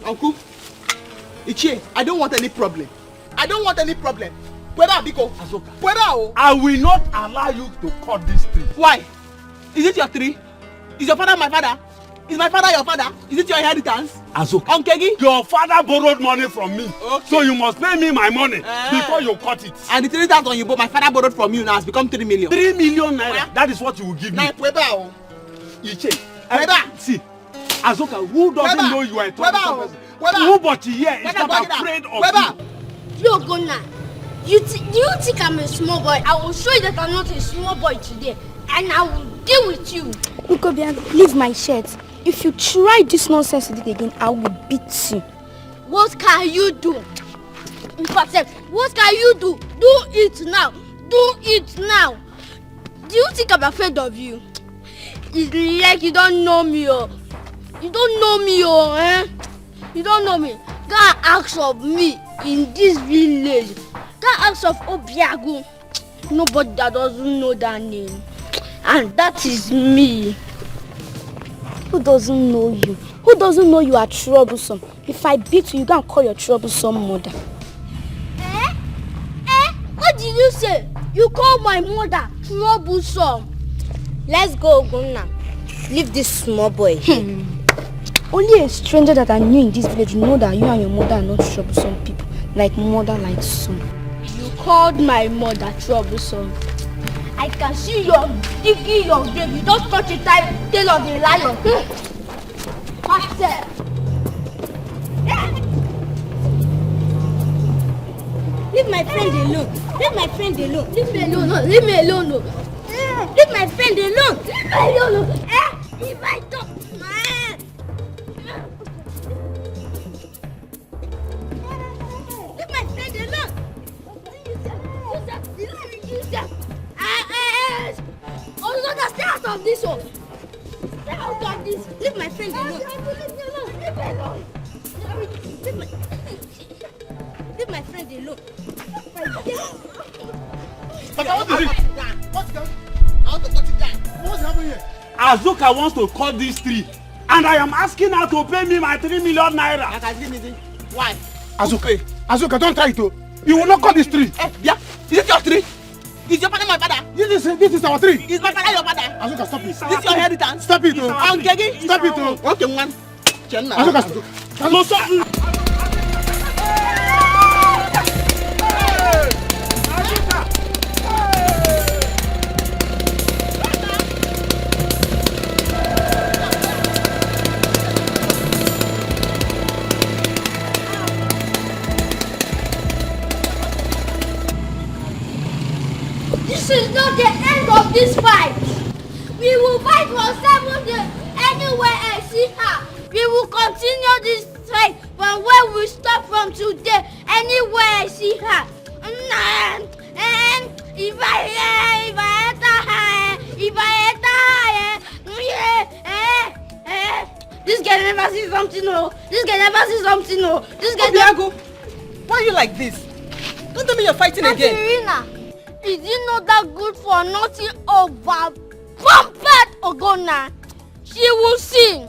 Uncle, Ichie, I don't want any problem. I don't want any problem. Whether Biko, Azoka, whether I will not allow you to cut this tree. Why? Is it your tree? Is your father my father? Is my father your father? Is it your inheritance? Azoka, Onkegi? your father borrowed money from me. Okay. So you must pay me my money before you cut it. And the 3,000 you bought, my father borrowed from you now has become 3 million. 3 million naira. That is what you will give me. Whether Iche. See, Azoka, who doesn't know you are a troublesome person? Nobody here is not afraid of you. Yo, Gona, do you think I'm a small boy? I will show you that I'm not a small boy today. And I will deal with you. Look, leave my shirt. If you try this nonsense with it again, I will beat you. What can you do? In fact, what can you do? Do it now. Do it now. Do you think I'm afraid of you? It's like you don't know me, oh. You don't know me, oh, eh? You don't know me. Go and ask of me in this village. Go and ask of Obiagu. Nobody that doesn't know that name. And that is me. Who doesn't know you? Who doesn't know you are troublesome? If I beat you, you can call your troublesome mother. What did you say? You call my mother troublesome? Let's go, Guna. Leave this small boy. Only a stranger that I knew in this village know that you and your mother are not troublesome people. Like mother, like son. You called my mother troublesome. I can see your digging your grave. You don't touch the tail of the lion. Faster. Leave my friend alone. Leave my friend alone. Leave me alone. No. Leave me alone. No. Leave my friend alone. Leave me alone. If I don't. Leave my friend alone. Use them. Oh, no, stay out of this one. Stay out of this. Leave my friend alone. Leave me alone. Leave my friend alone. But what is it? What's going on? I want to cut it down. What's happening here? Azoka wants to cut this tree. And I am asking her to pay me my 3 million naira. Why? Azoka, don't try to. You will not cut this tree. Yeah. Is it your tree? Is your father my father? This is our tree. Is my father your father? Azoka, stop it. This is your inheritance? Stop it. Onkegi? Stop it. Okay, man. Azoka, No, stop. This is not the end of this fight. We will fight for 7 days anywhere I see her. We will continue this fight from where we stop from today. Anywhere I see her. And if I this guy never see something, no. This guy never see something, no. This guy Obiago, why are you like this? Don't tell me you're fighting again. Irina, is it not that good for nothing over pumped Ogona? She will sing.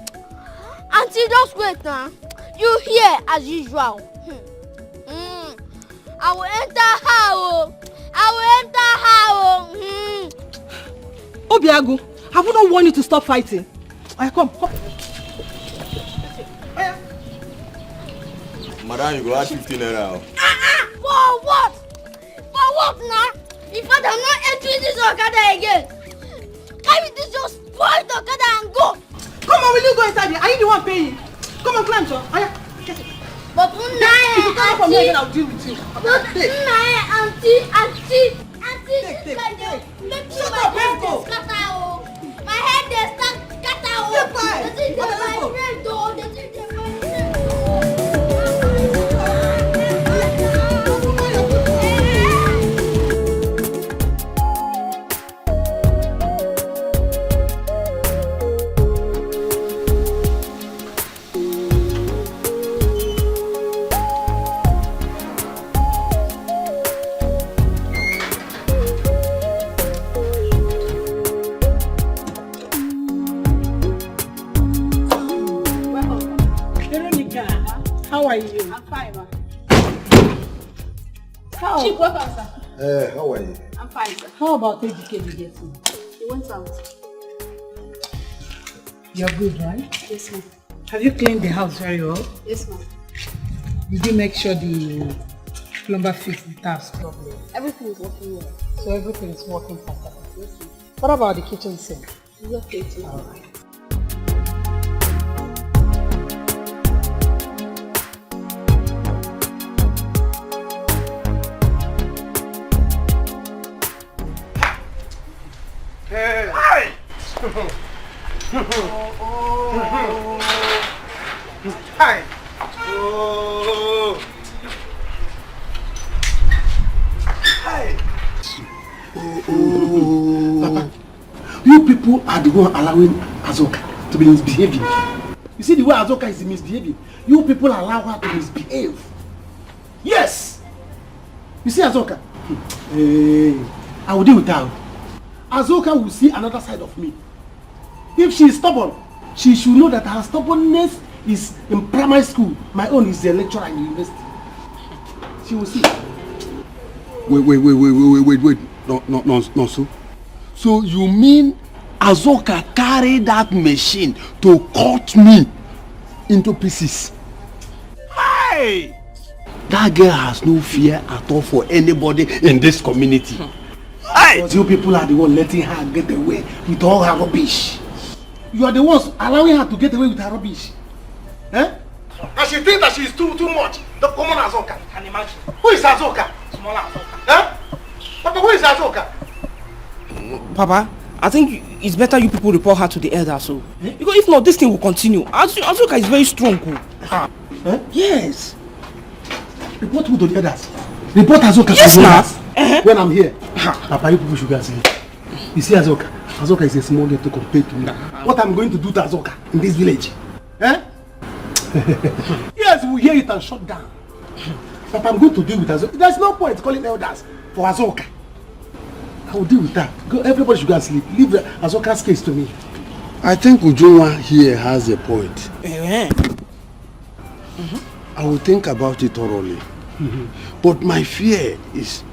Auntie, just wait now. You hear as usual. I will enter her. Obiago, have we not warned you to stop fighting? Come. Madam, you go add 15 naira. For what? For what now? If I'm not entering this Okada again, carry this your spoiled Okada and go. Come on, will you go inside here? Are you the one paying? Come on, climb, John. Get it. But If you come from here, then I'll deal with you. Auntie, Take. make Shut sure up, my head let's go. is scatter. My head is scatter. Get by. This is Let's my go. friend, though. This is my friend. How are you? I'm fine, ma. How? Chief, welcome, sir. How are you? I'm fine, sir. How about Dikeh getting? He went out. You're good, right? Yes, ma'am. Have you cleaned the house very well? Yes, ma'am. Did you make sure the plumber fixed the taps properly? Everything is working well. So everything is working perfectly. Yes, ma'am. What about the kitchen sink? It's okay too. All right. Hey! Hi! Oh! Hi! Papa, you people are the one allowing Azoka to be misbehaving. You see the way Azoka is misbehaving? You people allow her to misbehave. Yes! You see Azoka? Hey, I will deal with her. Azoka will see another side of me. If she is stubborn, she should know that her stubbornness is in primary school. My own is a lecturer in university. She will see. Wait. No, so you mean Azoka carried that machine to cut me into pieces? Hey! That girl has no fear at all for anybody in this community. Hey! Because you people are the one letting her get away with all her rubbish. You are the ones allowing her to get away with her rubbish. Eh? And she thinks that she is too much. The common Azoka. Can you imagine? Who is Azoka? Small Azoka. Eh? Papa, who is Azoka? Papa, I think it's better you people report her to the elders, so. Because if not, this thing will continue. Azoka is very strong. Eh? Yes. Report who to the others? Report Azoka yes, to the now. others. When I'm here. Papa, you people should go see. You see Azoka? Azoka is a small girl to compare to me. What I'm going to do to Azoka in this village? Eh? Yes, we hear it and shut down. But I'm going to deal with Azoka. There's no point calling elders for Azoka. I will deal with that. Go, everybody should go and sleep. Leave Azoka's case to me. I think Ujunwa here has a point. I will think about it thoroughly. But my fear is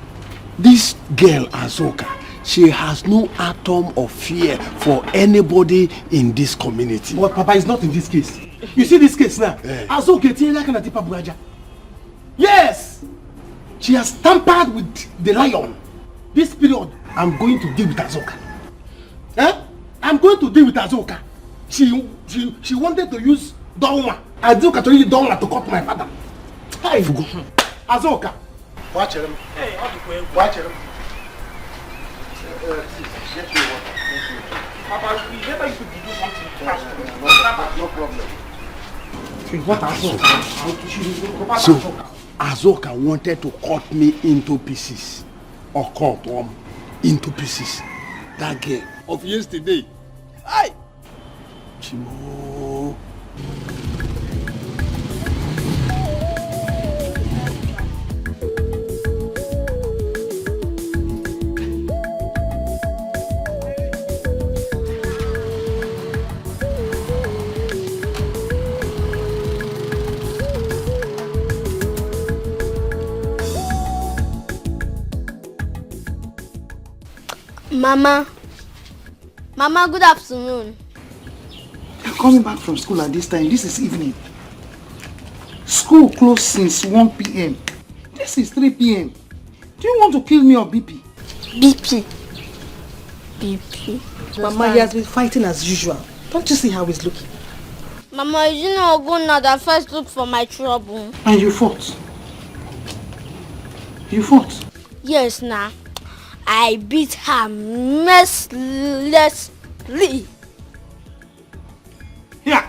this girl Azoka, she has no atom of fear for anybody in this community. But Papa is not in this case. You see this case now? Azoka, yes! She has tampered with the lion. This period, I'm going to deal with Azoka. Eh? I'm going to deal with Azoka. She wanted to use Dongwa. Azoka to use Dongwa to cut my father. Hey, Azoka. Watch him. Hey, watch him. Papa, we better you to do something fast. No problem. What Azoka? So, Azoka wanted to cut me into pieces. Or cut into pieces. That girl of yesterday. Aye! Chimo. Mama, good afternoon. You're coming back from school at this time. This is evening. School closed since 1 p.m. This is 3 p.m. Do you want to kill me or BP? BP. Mama, he has been fighting as usual. Don't you see how he's looking? Mama, you know Oguna that first look for my trouble. And you fought. You fought. Yes, nah. I beat her mercilessly. Yeah.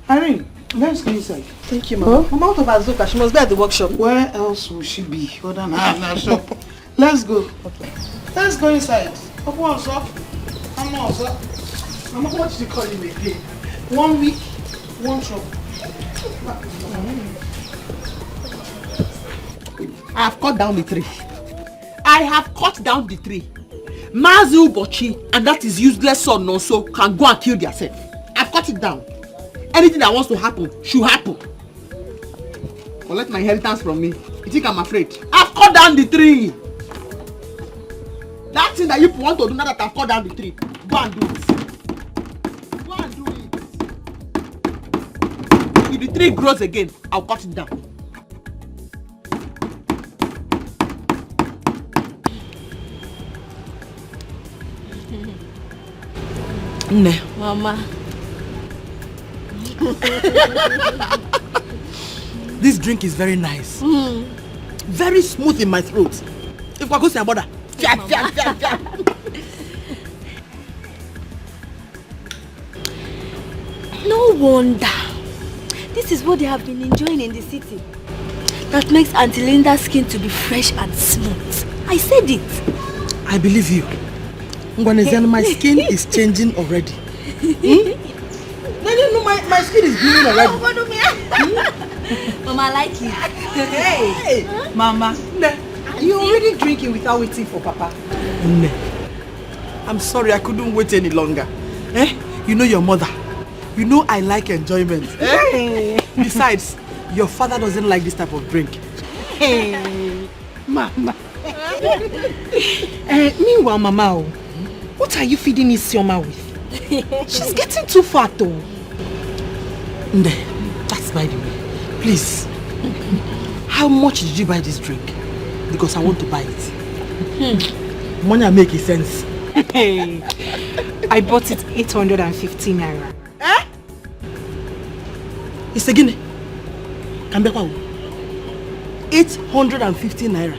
Irene, let's go inside. Thank you, Mama. Mama, out of Azoka, she must be at the workshop. Where else will she be other than her shop? Let's go. Okay. Let's go inside. Come on, sir. Come on, sir. Mama, what did you call him again? 1 week, 1 trouble. I have cut down the tree. I have cut down the tree. Mazu Bochi and that is useless son also can go and kill themselves. I've cut it down. Anything that wants to happen should happen. collect my inheritance from me. You think I'm afraid? I've cut down the tree. That thing that you want to do now that I've cut down the tree, go and do it. Go and do it. If the tree grows again, I'll cut it down. Nne. Mama. This drink is very nice. Very smooth in my throat. If I go see a brother. No wonder. This is what they have been enjoying in the city. That makes Auntie Linda's skin to be fresh and smooth. I said it. I believe you. My skin is changing already. No, my skin is glowing already. Mama, I like it. Hey, Mama. You're already drinking without waiting for Papa. I'm sorry, I couldn't wait any longer. You know your mother. You know I like enjoyment. Besides, your father doesn't like this type of drink. Mama. Meanwhile, Mama, what are you feeding Isioma with? She's getting too fat though. That's by the way. Please, how much did you buy this drink? Because I want to buy it. Money make sense. I bought it 850 naira. It's a guinea. 850 naira.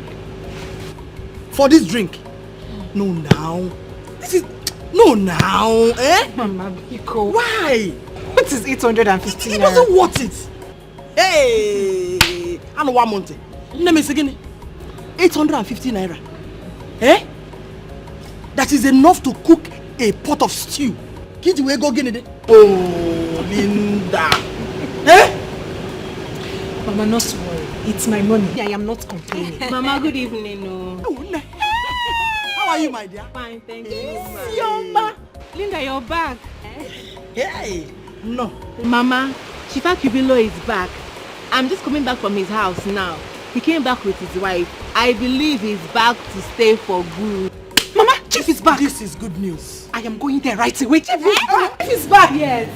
For this drink? No now. Mama, Biko. Why? What is 850 naira? It doesn't worth it. Hey! I know one month. Name is again. 850 naira. That is enough to cook a pot of stew. Kid, we go get it. Oh, Linda. Mama, not to worry. It's my money. I am not complaining. Mama, good evening. How are you, my dear? Fine, thank you. Isioma. Linda, you're back. Hey. No. Mama, Chief Akubilo is back. I'm just coming back from his house now. He came back with his wife. I believe he's back to stay for good. Mama, Chief is back. This is good news. I am going there right away. Chief is back. Chief is back. Yes.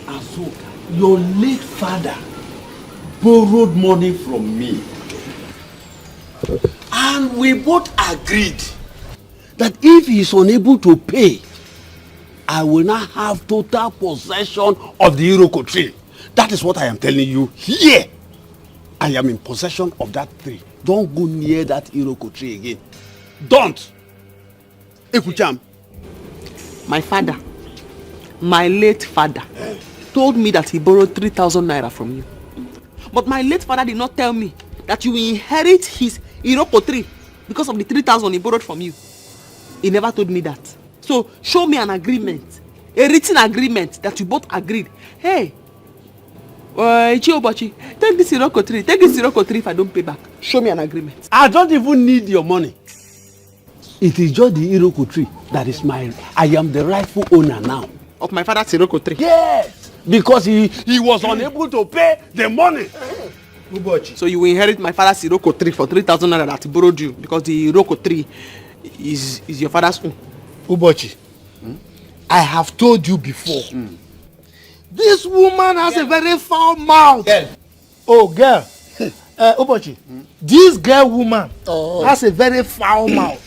Azuka, your late father borrowed money from me. And we both agreed that if he is unable to pay, I will not have total possession of the Iroko tree. That is what I am telling you here. I am in possession of that tree. Don't go near that Iroko tree again. Don't. Ekucham. My father, my late father, told me that he borrowed 3,000 naira from you. But my late father did not tell me that you will inherit his Iroko tree because of the 3,000 he borrowed from you. He never told me that. So show me an agreement, a written agreement that you both agreed. Hey, Ichiobachi, take this Iroko tree. Take this Iroko tree if I don't pay back. Show me an agreement. I don't even need your money. It is just the Iroko tree that is mine. I am the rightful owner now. Of my father's Iroko tree? Yes, because he was unable to pay the money. So you will inherit my father's Iroko tree for 3,000 naira that he borrowed you because the Iroko tree is your father's own. Ubochi, I have told you before. This woman has a very foul mouth. Girl. Oh, girl. Ubochi, this girl woman has a very foul mouth.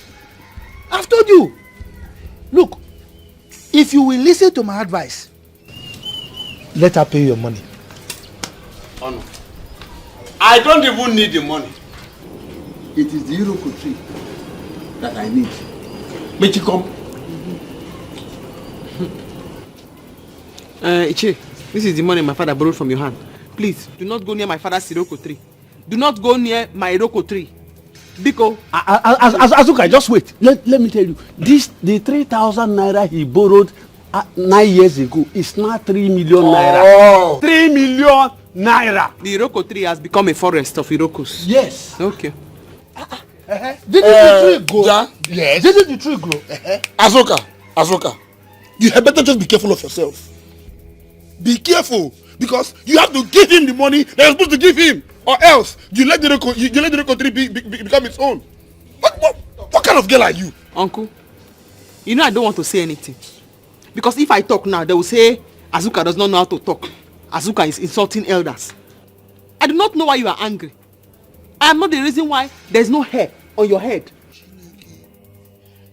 I've told you. Look, if you will listen to my advice, let her pay your money. Oh no. I don't even need the money. It is the Iroko tree that I need. May you come? Ichi, this is the money my father borrowed from your hand. Please, do not go near my father's Iroko tree. Do not go near my Iroko tree. Biko. Azuka, just wait. Let me tell you. The 3,000 naira he borrowed 9 years ago is now 3 million naira. Oh. 3 million naira. The Iroko tree has become a forest of Irokos. Yes. Okay. Didn't the tree grow? Ja? Yes. Didn't the tree grow? Azuka, You had better just be careful of yourself. Be careful, because you have to give him the money that you're supposed to give him, or else you let the country become its own. What kind of girl are you? Uncle, you know I don't want to say anything. Because if I talk now, they will say Azuka does not know how to talk. Azuka is insulting elders. I do not know why you are angry. I am not the reason why there is no hair on your head.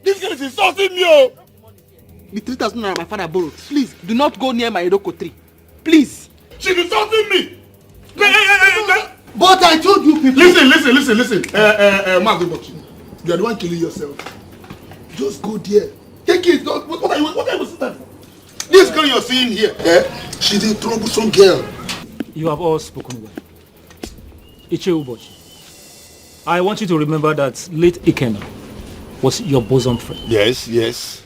This girl is insulting me, oh! The 3,000 naira my father borrowed. Please, do not go near my Iroko tree. Please. She's insulting me! But I told you people... Listen. Mazubochi, you are the one killing yourself. Just go there. Take it. What are you sitting for? This girl you're seeing here, she's a troublesome girl. You have all spoken well. Iche Ubochi, I want you to remember that late Ikena was your bosom friend. Yes.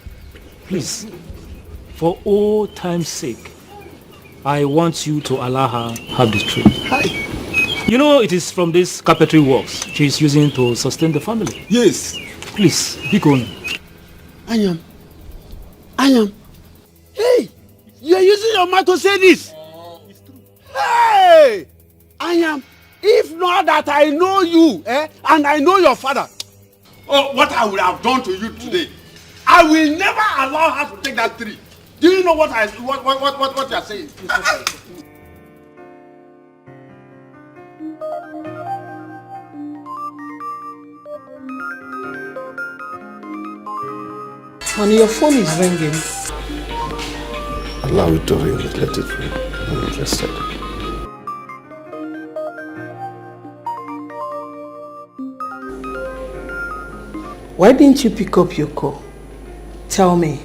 Please, for old time's sake, I want you to allow her have the truth. Hi. You know, it is from this carpentry works she is using to sustain the family. Yes. Please, be going. I am. Hey, you are using your mouth to say this. It's true. Hey, I am. If not that I know you, and I know your father, what I would have done to you today, I will never allow her to take that tree. Do you know what you are saying? Honey, your phone is ringing. Allow it to ring. Let it ring. I'm interested. Why didn't you pick up your call? Tell me.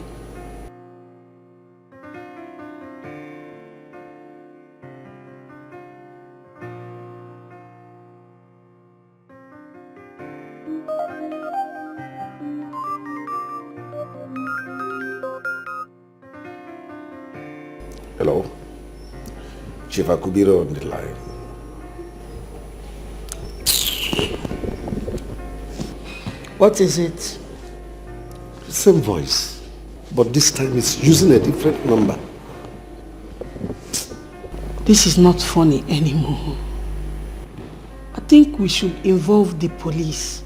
Hello. Chief Akubiro on the line. What is it? Same voice, but this time it's using a different number. This is not funny anymore. I think we should involve the police.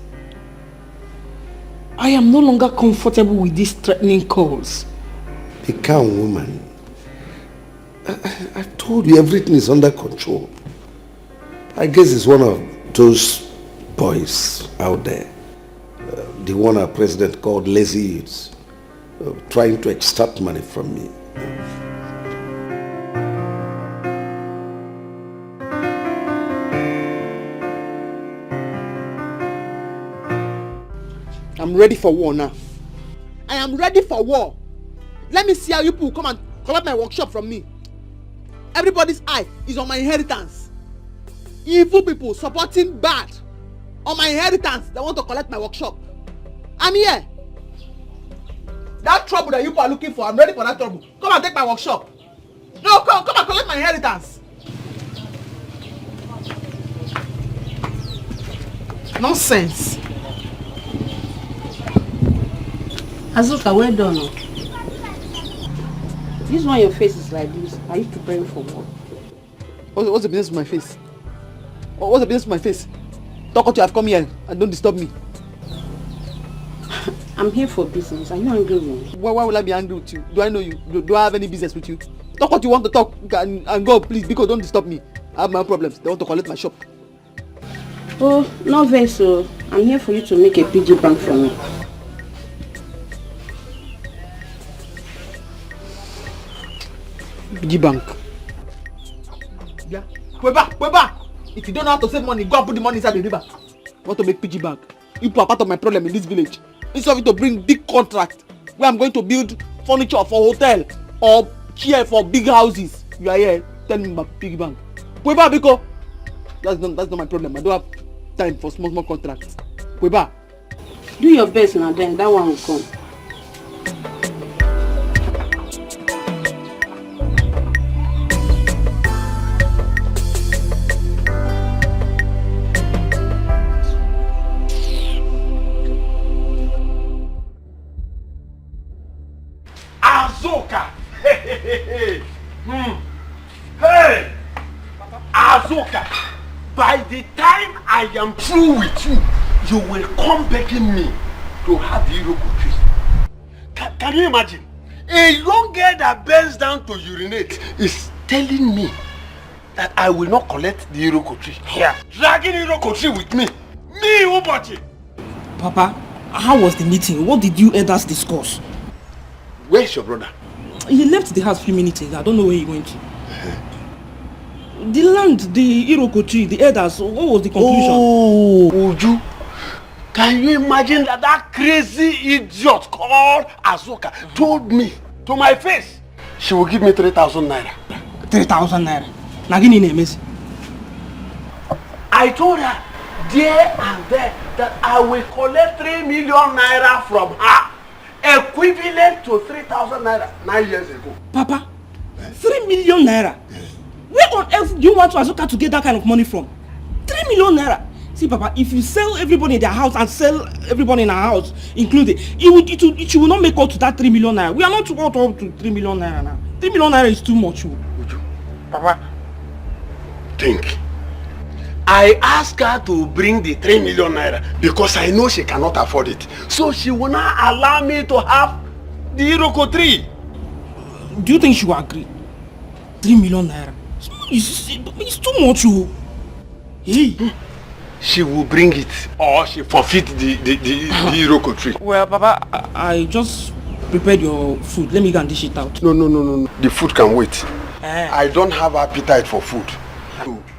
I am no longer comfortable with these threatening calls. Be calm, woman. I told you everything is under control. I guess it's one of those boys out there. The one our president called legacies, trying to extract money from me. I'm ready for war now. I am ready for war. Let me see how you people come and collect my workshop from me. Everybody's eye is on my inheritance. Evil people supporting bad on my inheritance. They want to collect my workshop. I'm here. That trouble that you people are looking for, I'm ready for that trouble. Come and take my workshop. No, come and collect my inheritance. Nonsense. Azuka, well done. This one your face is like this. Are you preparing for war? What's the business with my face? What's the business with my face? Talk what you have come here and don't disturb me. I'm here for business. Are you angry with me? Why will I be angry with you? Do I know you? Do I have any business with you? Talk what you want to talk and go, please, because don't disturb me. I have my own problems. They want to collect my shop. Oh, no vex, so I'm here for you to make a PG bank for me. PG bank. Yeah. Weba. If you don't know how to save money, go and put the money inside the river. Want to make PG bank? You are part of my problem in this village. Instead of you to bring big contract where I'm going to build furniture for hotel or chair for big houses, you are here telling me about piggy bank. Weba, Biko. That's not my problem. I don't have time for small contracts. Weba. Do your best now, then that one will come. Hey! Azoka, by the time I am through with you, you will come begging me to have the Iroko tree. Can you imagine? A young girl that bends down to urinate is telling me that I will not collect the Iroko tree. Here, dragging Iroko tree with me. Me, Ubochi. Papa, how was the meeting? What did you elders discuss? Where's your brother? He left the house a few minutes ago. I don't know where he went. The land, the Iroko tree, the elders, what was the conclusion? Oh, Uju. Can you imagine that crazy idiot called Azoka told me to my face she will give me 3,000 naira. 3,000 naira? Nagini Nemes. I told her there and there that I will collect 3 million naira from her, equivalent to 3,000 naira 9 years ago. Papa, 3 million naira? Where on earth do you want Azoka to get that kind of money from? 3 million naira? See, Papa, if you sell everybody in their house and sell everybody in our house included, it will not make up to that 3 million naira. We are not up to 3 million naira now. 3 million naira is too much. Papa, think. I asked her to bring the 3 million naira because I know she cannot afford it. So she will not allow me to have the Iroko tree. Do you think she will agree? 3 million naira? It's too much. Hey. She will bring it or she forfeit the Iroko tree. Well, Papa, I just prepared your food. Let me go and dish it out. No. The food can wait. I don't have appetite for food.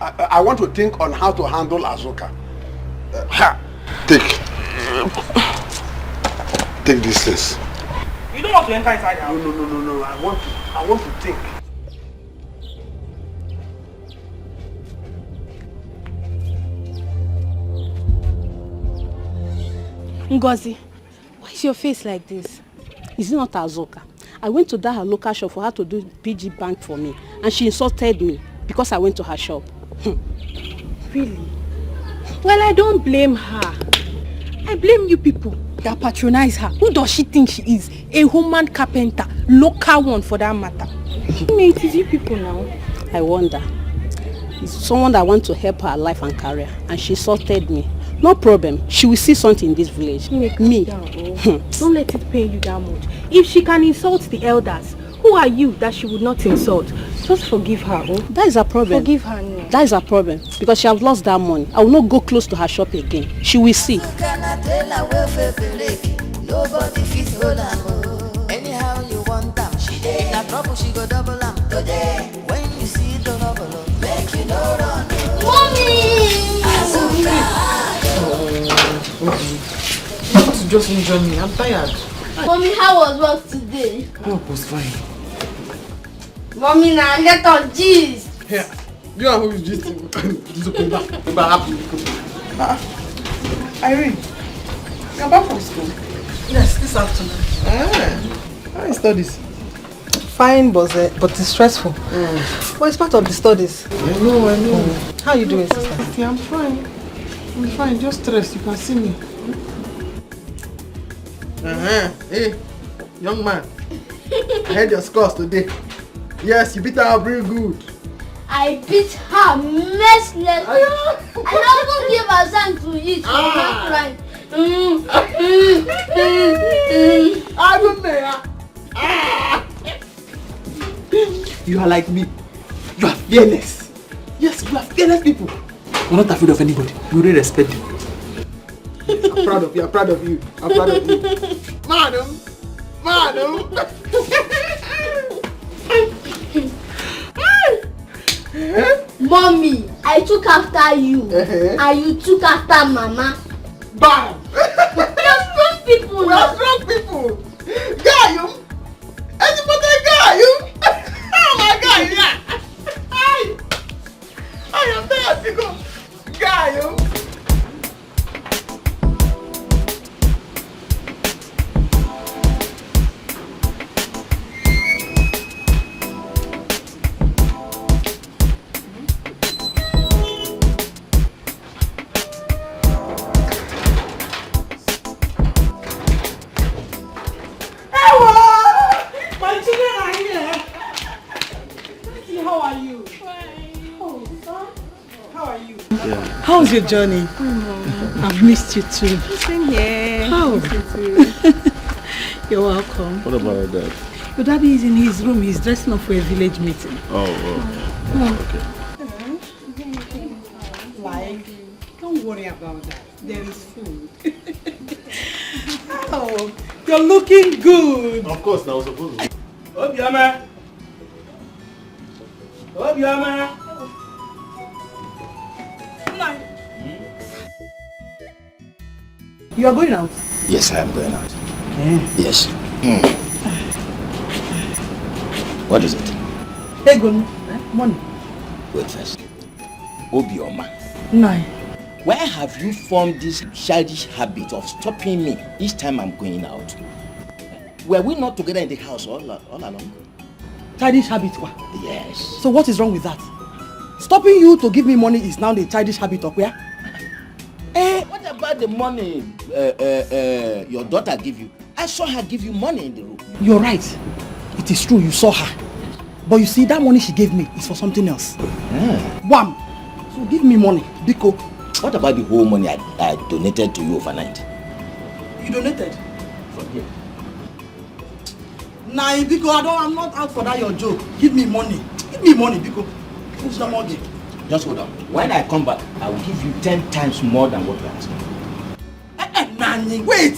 I want to think on how to handle Azoka. Take this things. You don't want to enter inside the house? No. I want to think. Ngozi, why is your face like this? Is it not Azoka? I went to that her local shop for her to do PG bank for me, and she insulted me because I went to her shop. Really? Well, I don't blame her. I blame you people that patronize her. Who does she think she is? A human carpenter, local one for that matter. It is you people now. I wonder. It's someone that wants to help her life and career, and she insulted me. No problem. She will see something in this village. Me. Don't let it pain you that much. If she can insult the elders, who are you that she would not insult? Just forgive her. Oh? That is a problem. Forgive her. No. That is a problem. Because she has lost that money. I will not go close to her shop again. She will see. Nobody fits hold am. Anyhow you want them. She dey na trouble, she go double am. Today, when you see the trouble, make you no run. Mommy! To just enjoy me. I'm tired. Mommy, how was work today? Work was fine. Mommy, now let us gist. Here, you are who is gisting. Irene, you're back from school. Yes, this afternoon. How is studies? Fine, but it's stressful. But it's part of the studies. I know. How are you doing, sister? Yeah, I'm fine. Just stressed. You can see me. Hey, young man. I heard your scores today. Yes, you beat her up real good. I beat her mercilessly. I don't give her time to eat. I don't know. You are like me. You are fearless. Yes, you are fearless people. You're not afraid of anybody. You really respect them. I'm proud of you. I'm proud of you. Madam. Mommy, I took after you. And you took after Mama. Bam! We are strong people. We are strong people. Gayum! Anybody Gayum? Oh my God, yeah! I am there to go. Gayum! your journey? I've missed you too. Same here. Oh. You're welcome. What about your dad? Your daddy is in his room. He's dressing up for a village meeting. Okay. Like, don't worry about that. There is food. Oh, you're looking good. Of course, that was supposed to be. Obiama! You are going out? Yes, I am going out. Yes. What is it? Hey, good. Money. Wait first. Obioma. Nine. Where have you formed this childish habit of stopping me each time I'm going out? Were we not together in the house all along? Childish habit? Yes. So what is wrong with that? Stopping you to give me money is now the childish habit of where? What about the money your daughter gave you? I saw her give you money in the room. You're right. It is true, you saw her. But you see, that money she gave me is for something else. Wham! So give me money, Biko. What about the whole money I donated to you overnight? You donated? From here. Nah, Biko, I'm not out for that your joke. Give me money. Give me money, Biko. Who's the money? Just hold on. When I come back, I will give you 10 times more than what you are asking. Nani, wait!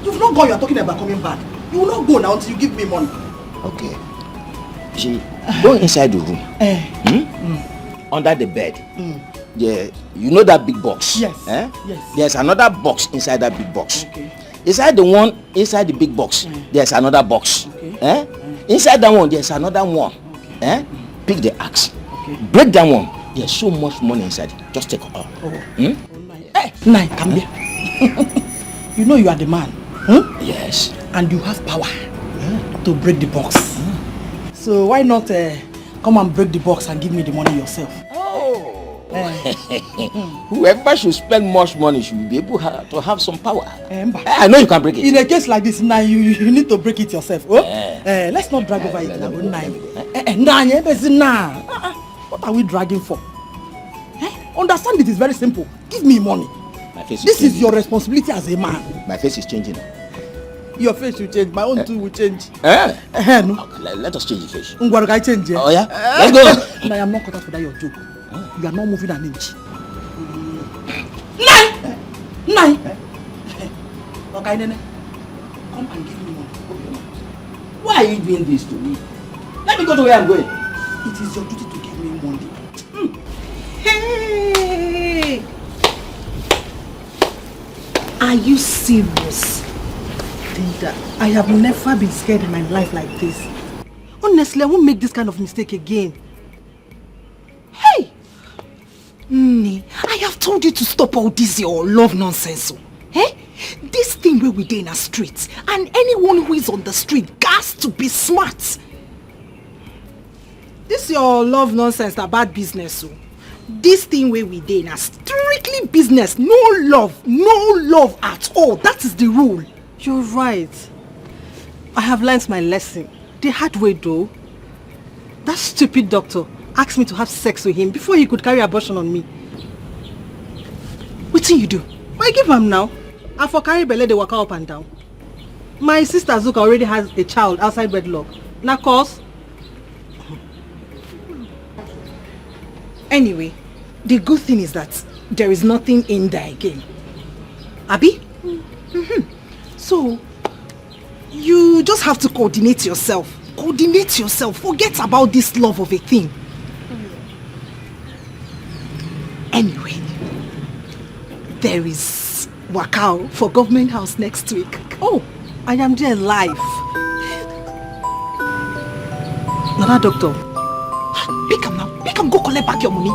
You've not gone, you're talking about coming back. You will not go now until you give me money. Okay. See, go inside the room. Under the bed. Yeah, you know that big box? Yes. Yes. There's another box inside that big box. Okay. Inside the big box, there's another box. Okay. Inside that one, there's another one. Okay. Pick the axe. Okay. Break that one. There's so much money inside. Just take all. Hey, Nai, come here. You know you are the man. Yes. And you have power to break the box. So why not come and break the box and give me the money yourself? Whoever should spend much money should be able to have some power. I know you can break it. In a case like this, now you need to break it yourself. Let's not drag over it now. What are we dragging for? Understand it is very simple. Give me money. This is your responsibility as a man. My face is changing. Your face will change. My own too will change. No. Okay, let us change the face. Change. Oh yeah? Let's go. No, I am not caught up for that your joke. You are not moving an inch. Nine. Okay, Nene. Come and give me money. Why are you doing this to me? Let me go to where I'm going. It is your duty to give me money. Hey! Are you serious? Linda, I have never been scared in my life like this. Honestly, I won't make this kind of mistake again. Hey! I have told you to stop all this your love nonsense. This thing where we dey in a street, and anyone who is on the street has to be smart. This your love nonsense, that bad business. This thing where we dey in a strictly business, no love at all. That is the rule. You're right. I have learnt my lesson. The hard way though. That stupid doctor asked me to have sex with him before he could carry abortion on me. What do you do? I give him now. And for carry belle, they walk up and down. My sister Zuka already has a child outside wedlock. Now cause. Anyway, the good thing is that there is nothing in there again. Abi? So, you just have to coordinate yourself. Forget about this love of a thing. Anyway, there is Wakao for government house next week. Oh, I am there live. Nana doctor. Pick him now. Pick him, go collect back your money.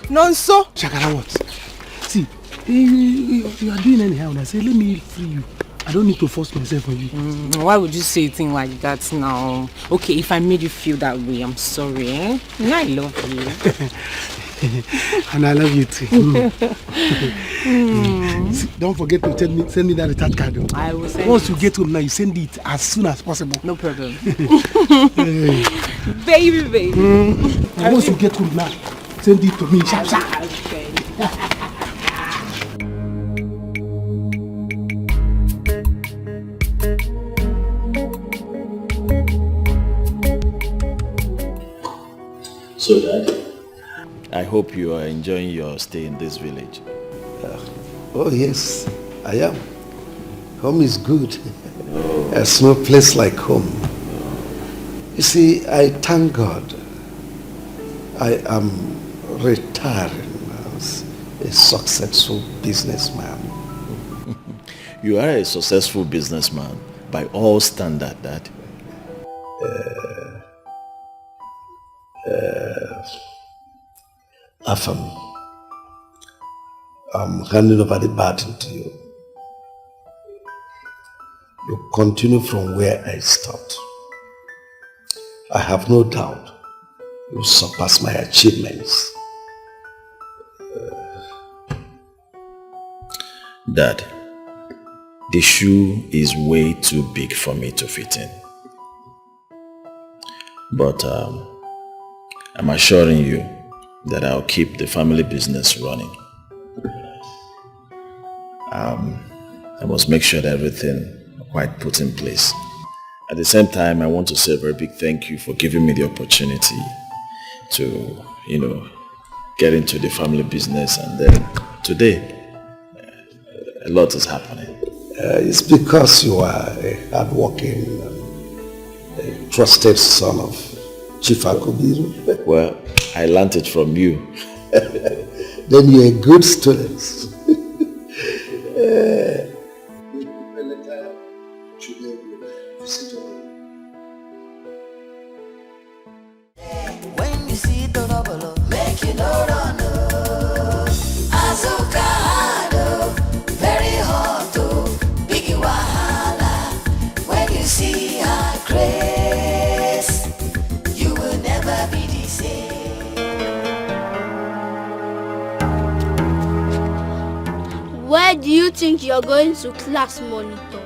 Nonso. Shakara what? See, you are doing anyhow and I say, let me free you. I don't need to force myself on you. Why would you say a thing like that now? Okay, if I made you feel that way, I'm sorry. I love you. And I love you too. Don't forget to send me that recharge card. Though. I will send Once you get home now, you send it as soon as possible. No problem. Baby. And once you get home now, send it to me. Sharp, sharp. So, Dad, I hope you are enjoying your stay in this village. Oh yes, I am. Home is good. There's no place like home. You see, I thank God I am retiring as a successful businessman. You are a successful businessman by all standards, Dad. Afam, I'm handing over the baton to you. You continue from where I stopped. I have no doubt you surpass my achievements. Dad, the shoe is way too big for me to fit in. But I'm assuring you that I'll keep the family business running. I must make sure that everything quite put in place. At the same time, I want to say a very big thank you for giving me the opportunity to, get into the family business, and then today, a lot is happening. It's because you are a hard-working, a trusted son of Chief Akubiru. Well, I learned it from you. Then you're a good student. When you see the rubble, make you no run. Azuka, very hot, big wahala. When you see her grace, you will never be the same. Where do you think you're going to class, monitor?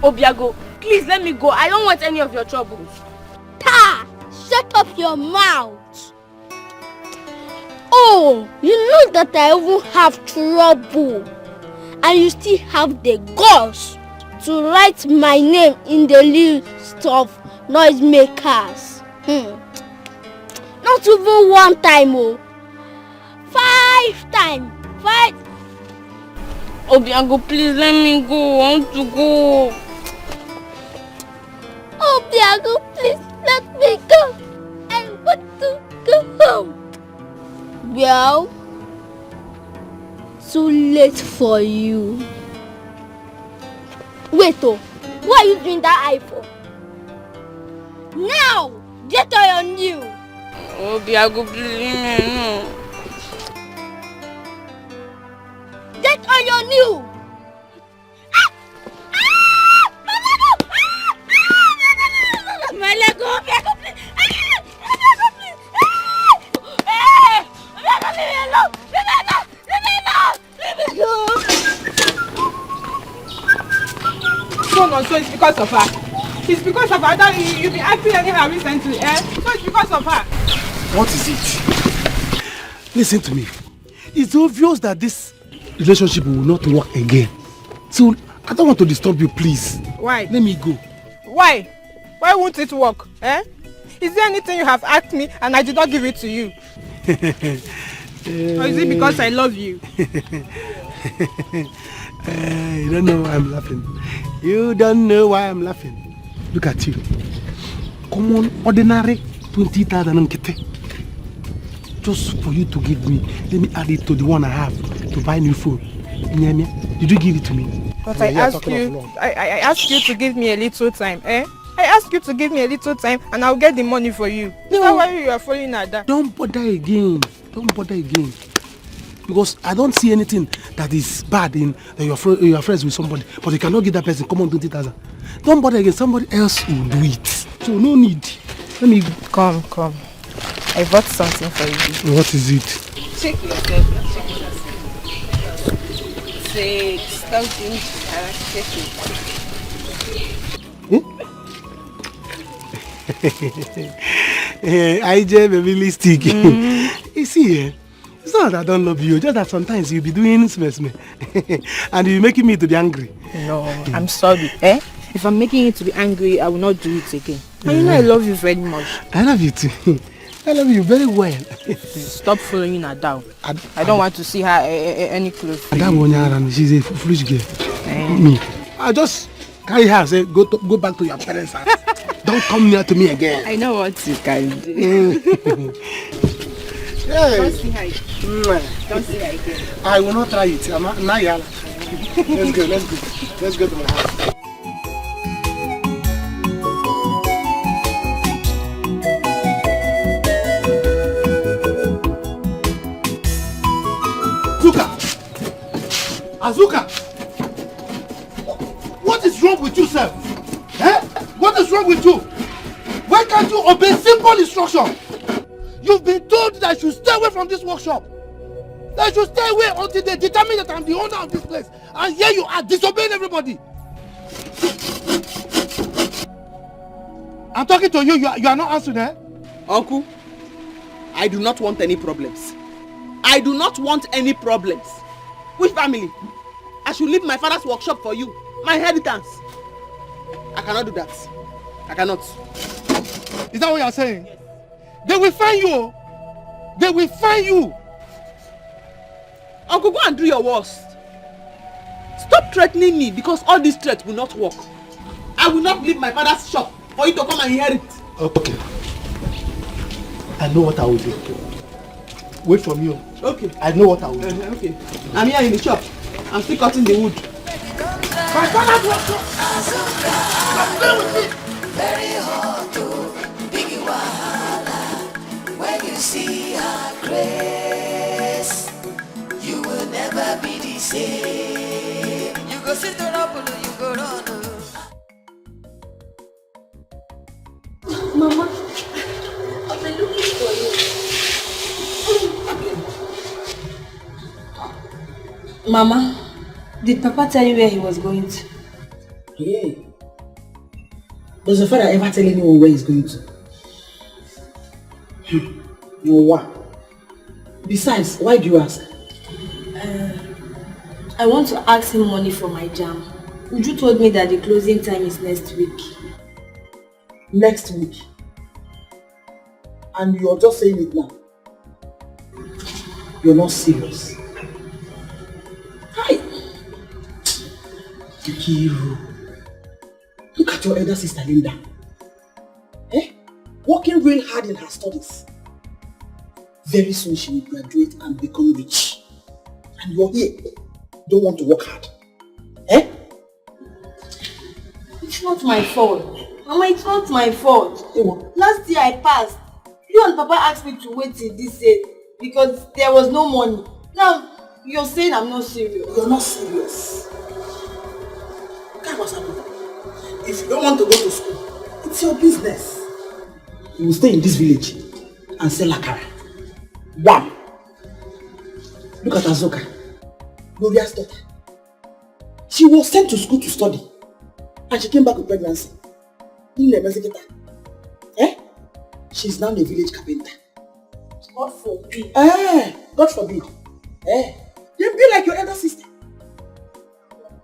Obiago, please let me go. I don't want any of your troubles. Ta! Shut up your mouth. Oh, you know that I even have trouble. And you still have the guts to write my name in the list of noisemakers. Not even one time, oh. 5 times. 5. Obiago, please let me go. I want to go. Obiago, please let me go. I want to go home. Well, too late for you. Wait, what are you doing that eye for? Now, get on your new. Obiago, please, no. Get on your new. My leg, Obiago, please. Obiago, please. Obiago, leave me alone. Leave me alone. Leave me alone. So it's because of her. It's because of her that you've been acting anyhow recently, eh? So it's because of her. What is it? Listen to me. It's obvious that this relationship will not work again. So I don't want to disturb you, please. Why? Let me go. Why? Why won't it work? Eh? Is there anything you have asked me and I did not give it to you? Or is it because I love you? You don't know why I'm laughing. You don't know why I'm laughing. Look at you. Common, ordinary 20,000 nkete. Just for you to give me. Let me add it to the one I have to buy new phone. Did you give it to me? But I asked you. I asked you to give me a little time, eh? I asked you to give me a little time and I'll get the money for you. No. Is that why you are following at that? Don't bother again. Don't bother again. Because I don't see anything that is bad in that you're friends with somebody, but you cannot give that person common 20,000. Don't bother again. Somebody else will do it. So no need. Let me come. I bought something for you. What is it? Check yourself. Check yourself. Say, stop doing check it. IJ baby lipstick. You see, it's not that I don't love you, just that sometimes you'll be doing smell. And you're making me to be angry. No, I'm sorry. If I'm making you to be angry, I will not do it again. And you know I love you very much. I love you too. I love you very well. Stop following her down. I don't want to see her any close. She's a foolish girl. Me. I just carry her and say, go back to your parents' house. Don't come near to me again. I know what you can do. Hey. Don't see her. Don't see her again. I will not try it. Let's go. Let's go to my house. Azuka! What is wrong with you, sir? What is wrong with you? Why can't you obey simple instruction? You've been told that I should stay away from this workshop. That I should stay away until they determine that I'm the owner of this place. And here you are disobeying everybody. I'm talking to you. You are not answering, Uncle, I do not want any problems. I do not want any problems. Which family? I should leave my father's workshop for you. My inheritance. I cannot do that. I cannot. Is that what you are saying? Yes. They will find you. They will find you. Uncle, go and do your worst. Stop threatening me because all these threats will not work. I will not leave my father's shop for you to come and inherit. Okay. I know what I will do. Wait for me. Okay. I know what I will do. Okay. I'm here in the shop. I'm still cutting the wood. My father's workshop. Stay with me. Very hard to big wahala. When you see her grace, you will never be the same. You go sit around, you go run. Mama, I've been looking for you. Mama, did Papa tell you where he was going to? Yeah. Does the father ever tell anyone where he's going to? No, what? Besides, why do you ask? I want to ask him money for my jam. Uju told me that the closing time is next week. Next week? And you're just saying it now? You're not serious. Hi! Kikiru. Look at your elder sister Linda. Working real hard in her studies. Very soon she will graduate and become rich. And you're here. Don't want to work hard. It's not my fault. Mama, it's not my fault. Last year I passed. You and Papa asked me to wait till this year because there was no money. Now, you're saying I'm not serious. You're not serious. If you don't want to go to school, it's your business. You will stay in this village and sell akara. One. Look at Azoka, Gloria's daughter. She was sent to school to study and she came back with pregnancy. She's now a village carpenter. God forbid. God forbid. Then be like your elder sister.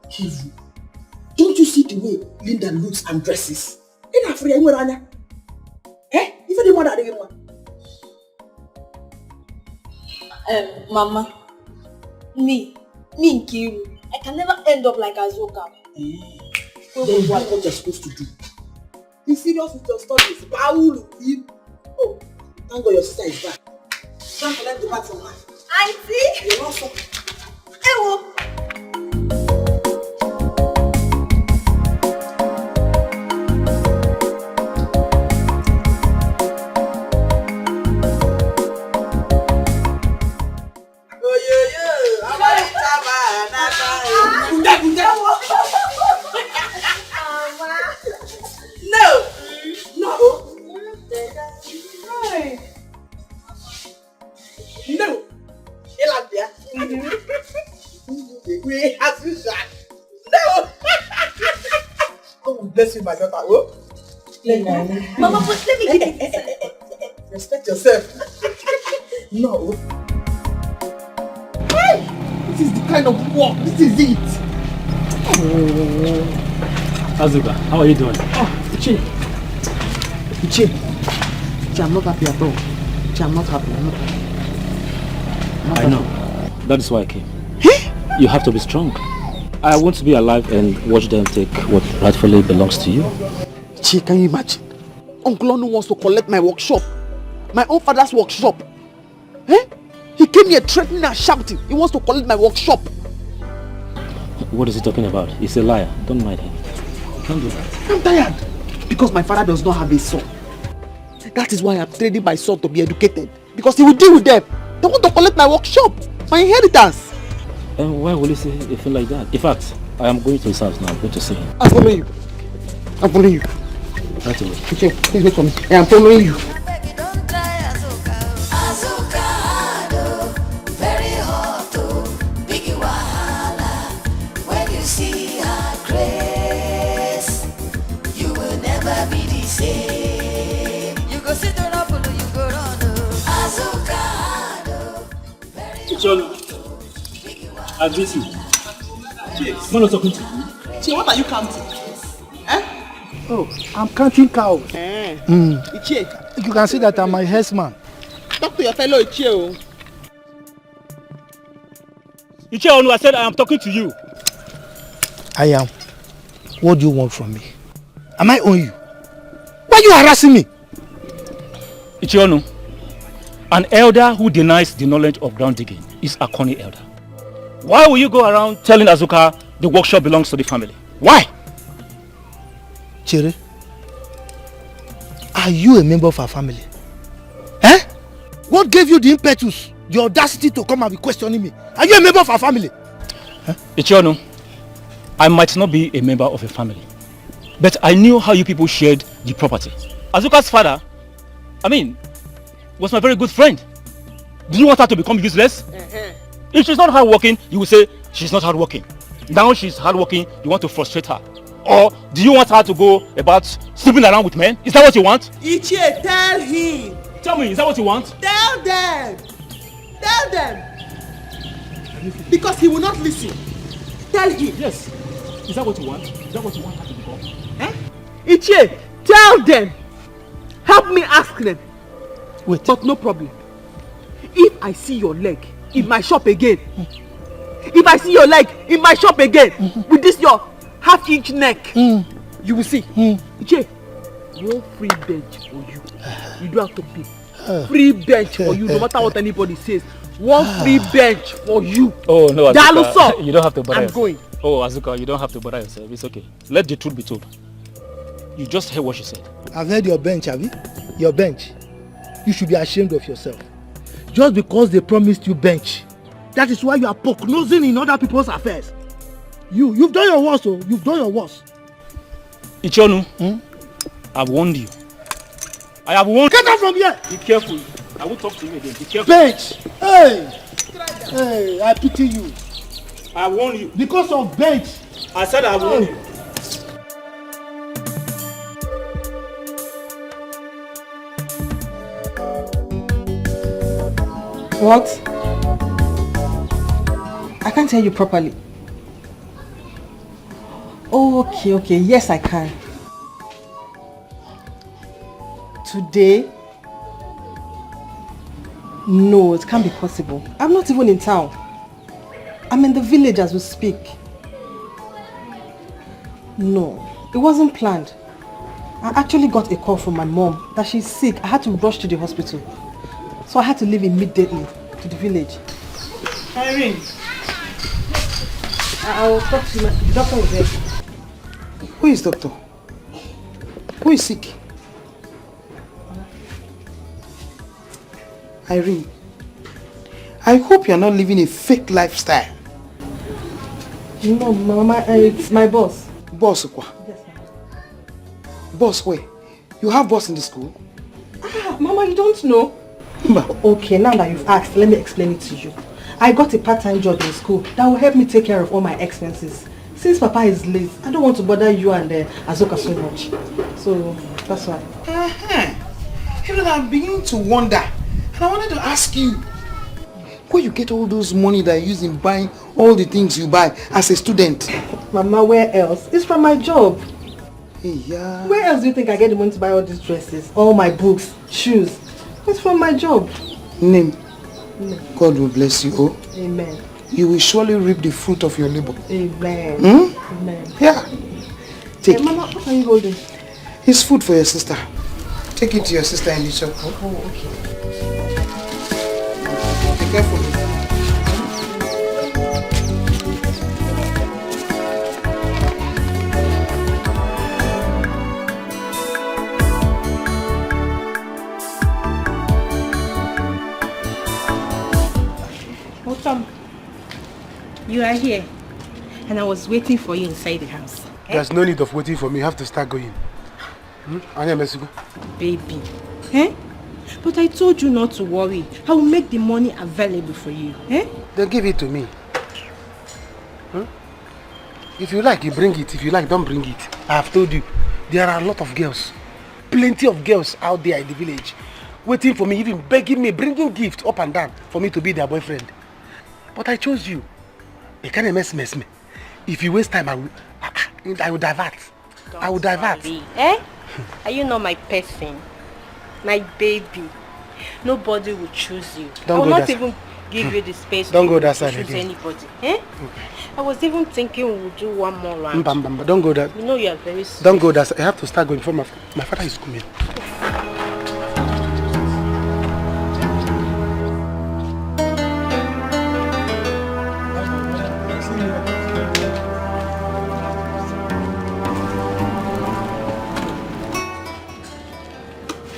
Kivu. Don't you see the way Linda looks and dresses? Mama, me Nkiru, I can never end up like Azoka. Then you know what you're supposed to do. Be serious with your studies. Oh, thank God your sister is back. Can't collect the back from her. Auntie! You're not so. Ewo! bless you, my daughter. Oh? Mama, but let me get it. Respect yourself. No. Hey! This is the kind of work. This is it. Azuka, how are you doing? Ichi, I'm not happy at all. I'm not happy. I know. That is why I came. You have to be strong. I want to be alive and watch them take what rightfully belongs to you. Chi, can you imagine? Uncle Onu wants to collect my workshop. My own father's workshop. Eh? He came here threatening and shouting. He wants to collect my workshop. What is he talking about? He's a liar. Don't mind him. You can't do that. I'm tired. Because my father does not have a son. That is why I'm training my son to be educated. Because he will deal with them. They want to collect my workshop. My inheritance. And why will he say a thing like that? In fact, I am going to his house now. I'm going to see him. I'm following you. I'm following you. Right away. Okay, please wait for me. I am following you. I'm busy. Yes. I'm not talking to you. Che, what are you counting? Eh? Oh, I'm counting cows. Ichie. You can see that I'm my herdsman. Talk to your fellow Ichie. Ichie Onu, I said I am talking to you. I am. What do you want from me? Am I on you? Why are you harassing me? Ichie Onu, an elder who denies the knowledge of ground digging is a corny elder. Why will you go around telling Azuka the workshop belongs to the family? Why? Chere, are you a member of our family? Eh? What gave you the impetus, the audacity to come and be questioning me? Are you a member of our family? Huh? Ichie Onu, I might not be a member of a family, but I knew how you people shared the property. Azuka's father, was my very good friend. Do you want her to become useless? If she's not hardworking, you will say she's not hardworking. Now she's hardworking, you want to frustrate her. Or do you want her to go about sleeping around with men? Is that what you want? Ichie, tell him. Tell me, is that what you want? Tell them. Tell them. Because he will not listen. Tell him. Yes. Is that what you want? Is that what you want her to become? Eh? Ichie, tell them. Help me ask them. Wait. But no problem. If I see your leg in my shop again, if I see your leg in my shop again, with this your half-inch neck, you will see. Ichie, one free bench for you. You don't have to pay. Free bench for you, no matter what anybody says. One free bench for you. Oh no, Azuka, you don't have to bother I'm yourself. going. Oh Azuka, you don't have to bother yourself. It's okay. Let the truth be told. You just heard what she said. I've heard your bench, have you? Your bench. You should be ashamed of yourself. Just because they promised you bench. That is why you are poke-nosing in other people's affairs. You've done your worst, oh. You've done your worst. Ichie Onu, I've warned you. I have warned you. Get out from here! Be careful. I won't talk to you again. Be careful. Bench! Hey, I pity you. I warn you. Because of bench. I said I warn you. What? I can't hear you properly. Oh, okay. Yes, I can. Today? No, it can't be possible. I'm not even in town. I'm in the village as we speak. No, it wasn't planned. I actually got a call from my mom that she's sick. I had to rush to the hospital. So I had to leave immediately to the village. Irene. I will talk to you. The doctor is there. Who is doctor? Who is sick? Irene, I hope you are not living a fake lifestyle. No, Mama, it's my boss. Boss, what? Yes, ma'am. Boss, where? You have boss in the school? Mama, you don't know? Okay, now that you've asked, let me explain it to you. I got a part-time job in school that will help me take care of all my expenses. since Papa is late, I don't want to bother you and Azoka so much. So, that's why. You know, I'm beginning to wonder. And I wanted to ask you, where you get all those money that you use in buying all the things you buy as a student? Mama, where else? It's from my job. Hey, yeah. Where else do you think I get the money to buy all these dresses, all my books, shoes? It's from my job. Name. God will bless you, oh. Amen. You will surely reap the fruit of your labor. Amen. Amen. Yeah. Take it. Mama, what are you holding? It's food for your sister. Take it to your sister in the shop. Oh, okay. Be careful. Welcome. You are here, and I was waiting for you inside the house. There's no need of waiting for me. You have to start going. Baby. Eh? But I told you not to worry. I will make the money available for you. Eh? Then give it to me. If you like, you bring it. If you like, don't bring it. I have told you, there are a lot of girls. Plenty of girls out there in the village waiting for me, even begging me, bringing gifts up and down for me to be their boyfriend. But I chose you. You can't mess me. If you waste time, I will divert. I will divert. Eh? Are you not my person? My baby? Nobody will choose you. I will not even give you the space don't to go that side choose again. anybody. Eh? I was even thinking we would do one more round. Don't go that. You know you are very sweet. Don't go that side. I have to start going before my father is coming.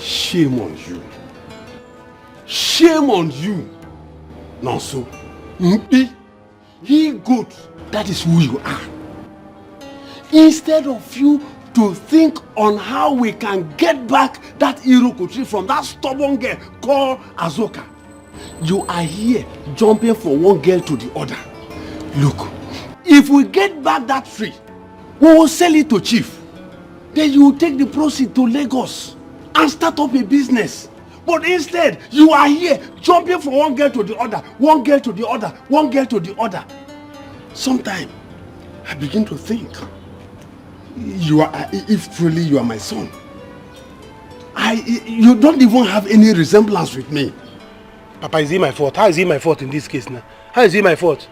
Shame on you. Shame on you. Nonso. He good. That is who you are. Instead of you to think on how we can get back that Irokotri from that stubborn girl called Azoka, you are here jumping from one girl to the other. Look, if we get back that tree, we will sell it to chief. Then you will take the proceeds to Lagos and start up a business. But instead, you are here jumping from one girl to the other, one girl to the other, one girl to the other. Sometimes, I begin to think, if truly you are my son, you don't even have any resemblance with me. Papa, is it my fault? How is it my fault in this case now? How is it my fault?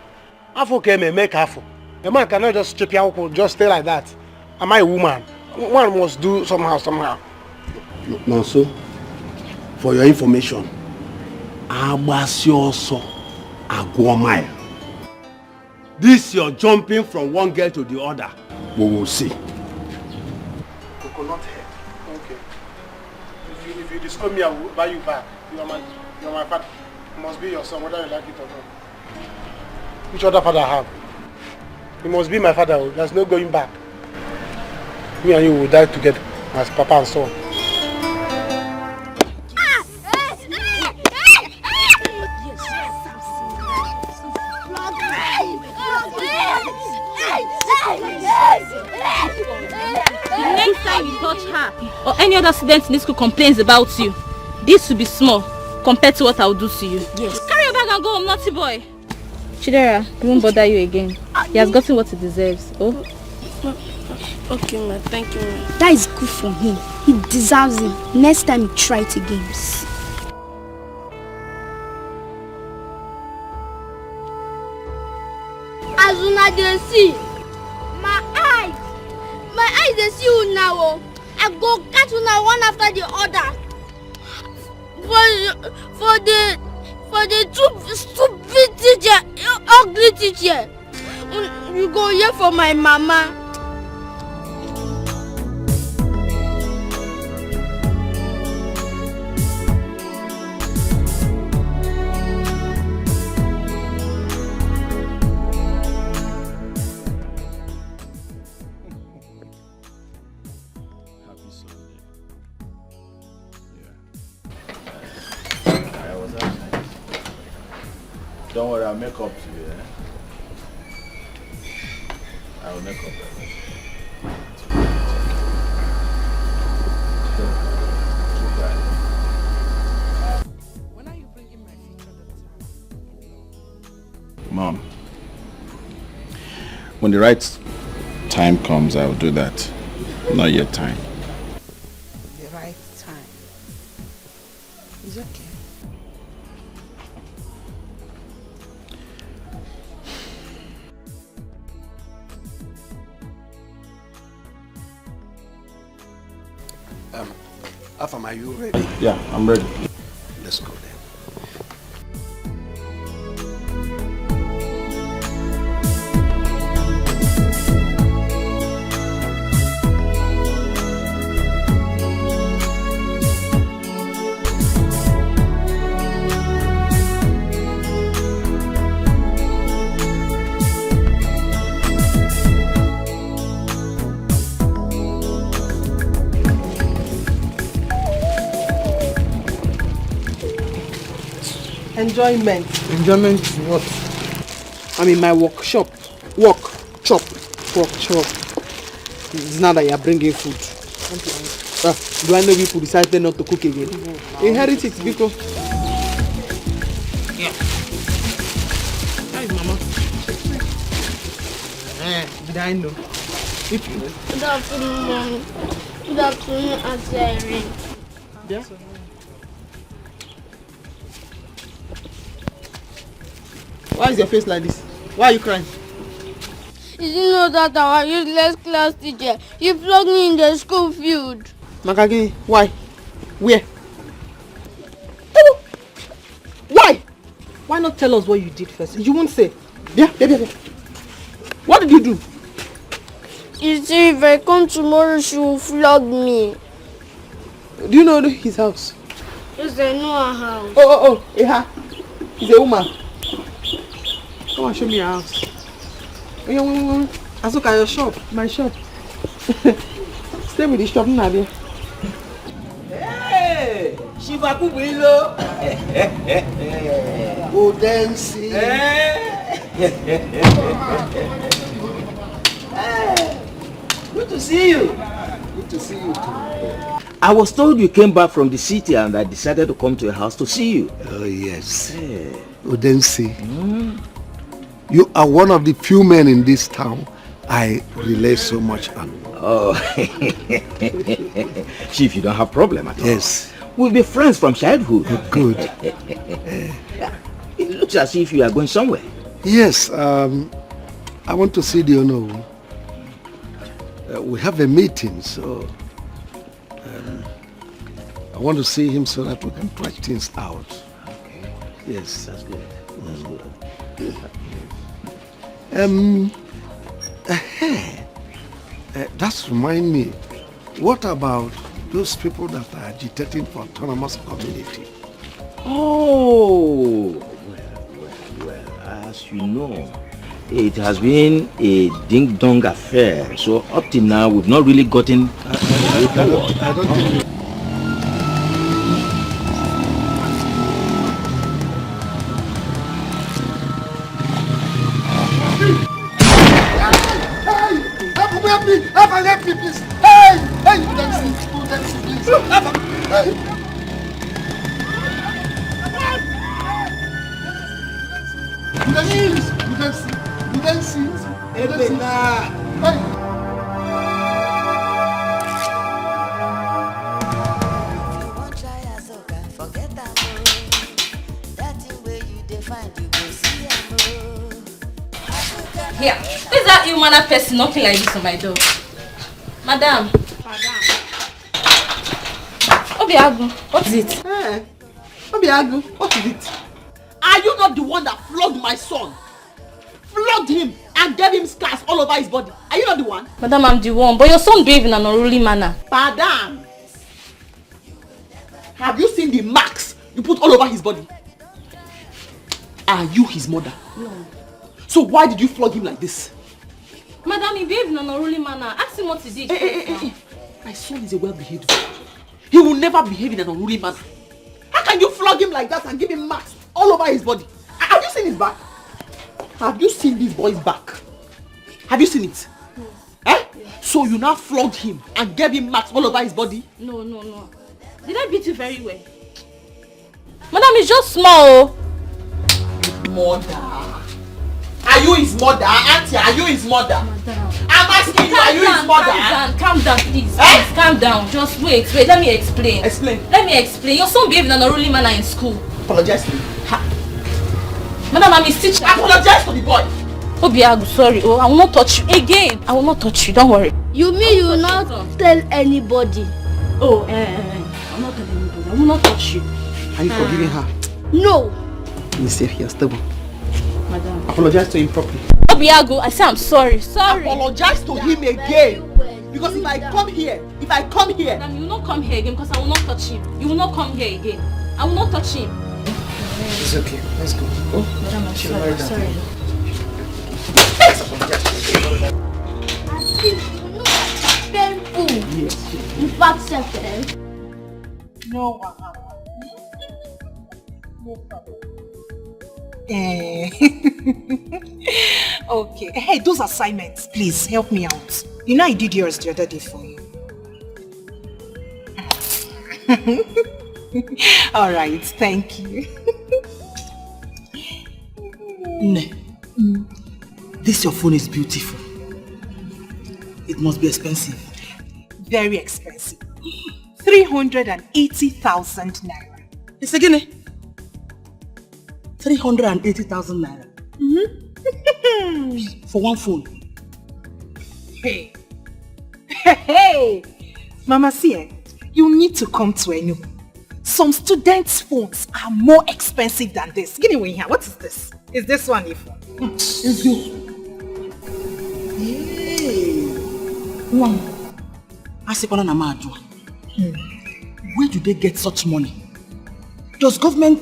Afo came and make Afo. A man cannot just strip your just stay like that. Am I a woman? One must do somehow. No, so, for your information, Abasioso Agwomai. This you're jumping from one girl to the other. We will see. Coconut head. Okay. If you disturb me, I will buy you back. You are my father. You must be your son, whether you like it or not. Which other father I have? You must be my father. There's no going back. Me and you will die together as papa and son. The next time you touch her or any other student in this school complains about you, this will be small compared to what I will do to you. Yes. Carry your bag and go home, naughty boy. Chidera, he won't bother you again. He has gotten what he deserves. Oh. Okay, ma. Thank you, ma. That is good for him. He deserves it. Next time he try it again. As una dey see, my eyes dey see you now. Oh. I go catch una one after the other. For the stupid teacher, ugly teacher. You go here for my mama. Don't worry, I'll make up to you. I will make up. When are you bringing my future daughter? Mom, when the right time comes, I will do that. Not yet time. The right time. It's okay. Afam, are you ready? Yeah, I'm ready. Let's go then. Enjoyment. Enjoyment what? I'm in my workshop. Work, chop, work, chop. It's now that you're bringing food. Do I know people decided not to cook again? Inherit it because... Yeah. Hi, Mama. Did I know? Good afternoon, Mom. Good afternoon, Auntie Irene. Yeah? Why is your face like this? Why are you crying? Did you know that our useless class teacher, he flogged me in the school field? Makagi, why? Where? Why? Why not tell us what you did first? You won't say. Yeah. What did you do? You see, if I come tomorrow, she will flog me. Do you know his house? Yes, I know her house. Oh, yeah. He's a woman. Come on, show me your house. Azuka, your shop. My shop. Stay with the shop, Nadia. Hey, Shiva Kubilo. Go dancing. Good to see you. Good to see you too. I was told you came back from the city and I decided to come to your house to see you. Oh, yes. Odense. You are one of the few men in this town I rely so much on. Oh, Chief, you don't have problem at all. Yes. We'll be friends from childhood. Good. It looks as if you are going somewhere. Yes, I want to see the owner. We have a meeting, so I want to see him so that we can try things out. Okay. Yes. That's good. That's good. That's remind me. What about those people that are agitating for autonomous community? Oh, well, as you know, it has been a ding-dong affair. So up till now, we've not really gotten... I don't think... Help me, please. Hey, you don't see, please. Hey. You don't see. Hey. Here, who's that ill-mannered person knocking like this on my door? Madam. Obiagu, what is it? Hey, Obiagu, what is it? Are you not the one that flogged my son? Flogged him and gave him scars all over his body. Are you not the one? Madam, I'm the one, but your son behaved in an unruly manner. Madam, have you seen the marks you put all over his body? Are you his mother? No. So why did you flog him like this? Madam, he behaved in an unruly manner. Ask him what he did. Hey. My son is a well-behaved boy. He will never behave in an unruly manner. How can you flog him like that and give him marks all over his body? Have you seen his back? Have you seen this boy's back? Have you seen it? So you now flogged him and gave him marks all over his body? No. Did I beat you very well? Madam, it's just small. Mother. Are you his mother? Auntie, are you his mother? Madam. I'm asking you, are you his mother? Calm down, please. Please, calm down. Just wait. Let me explain. Let me explain. Your son behaved in an unruly manner in school. Apologize to me. Madam, I'm his teacher. Apologize to the boy. Obiagu, sorry. Oh, I will not touch you again. I will not touch you. Don't worry. You mean you will not tell anybody? Oh, I will not tell anybody. I will not touch you. Are you forgiving her? No. Be safe here, stable. Madam. Apologize to him properly. Obiagu, I say I'm sorry. Sorry. Apologize to him again. Because if I come here. Madam, you will not come here again because I will not touch him. You will not come here again. I will not touch him. It's okay. Let's go. Oh, Madam, I'm sorry. Sorry. Painful. Yes. In fact, no problem. Okay. Hey, those assignments, please help me out. You know I did yours the other day for you. All right, thank you. This your phone is beautiful. It must be expensive. Very expensive. 380,000 naira. It's again. 380,000 naira. For one phone. Hey. Hey. Mama, see, you need to come to Enugu. Some students' phones are more expensive than this. Give me one here. What is this? Is this one a phone? It's good. Hey. One. Where do they get such money? Does government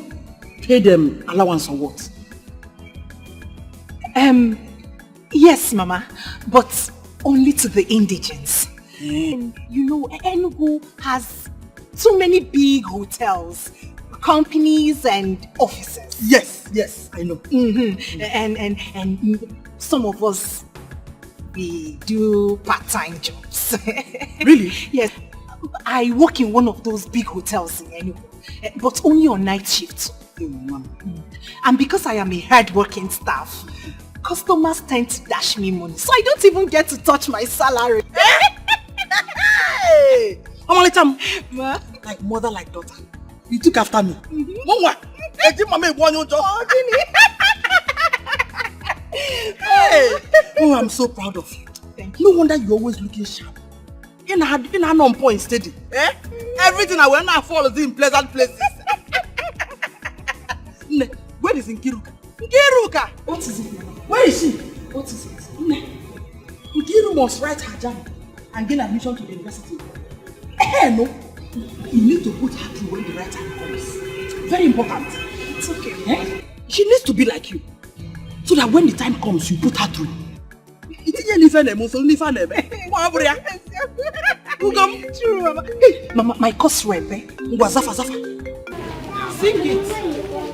pay them allowance or what? Yes, Mama, but only to the indigents. And you know, Enugu has so many big hotels, companies and offices. Yes, I know. And some of us, we do part-time jobs. Really? Yes. I work in one of those big hotels in Enugu, but only on night shifts. And because I am a hard-working staff, customers tend to dash me money, so I don't even get to touch my salary. Hey! Like mother, like daughter. You took after me. Mama, hey! Oh, I'm so proud of you. Thank you. No wonder you're always looking sharp. In an on point steady. Everything I will now follow in pleasant places. Where is Nkiruka? Nkiruka! What is it? Where is she? What is it? Nkiru must write her jam and gain admission to the university. No. You need to put her through when the right time comes. Very important. It's okay. She needs to be like you. So that when the time comes, you put her through. True, Mama. Hey, Mama, my course rep, Zafa. Sing it.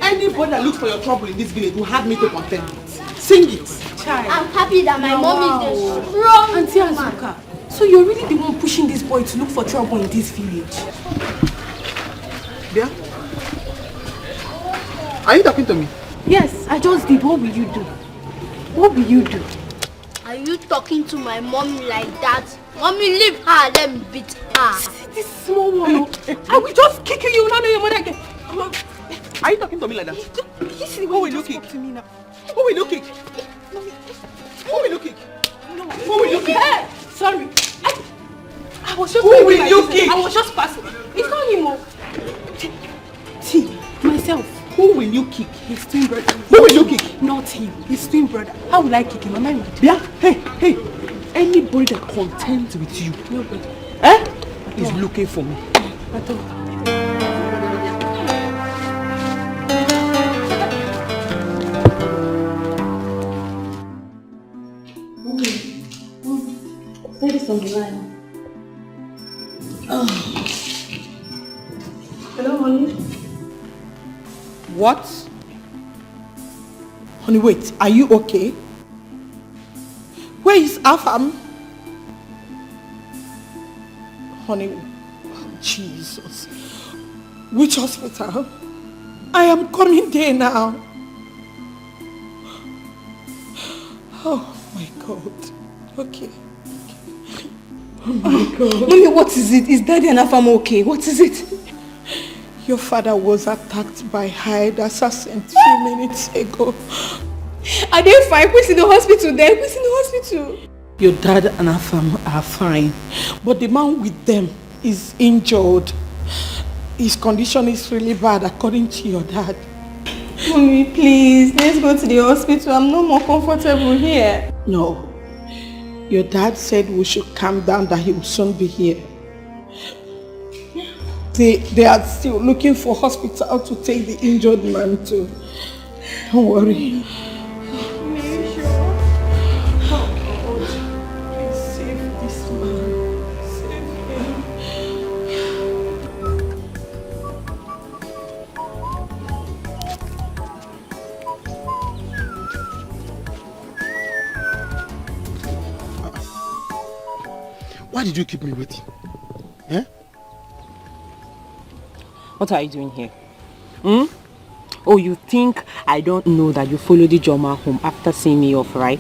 Anybody that looks for your trouble in this village will have me to contend it. Sing it. Child. I'm happy that my mom is a strong Auntie Azuka, so you're really the one pushing this boy to look for trouble in this village? Yeah? Are you talking to me? Yes, I just did. What will you do? What will you do? Are you talking to my mommy like that? Mommy, leave her, let me beat her. This small one, I will just kick you. You don't know your mother again. Are you talking to me like that? Who will you kick? To me now. Who will you kick? Who will you kick? No. Who will you kick? Hey, sorry. I was just. Who will you kick? I was just passing. It's not him. T. Myself. Who will you kick? His twin brother. Who will you kick? Not him. His twin brother. How will I kick him? Am I right? Yeah. Hey. Anybody that contends with you, nobody, is looking for me. At all. Say this on the line. Hello, honey. What? Honey, wait. Are you okay? Where is Afam? Honey, Jesus. Which hospital? I am coming there now. Oh my God. Okay. Oh my God. Mommy, what is it? Is Daddy and Afam okay? What is it? Your father was attacked by hired assassins a few minutes ago. Are they fine? Who's in the hospital there? Who's in the hospital? Your dad and Afam are fine, but the man with them is injured. His condition is really bad according to your dad. Mommy, please, let's go to the hospital. I'm no more comfortable here. No. Your dad said we should calm down, that he will soon be here. They are still looking for hospital to take the injured man to. Don't worry. Why did you keep me waiting? Eh? What are you doing here? Oh, you think I don't know that you followed the Joma home after seeing me off, right?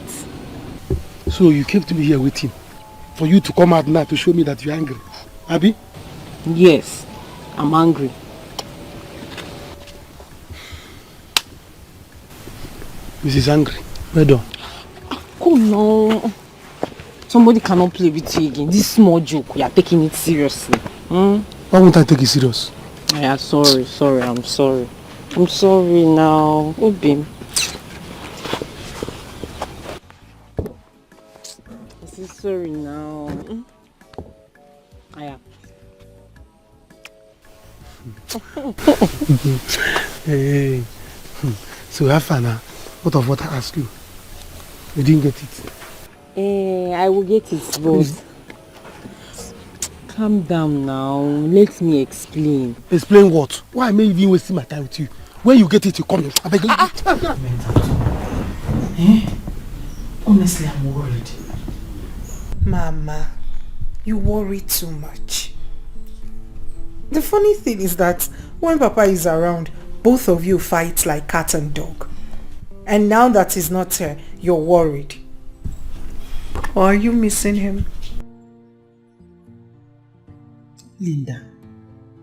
So you kept me here waiting for you to come out now to show me that you're angry, Abby? Yes, I'm angry. Mrs. Angry, well done. Oh no. Somebody cannot play with you again. This small joke, you are taking it seriously. Why won't I take it serious? Yeah, sorry, I'm sorry. I'm sorry now. Obi. I say sorry now. Yeah. Hey. So have fun now. What of what I asked you? You didn't get it. I will get it, boss. Calm down now. Let me explain. Explain what? Why am I even wasting my time with you? When you get it, you come here. I beg you. Honestly, I'm worried. Mama, you worry too much. The funny thing is that when Papa is around, both of you fight like cat and dog. And now that he's not here, you're worried. Or are you missing him? Linda,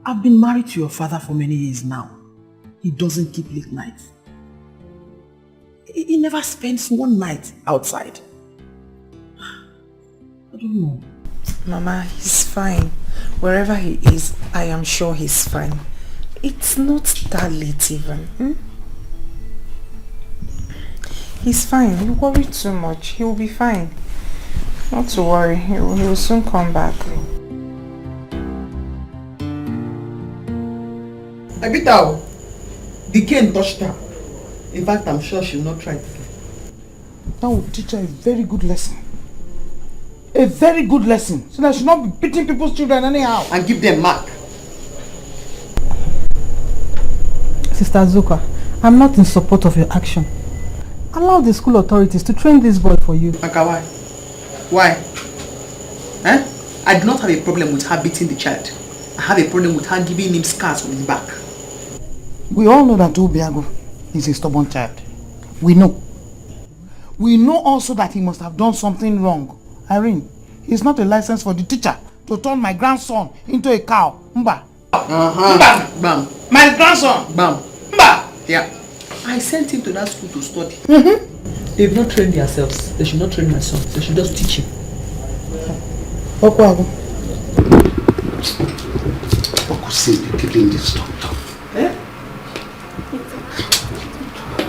I've been married to your father for many years now. He doesn't keep late nights. He never spends one night outside. I don't know. Mama, he's fine. Wherever he is, I am sure he's fine. It's not that late even. He's fine. You worry too much. He will be fine. Not to worry. He will soon come back. Abitao, Dikeh touched her. In fact, I'm sure she'll not try it again. That will teach her a very good lesson. A very good lesson. So that she'll not be beating people's children anyhow. And give them mark. Sister Zuka, I'm not in support of your action. Allow the school authorities to train this boy for you. Maka, why? Why? I do not have a problem with her beating the child. I have a problem with her giving him scars on his back. We all know that Obiago is a stubborn child. We know. We know also that he must have done something wrong. Irene, he's not a license for the teacher to turn my grandson into a cow. Mba. Mba. Bam. My grandson. Bam. Mba. Yeah. I sent him to that school to study. They've not trained themselves. They should not train my son. They should just teach him. What could say be keeping this Tonto?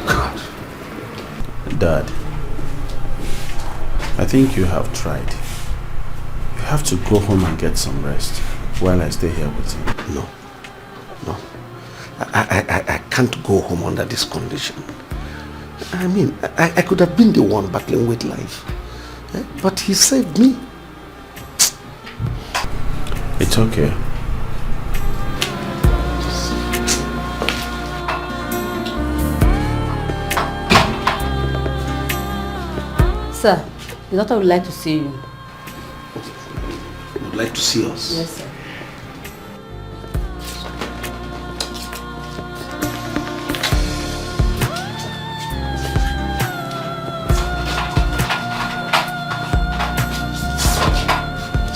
God. Dad, I think you have tried. You have to go home and get some rest while I stay here with you. No. I can't go home under this condition. I mean, I could have been the one battling with life. But he saved me. It's okay. Sir, the doctor would like to see you. Would like to see us? Yes, sir.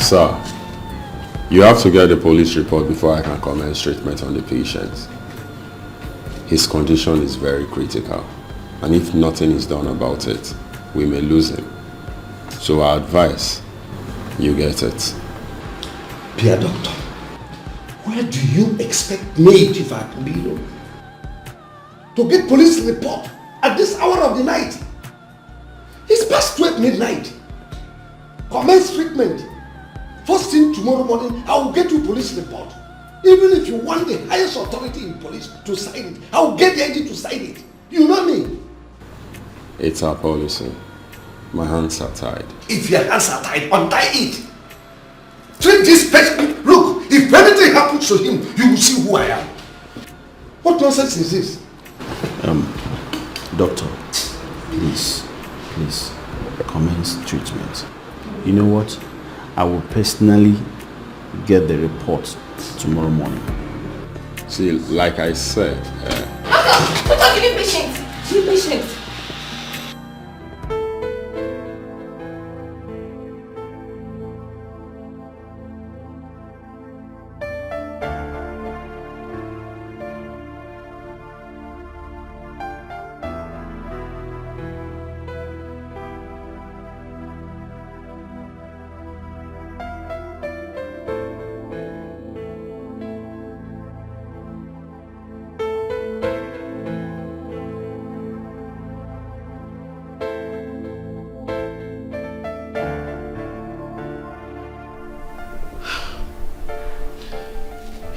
Sir, you have to get the police report before I can commence treatment on the patient. His condition is very critical, and if nothing is done about it, we may lose him. So I advise you get it. Dear doctor, where do you expect me, Chief Akubilo, to get police report at this hour of the night? It's past 12 midnight. Commence treatment. First thing tomorrow morning, I will get you police report. Even if you want the highest authority in police to sign it, I will get the agent to sign it. You know me? It's our policy. My hands are tied. If your hands are tied, untie it. Treat this person. Look, if anything happens to him, you will see who I am. What nonsense is this? Doctor, please, commence treatment. You know what? I will personally get the report tomorrow morning. See, like I said... Doctor, give me patience. Give me patience.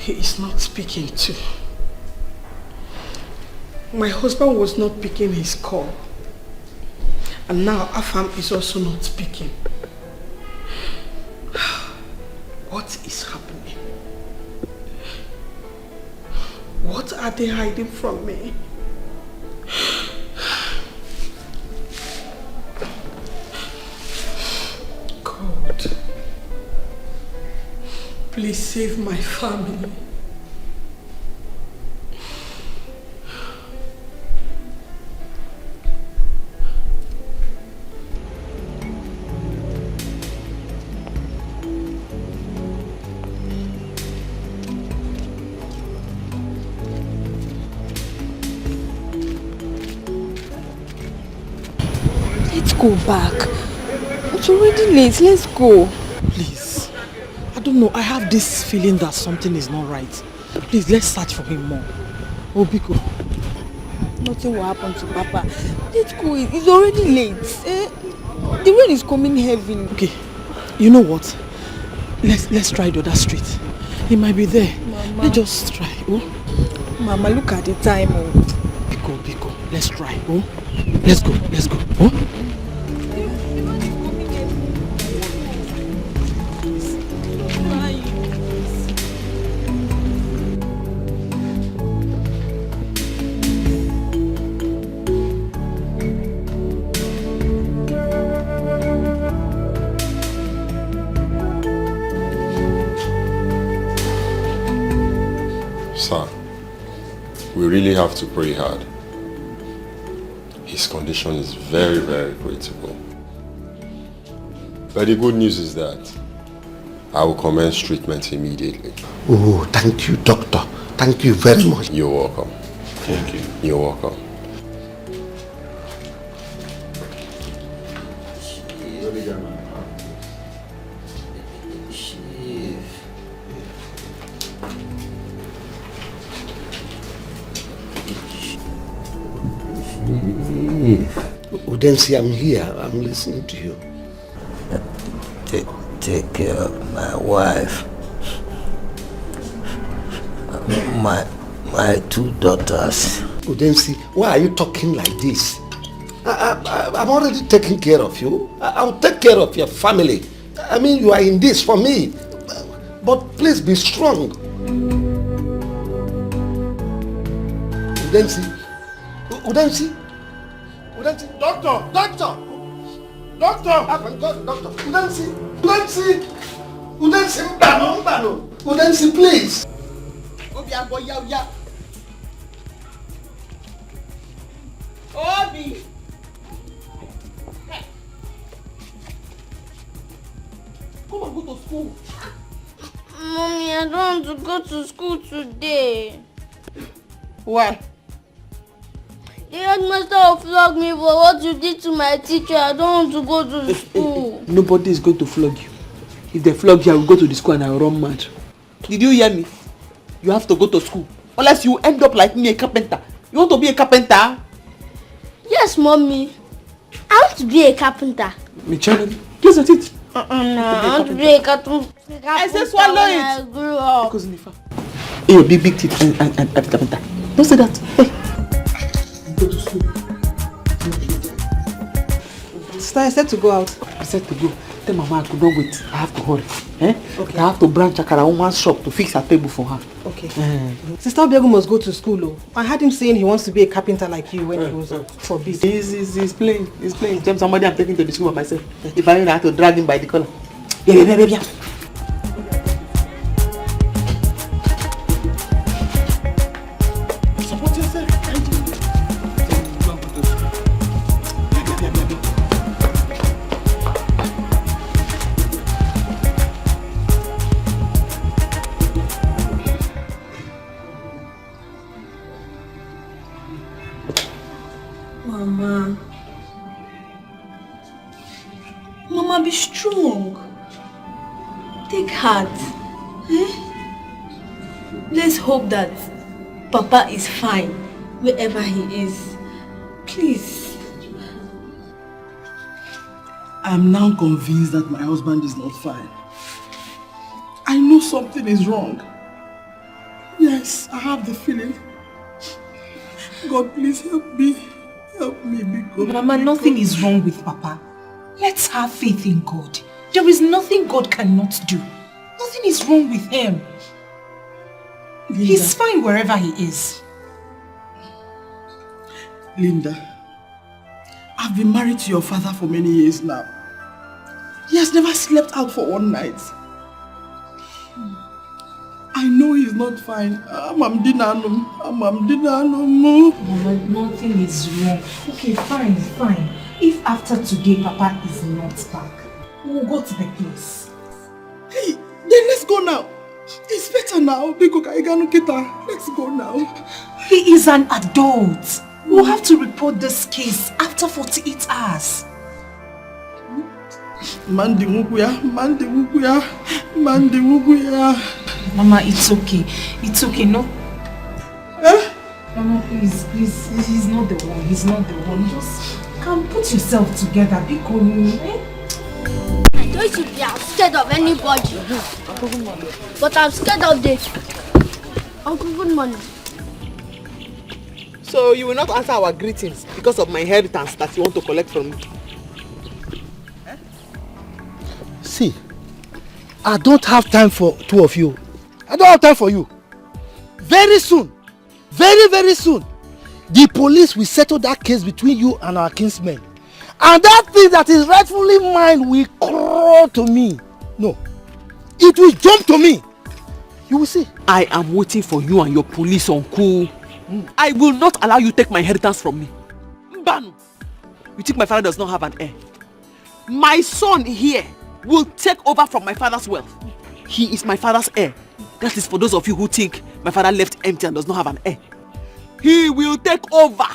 He is not speaking too. My husband was not picking his call. And now Afam is also not speaking. What is happening? What are they hiding from me? God, please save my family. Let's go back. It's already late. Let's go. Please. I don't know. I have this feeling that something is not right. Please, let's search for him more. Oh, Biko. Nothing will happen to Papa. Let's go. It's already late. The rain is coming heavy. Okay. You know what? Let's try the other street. He might be there. Mama. Let's just try. Oh? Mama, look at the time. Oh. Biko. Let's try. Oh? Let's go. Oh? Sir, we really have to pray hard. His condition is very, very critical. But the good news is that I will commence treatment immediately. Oh, thank you, doctor. Thank you very much. You're welcome. Thank you. You're welcome. Udensi, I'm here. I'm listening to you. Take care of my wife, my two daughters. Udensi, why are you talking like this? I'm already taking care of you. I'll take care of your family. I mean, you are in this for me. But please be strong. Udensi. Doctor! Udensi, please. Obi! Come and go to school. school. Mommy, I don't want to go to school today. Why? The headmaster will flog me for what you did to my teacher. I don't want to go to school. Nobody is going to flog you. If they flog you, I will go to the school and I will run mad. Did you hear me? You have to go to school. Unless you end up like me, a carpenter. You want to be a carpenter? Yes, Mommy. I want to be a carpenter. Michelle, please let it. No, I want to be a carpenter. I said swallow it. I grew up. Because Nifa. Hey, your big teeth and carpenter. Don't say that. Hey. Go to school. Sister, I said to go out. I said to go. Tell Mama I could not wait. I have to hurry. Okay. I have to branch Akara woman's shop to fix her table for her. Okay. Sister Obiagu must go to school. Oh. I heard him saying he wants to be a carpenter like you when he was for business. He's playing. He's playing. James, somebody I'm taking to the school by myself. If I have to drag him by the collar. Yeah. Support yourself. Mama, be strong. Take heart. Let's hope that Papa is fine wherever he is. Please. I'm now convinced that my husband is not fine. I know something is wrong. Yes, I have the feeling. God, please help me. Help me, because... Mama, nothing is wrong with Papa. Let's have faith in God. There is nothing God cannot do. Nothing is wrong with him. Linda. He's fine wherever he is. Linda, I've been married to your father for many years now. He has never slept out for one night. I know he's not fine. Mama, nothing is wrong. Okay, fine. If after today Papa is not back, we'll go to the place. Hey, then let's go now. It's better now. Let's go now. He is an adult. We'll have to report this case after 48 hours. Mandi wukuya. Mama, it's okay. It's okay, no? Mama, please, he's not the one. Just come, put yourself together. Be cool, I don't should be scared of anybody. But I'm scared of this. Uncle, good morning. So you will not answer our greetings because of my inheritance that you want to collect from me? See, I don't have time for two of you. I don't have time for you. Very soon, very soon, the police will settle that case between you and our kinsmen. And that thing that is rightfully mine will crawl to me. No, it will jump to me. You will see. I am waiting for you and your police uncle. I will not allow you to take my inheritance from me. Mbanu, you think my father does not have an heir? My son here will take over from my father's wealth. He is my father's heir. That is for those of you who think my father left empty and does not have an heir. He will take over.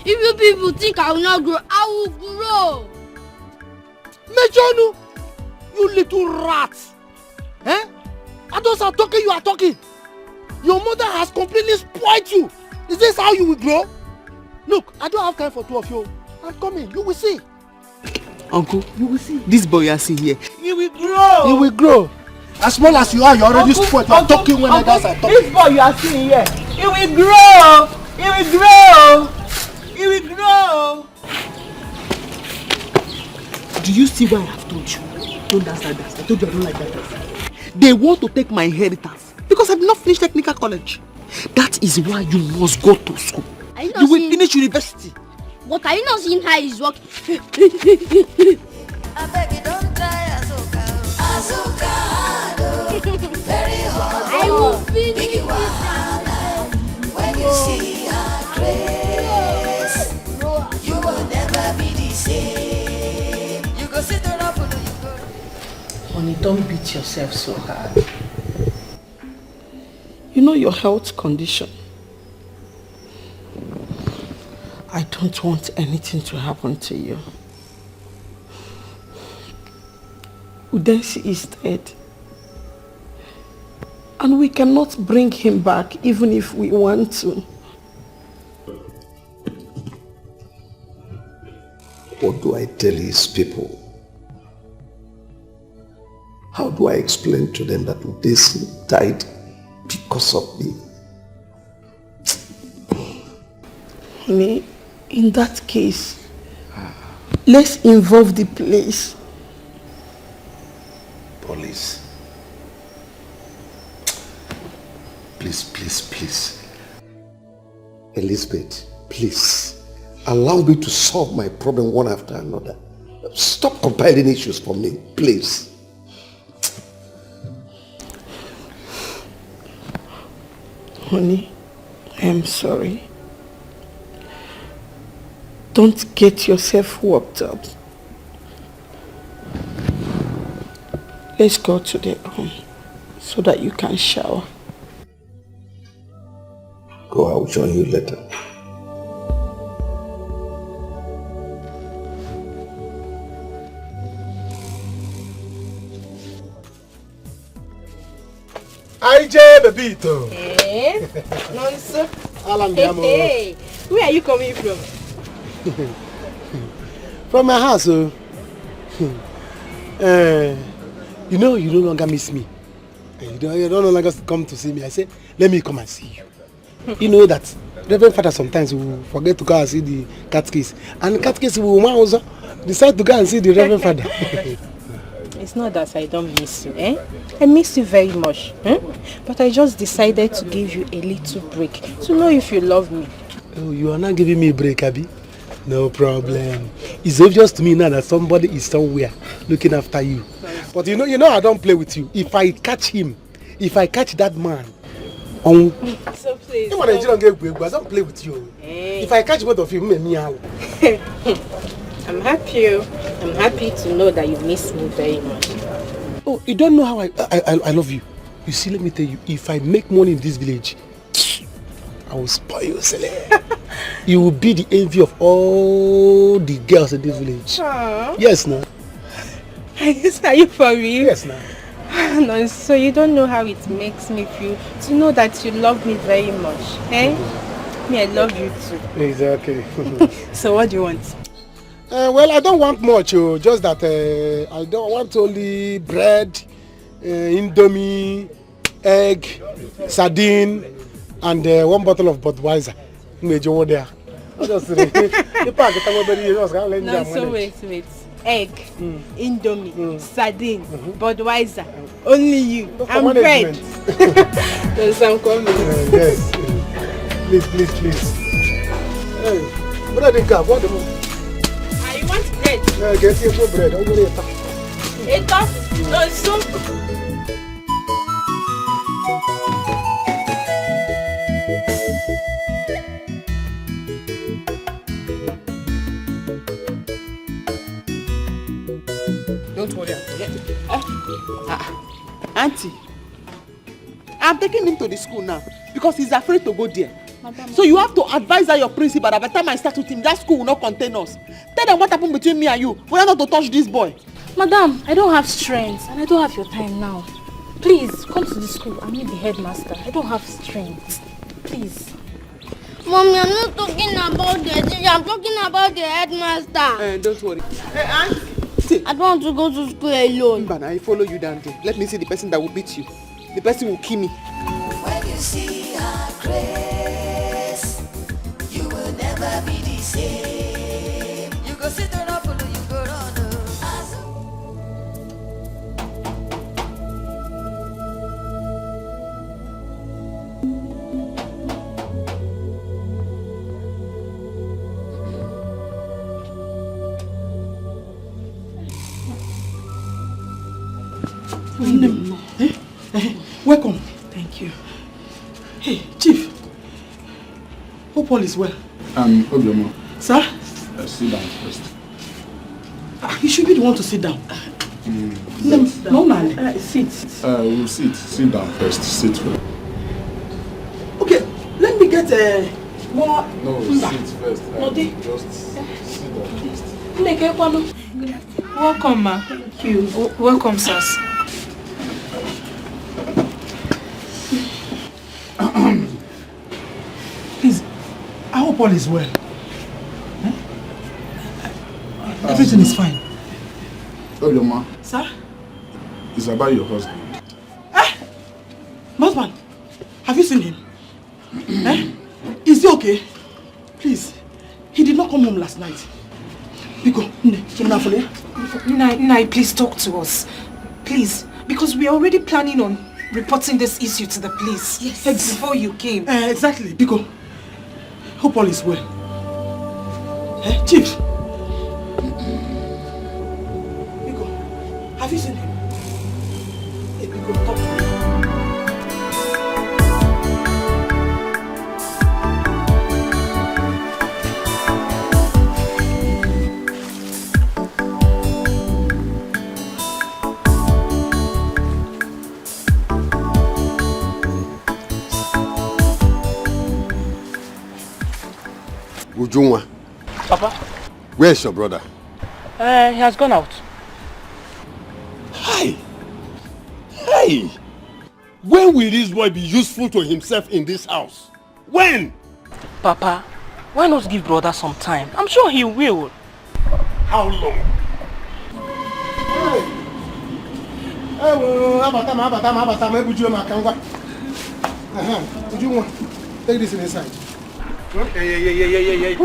If you people think I will not grow, I will grow. Mejonu, you little rat. Adults are talking, you are talking. Your mother has completely spoiled you. Is this how you will grow? Look, I don't have time for two of you. I'm coming, you will see. Uncle, you will see. This boy you are seeing here, he will grow. He will grow. As small as you are, you're already spoiled. You are talking when others are talking. This boy you are seeing here, he will grow. He will grow. He will grow. Do you see why I have told you? Don't dance like that. I told you I don't like that dance. They want to take my inheritance because I did not finish technical college. That is why you must go to school. You will finish university. But are you not seeing how he's working? I beg you, don't try Azuka. Very hard. I will finish Big wahala. When you see her grace, you will never be the same. You go sit on up. Honey, don't beat yourself so hard. You know your health condition. I don't want anything to happen to you. Udensi is dead. And we cannot bring him back even if we want to. What do I tell his people? How do I explain to them that Udensi died because of me? Honey, in that case, let's involve the police. Police? Please. Elizabeth, please. Allow me to solve my problem one after another. Stop compiling issues for me, please. Honey, I am sorry. Don't get yourself worked up. Let's go to the room so that you can shower. Go, I will join you later. IJ Bebito. Eh? Nonso. Alan Hey, where are you coming from? From my house, you know you no longer miss me. You don't no longer come to see me. I say, let me come and see you. You know that Reverend Father sometimes will forget to go and see the catechist. And the catechist will also decide to go and see the Reverend Father. It's not that I don't miss you, eh? I miss you very much, eh? But I just decided to give you a little break to know if you love me. Oh, you are not giving me a break, Abby? No problem. It's obvious to me now that somebody is somewhere looking after you. But you know I don't play with you. If I catch him, if I catch that man, so please. I don't play with you. Hey. If I catch both of you, I'm happy to know that you miss me very much. Oh, you don't know how I love you. You see, let me tell you, if I make money in this village, I will spoil you, Sele. You will be the envy of all the girls in this village. Aww. Yes, no? Are you for real? Yes, no. No, so you don't know how it makes me feel to know that you love me very much, eh? Me, I love you too. Exactly. So what do you want? Well, I don't want much, just that I don't want only bread, indomie, egg, sardine, and one bottle of Budweiser. No, so wait. Egg, indomie, sardine, Budweiser, only you, and bread. There's some coming. Yes. Please. Hey, what are they got? What the more? I want bread. Get you for bread. I'm going to eat no soup. Don't worry. Auntie, I'm taking him to the school now because he's afraid to go there. Madam, so you have to advise your principal that by the time I start with him, that school will not contain us. Tell them what happened between me and you. We are not to touch this boy. Madam, I don't have strength and I don't have your time now. Please, come to the school. I need the headmaster. I don't have strength. Please. Mommy, I'm not talking about the teacher. I'm talking about the headmaster. Don't worry. Hey, Auntie. I don't want to go to school alone. But I follow you down there. Let me see the person that will beat you. The person will kill me. When you see her grace, you will never be the same. You go sit on up, you go run. Welcome. Thank you. Hey, Chief. Hope all is well. Obioma. Sir? Sit down first. You should be the one to sit down. No, man. Sit. We'll sit. Sit down first. Sit first. Okay, let me get more. No, sit first. Just sit down first. Welcome, ma. Thank you. Welcome, sirs. Please, I hope all is well. Everything is fine. Obioma. Sir? It's about your husband. Husband, have you seen him? Is he okay? Please, he did not come home last night. Biko, Nai, please talk to us. Please, because we are already planning on reporting this issue to the police. Yes. Before you came. Exactly, Biko. Hope all is well. Chief. Biko, have you seen him? Biko, talk to me. Ujunwa. Papa? Where's your brother? He has gone out. Hey! Hey! When will this boy be useful to himself in this house? When? Papa, why not give brother some time? I'm sure he will. How long? Take this inside. Who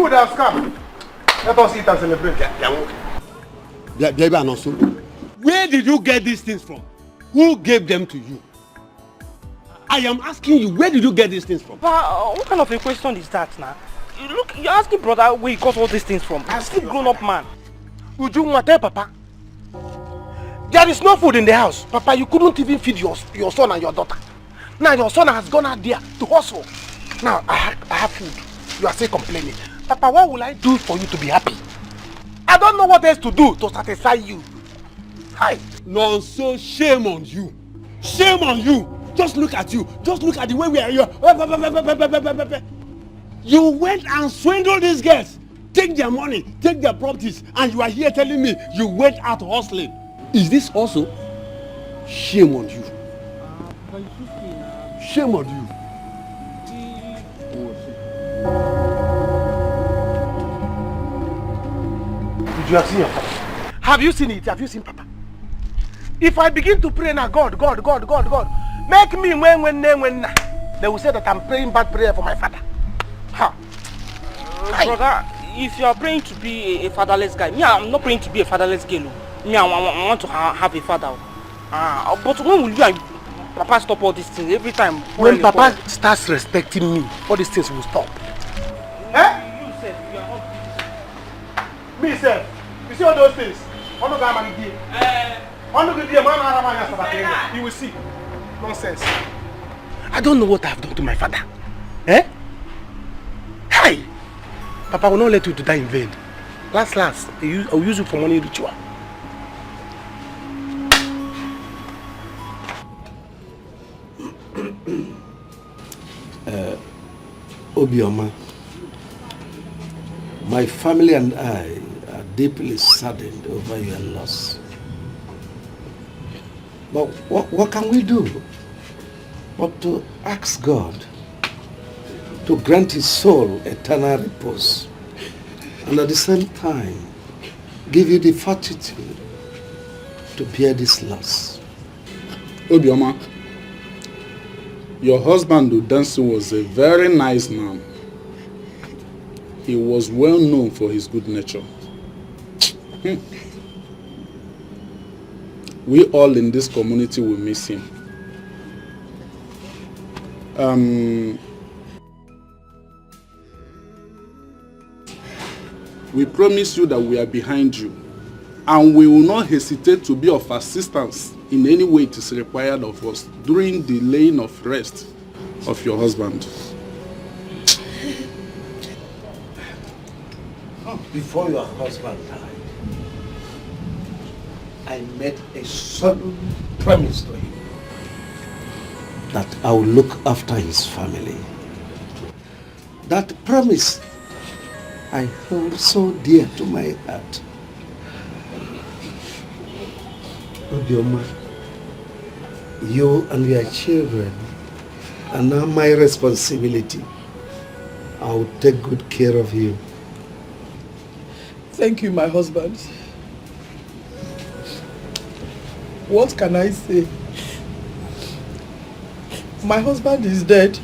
would have come? Let us eat and celebrate. Where did you get these things from? Who gave them to you? I am asking you, where did you get these things from? Papa, what kind of a question is that now? Look, you're asking brother where he got all these things from. I'm still grown up man. Would you want to tell Papa? There is no food in the house. Papa, you couldn't even feed your son and your daughter. Now your son has gone out there to hustle. Now I have food. You are still complaining. Papa, what will I do for you to be happy? I don't know what else to do to satisfy you. Hi. No, so shame on you. Shame on you. Just look at you. Just look at the way we are here. You went and swindled these girls. Take their money, take their properties, and you are here telling me you went out hustling. Is this also? Shame on you. Shame on you. Did you have seen your Papa? Have you seen it? Have you seen Papa? If I begin to pray now, God, make me when, they will say that I'm praying bad prayer for my father. Ha. Brother, if you are praying to be a fatherless guy, me, I'm not praying to be a fatherless girl. Me, I want to have a father. But when will you and Papa stop all these things every time? When Papa starts respecting me, all these things will stop. Me, sir. You see all those things? You will see. Nonsense. I don't know what I've done to my father. Hey! Papa will not let you to die in vain. Last, I'll use you for money ritual. Obioma, my family and I are deeply saddened over your loss. But what can we do but to ask God to grant his soul eternal repose and at the same time give you the fortitude to bear this loss? Obioma, your husband Udensi was a very nice man. He was well known for his good nature. We all in this community will miss him. We promise you that we are behind you, and we will not hesitate to be of assistance in any way it is required of us during the laying of rest of your husband. Before your husband died, I made a solemn promise to him that I will look after his family. That promise I hold so dear to my heart. Obioma, you and your children are now my responsibility. I will take good care of you. Thank you, my husband. What can I say? My husband is dead.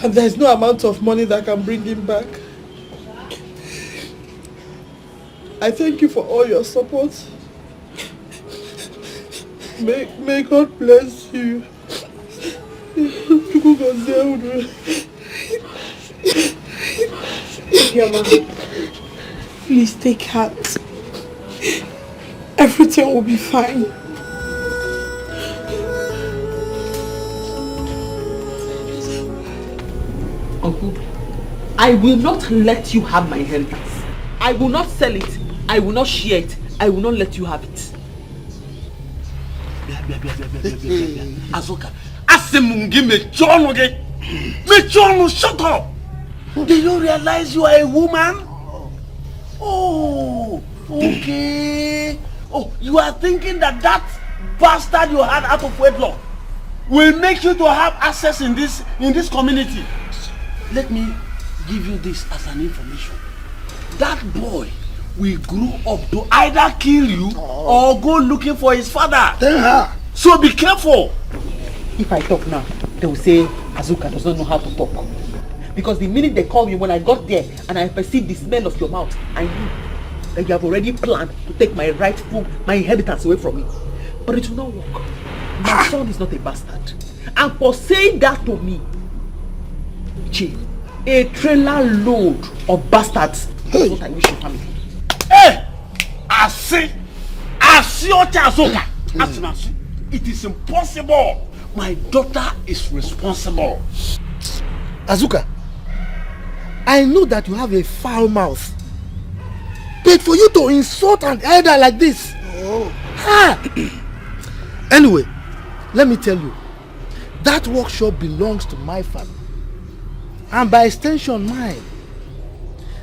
And there is no amount of money that can bring him back. I thank you for all your support. May God bless you. Please take heart. Everything will be fine. Uncle, I will not let you have my inheritance. I will not sell it. I will not share it. I will not let you have it. Azoka, Asemungi Mechono, shut up! Do you realize you are a woman? Oh, okay. Oh, you are thinking that bastard you had out of wedlock will make you to have access in this community. Let me give you this as an information. That boy will grow up to either kill you or go looking for his father. So be careful. If I talk now, they will say Azuka does not know how to talk. Because the minute they call me, when I got there and I perceived the smell of your mouth, I knew that you have already planned to take my inheritance away from me. But it will not work. My son is not a bastard. And for saying that to me, a trailer load of bastards is what I wish your family. Hey! It is impossible. My daughter is responsible. Azuka, I know that you have a foul mouth. But for you to insult an elder like this. Anyway, let me tell you, that workshop belongs to my family. And by extension, mine.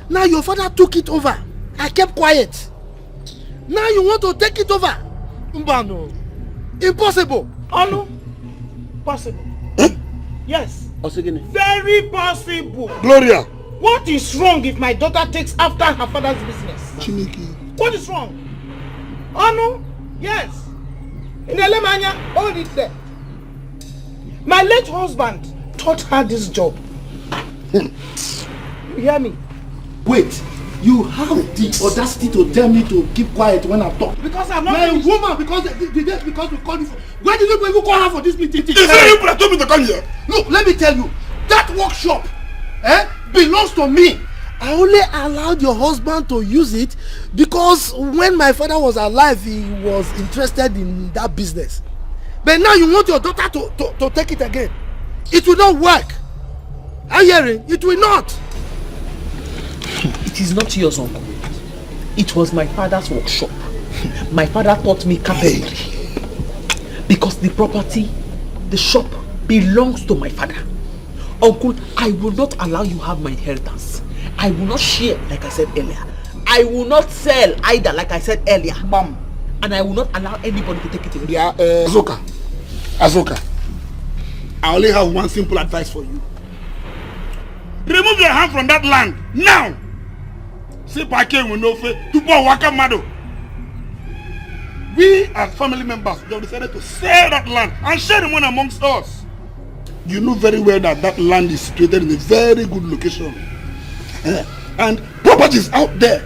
Now your father took it over. I kept quiet. Now you want to take it over? Mbano. Impossible. Oh no. Possible. Yes. Very possible. Gloria. What is wrong if my daughter takes after her father's business? Chiniki. What is wrong? Oh no. Yes. In Alemania, hold it there. My late husband taught her this job. You hear me? Wait, you have the audacity to tell me to keep quiet when I'm talking? Because I'm not a woman, because we called you for. Why did you even call her for this meeting? Is it you that told me to come here? Look, let me tell you, that workshop belongs to me. I only allowed your husband to use it because when my father was alive, he was interested in that business. But now you want your daughter to take it again. It will not work. Are you hearing? It will not. It is not yours, uncle. It was my father's workshop. My father taught me carpentry. Because the property, the shop, belongs to my father. Uncle, I will not allow you have my inheritance. I will not share, like I said earlier. I will not sell either, like I said earlier. Mom. And I will not allow anybody to take it away. Yeah, Azoka, I only have one simple advice for you. Remove your hand from that land now. We as family members have decided to sell that land and share the money amongst us. You know very well that land is situated in a very good location. And properties out there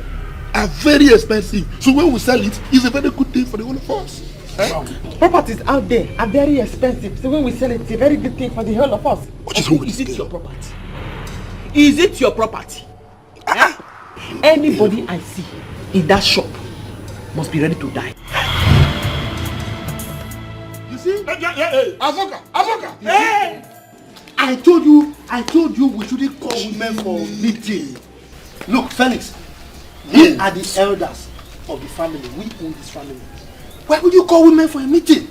are very expensive. So when we sell it, it's a very good thing for the whole of us. Properties out there are very expensive. So when we sell it, it's a very good thing for the whole of us. What is wrong with this? Is it your property? Is it your property? Anybody I see in that shop must be ready to die. You see? Avoka! Hey! I told you we shouldn't call women for meeting. Look, Felix, we are the elders. of the family. We own this family. Why would you call women for a meeting?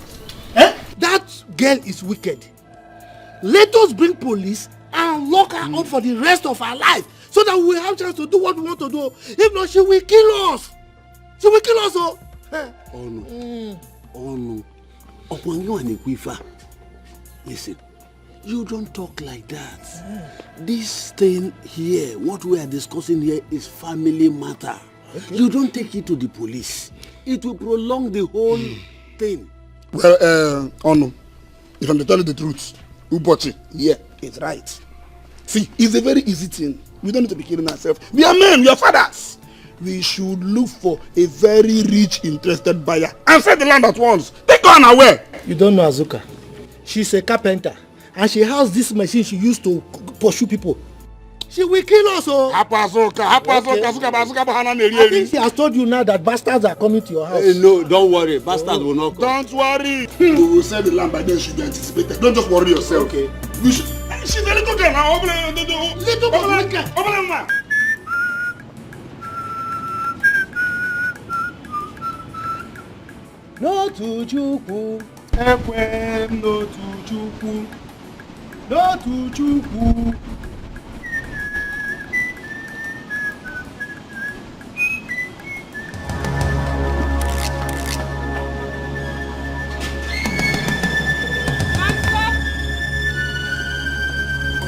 Eh? That girl is wicked. Let us bring police and lock her up for the rest of her life so that we will have a chance to do what we want to do. If not, she will kill us. She will kill us. Oh, oh no. Oh no. Upon you and Ikwifa. Listen, you don't talk like that. This thing here, what we are discussing here is family matter. Okay. You don't take it to the police. It will prolong the whole thing. Well, oh no. If I'm to tell you the truth, Ubochi, yeah, it's right. See, it's a very easy thing. We don't need to be killing ourselves. We are men, we are fathers. We should look for a very rich, interested buyer and sell the land at once. Take her unaware. You don't know Azuka. She's a carpenter and she has this machine she used to pursue people. She will kill us. Oh. I think she has told you now that bastards are coming to your house. Hey, no, don't worry. Bastards will not come. Don't worry. We will sell the land by then she be anticipated. Don't just worry yourself. Okay. She's a little girl now. Little girl. No to Chukwu. No to Chukwu. No to Chukwu.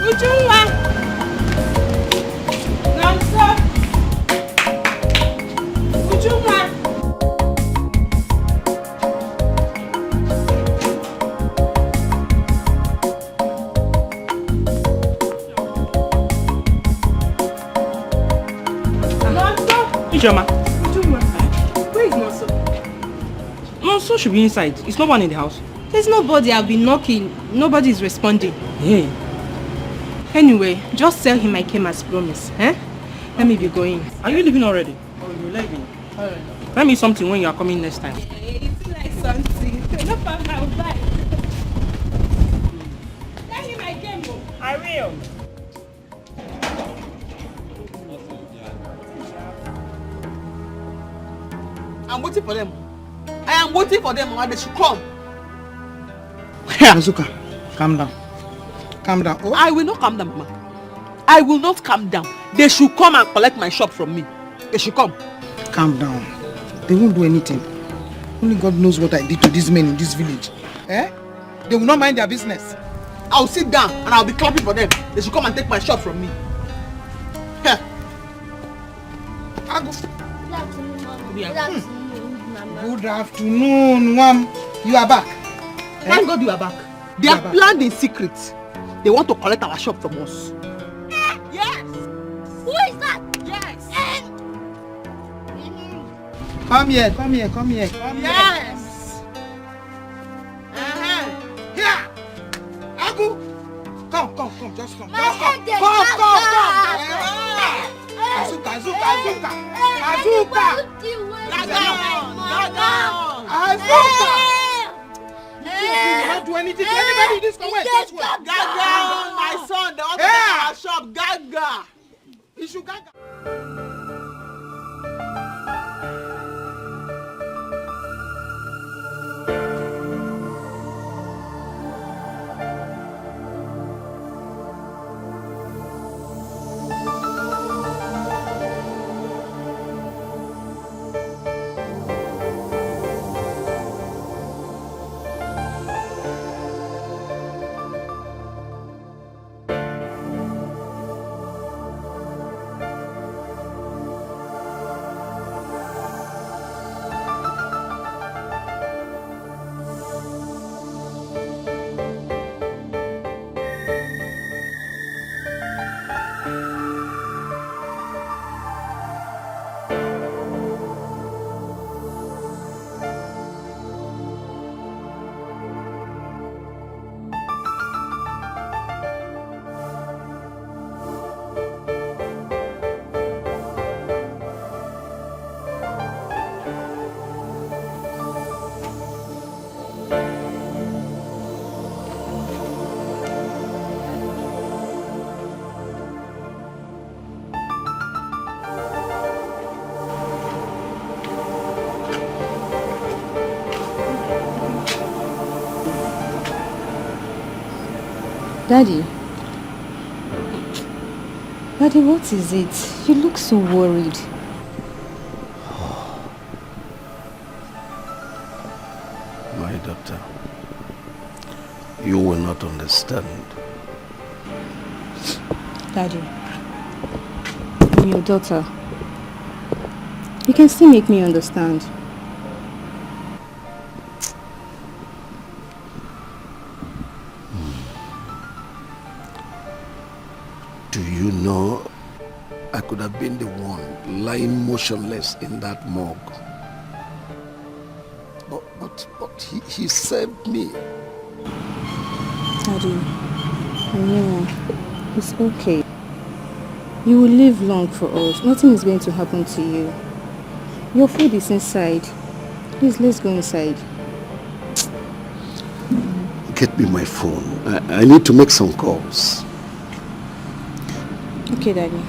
Ujunwa. Namso. Ujunwa. Ijoma. Ujunwa. Where is Nonso? Nonso should be inside. Is no one in the house? There's nobody. I've been knocking. Nobody is responding. Hey. Anyway, just tell him I came as promised. Eh? Let me be going. Are you leaving already? Oh, you're leaving. Alright. Tell me something when you are coming next time. It's like something. No problem, I'll buy. Tell him I came. I will. I'm waiting for them. I am waiting for them and they should come. Azuka, calm down. Calm down. Oh. I will not calm down, Mama. I will not calm down. They should come and collect my shop from me. They should come. Calm down. They won't do anything. Only God knows what I did to these men in this village. Eh? They will not mind their business. I'll sit down and I'll be clapping for them. They should come and take my shop from me. Good afternoon, Mom. You are back. Thank God you are back. They are planned in secret. They want to collect our shop from us. Yes! Who is that? Yes! Come here, come here, come here. Come yes! Here! Agu! Come, just come. My Just head is come. Azuka! You not do anything to anybody in this conway. Gaga, my son, they want to take our shop. Gaga. You should gaga. Daddy. Daddy, what is it? You look so worried. My daughter, you will not understand. Daddy, I'm your daughter. You can still make me understand. Do you know, I could have been the one lying motionless in that morgue. But he saved me. Daddy, no, it's okay. You will live long for us. Nothing is going to happen to you. Your food is inside. Please, let's go inside. Get me my phone. I need to make some calls. Okay, Daddy.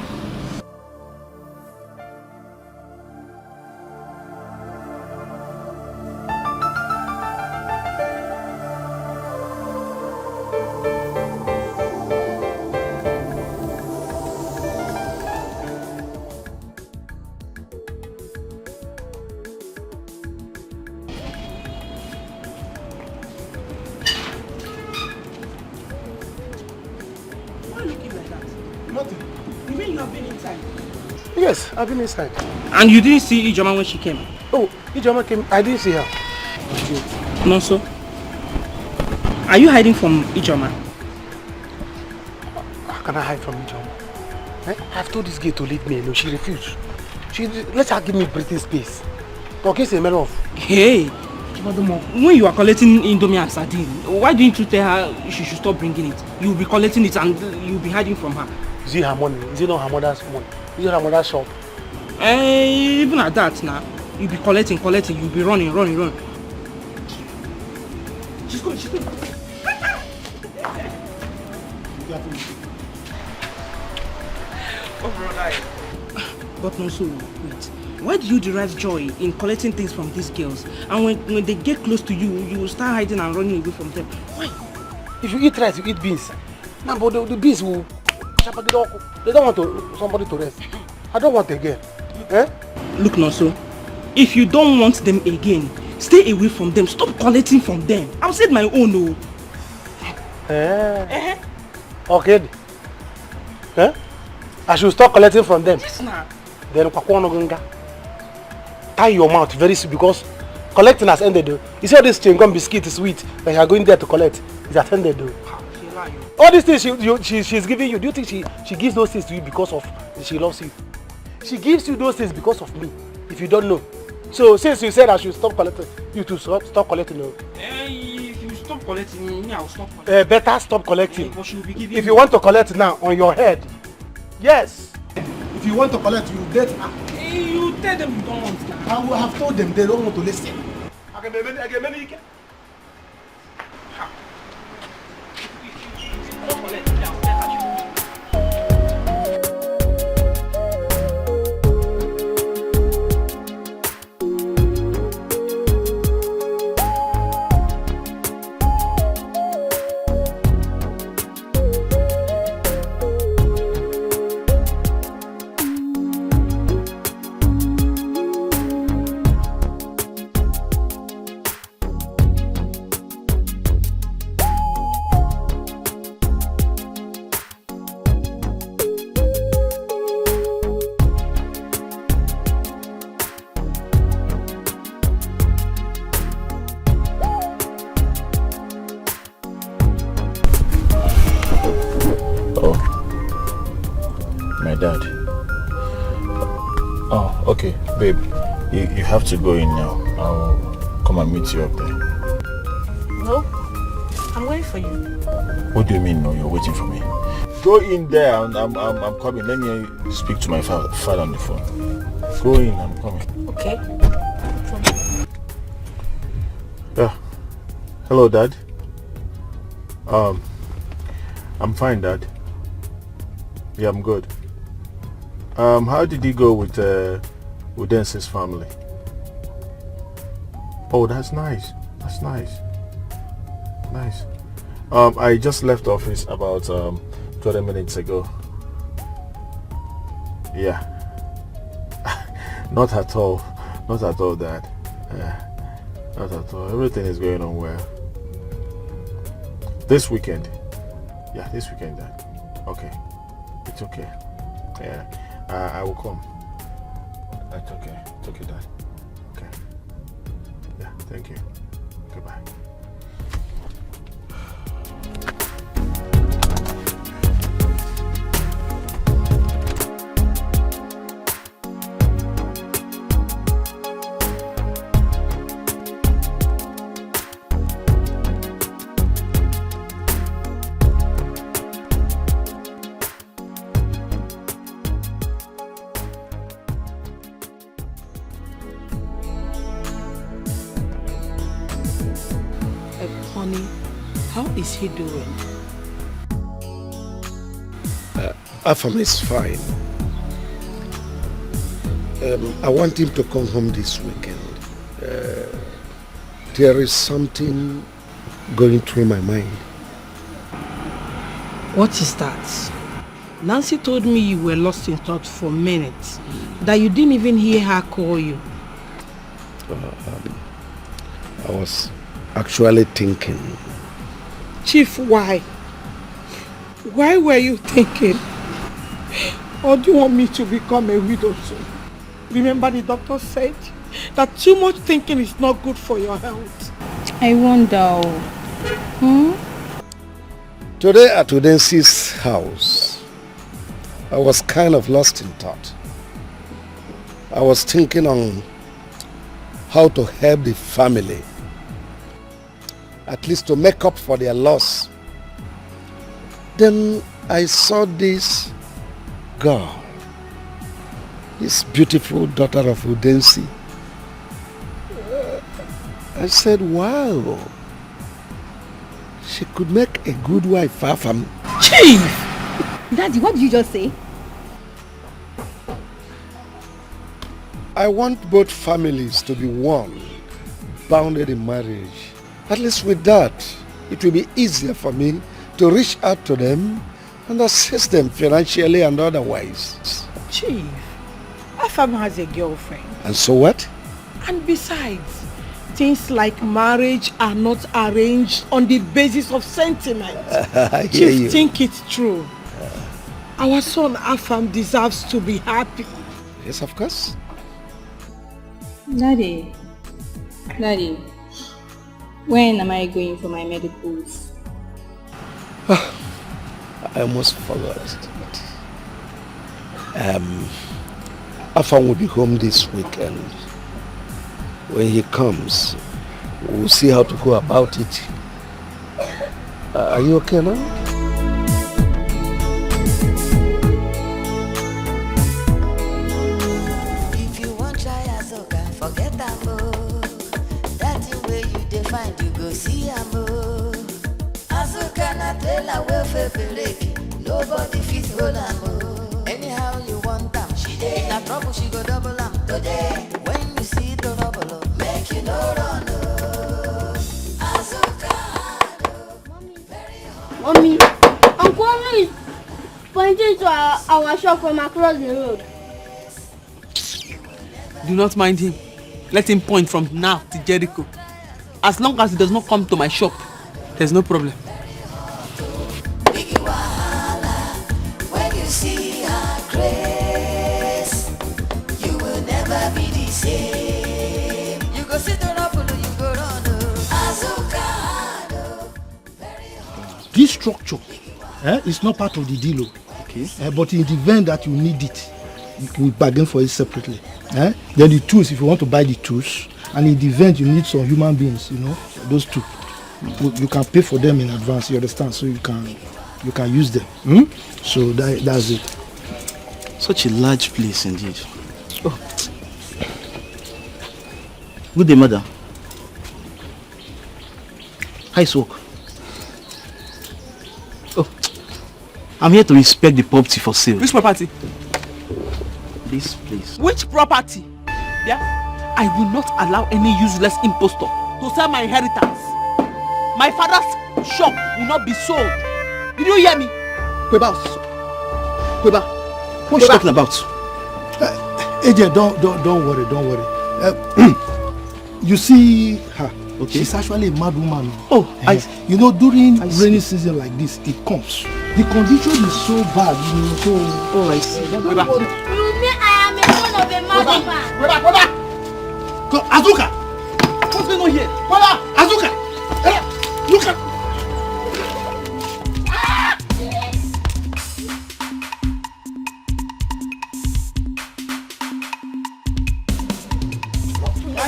Yes, I've been inside. And you didn't see Ijoma when she came? Oh, Ijoma came. I didn't see her. No, so? Are you hiding from Ijoma? How can I hide from Ijoma? I've told this girl to leave me alone. She refused. Let her give me breathing space. Okay, it's a matter of... Hey! When you are collecting Indomie and sardine, why didn't you tell her she should stop bringing it? You'll be collecting it and you'll be hiding from her. Is it her money? Is it not her mother's money? Is it her mother's shop? Even at that now, you'll be collecting, you'll be running. She's going. But no, so wait. Why do you derive joy in collecting things from these girls? And when they get close to you, you will start hiding and running away from them. Why? If you eat rice, you eat beans. No, but the beans will... They don't want somebody to rest. I don't want again. Eh? Look, Nonso, if you don't want them again, stay away from them. Stop collecting from them. I've said my own, no. Okay. Eh? I should stop collecting from them. Yes, nah. Then tie your mouth very soon because collecting has ended though. You see all this chewing gum biscuit is sweet that you are going there to collect. It's has ended though. All these things she's giving you, do you think she gives those things to you because of she loves you? She gives you those things because of me, if you don't know. So since you said I should stop collecting, you too stop collecting. If you stop collecting, me I'll stop collecting. Better stop collecting. If you want to collect now on your head, yes. If you want to collect, you get her. You tell them you don't want that. I will have told them they don't want to listen. Okay, babe, you have to go in now. I'll come and meet you up there. No, I'm waiting for you. What do you mean, no? You're waiting for me? Go in there, and I'm coming. Let me speak to my father on the phone. Go in, I'm coming. Okay. Yeah. Hello, Dad. I'm fine, Dad. Yeah, I'm good. How did you go with Udense's family? Oh, that's nice. That's nice. Nice. I just left office about 20 minutes ago. Yeah. Not at all, Dad. Not at all. Everything is going on well. This weekend. Yeah, this weekend, Dad. Okay. It's okay. Yeah. I will come. It's okay. It's okay, Dad. Okay. Yeah, thank you. Goodbye. Honey, how is he doing? Afam is fine. I want him to come home this weekend. There is something going through my mind. What is that? Nancy told me you were lost in thought for minutes, that you didn't even hear her call you. I was actually thinking. Chief, why? Why were you thinking? Or do you want me to become a widow soon? Remember the doctor said that too much thinking is not good for your health. I wonder. Today at Udensi's house, I was kind of lost in thought. I was thinking on how to help the family, at least to make up for their loss. Then I saw this girl, this beautiful daughter of Udensi. I said, wow, she could make a good wife for family. Chief! Daddy, what did you just say? I want both families to be one, bounded in marriage. At least with that, it will be easier for me to reach out to them and assist them financially and otherwise. Chief, Afam has a girlfriend. And so what? And besides, things like marriage are not arranged on the basis of sentiment. I hear Chief, you. think it's true. Our son Afam deserves to be happy. Yes, of course. Daddy, when am I going for my medicals? I almost forgot. Afam will be home this weekend. When he comes, we'll see how to go about it. Are you okay now? If you want try Azoka, forget Amo. That way you define, you go see Amo. Azoka na tell away for break. Nobody fit hold Amo. Anyhow you want them, she dey. Na trouble she go double am today. When you see the double, make you no run. Azoka, Mommy, Uncle is pointing to our shop from across the road. Do not mind him. Let him point from now to Jericho. As long as he does not come to my shop, there's no problem. when you see her grace, you will never be the same. You go sit on up, you go run. Azoka. This structure is not part of the deal. Okay. But in the event that you need it, you will bargain for it separately. Then the tools, if you want to buy the tools, and in the event you need some human beings, those two, you can pay for them in advance. You understand? So you can use them. So that's it. Such a large place indeed. Oh. Good day, madam. Hi, Soak. Oh, I'm here to inspect the property for sale. Which property? This place. Which property? Yeah? I will not allow any useless impostor to sell my inheritance. My father's shop will not be sold. Did you hear me? Kweba. What are you talking about? AJ, don't worry. You see her. Okay. She's actually a mad woman. Oh, you know, during rainy season like this, it comes. The condition is so bad, you know. So, oh, I see. You mean I am a son of a mad woman? Go, Azuka! What's going on here? Azuka! Look at.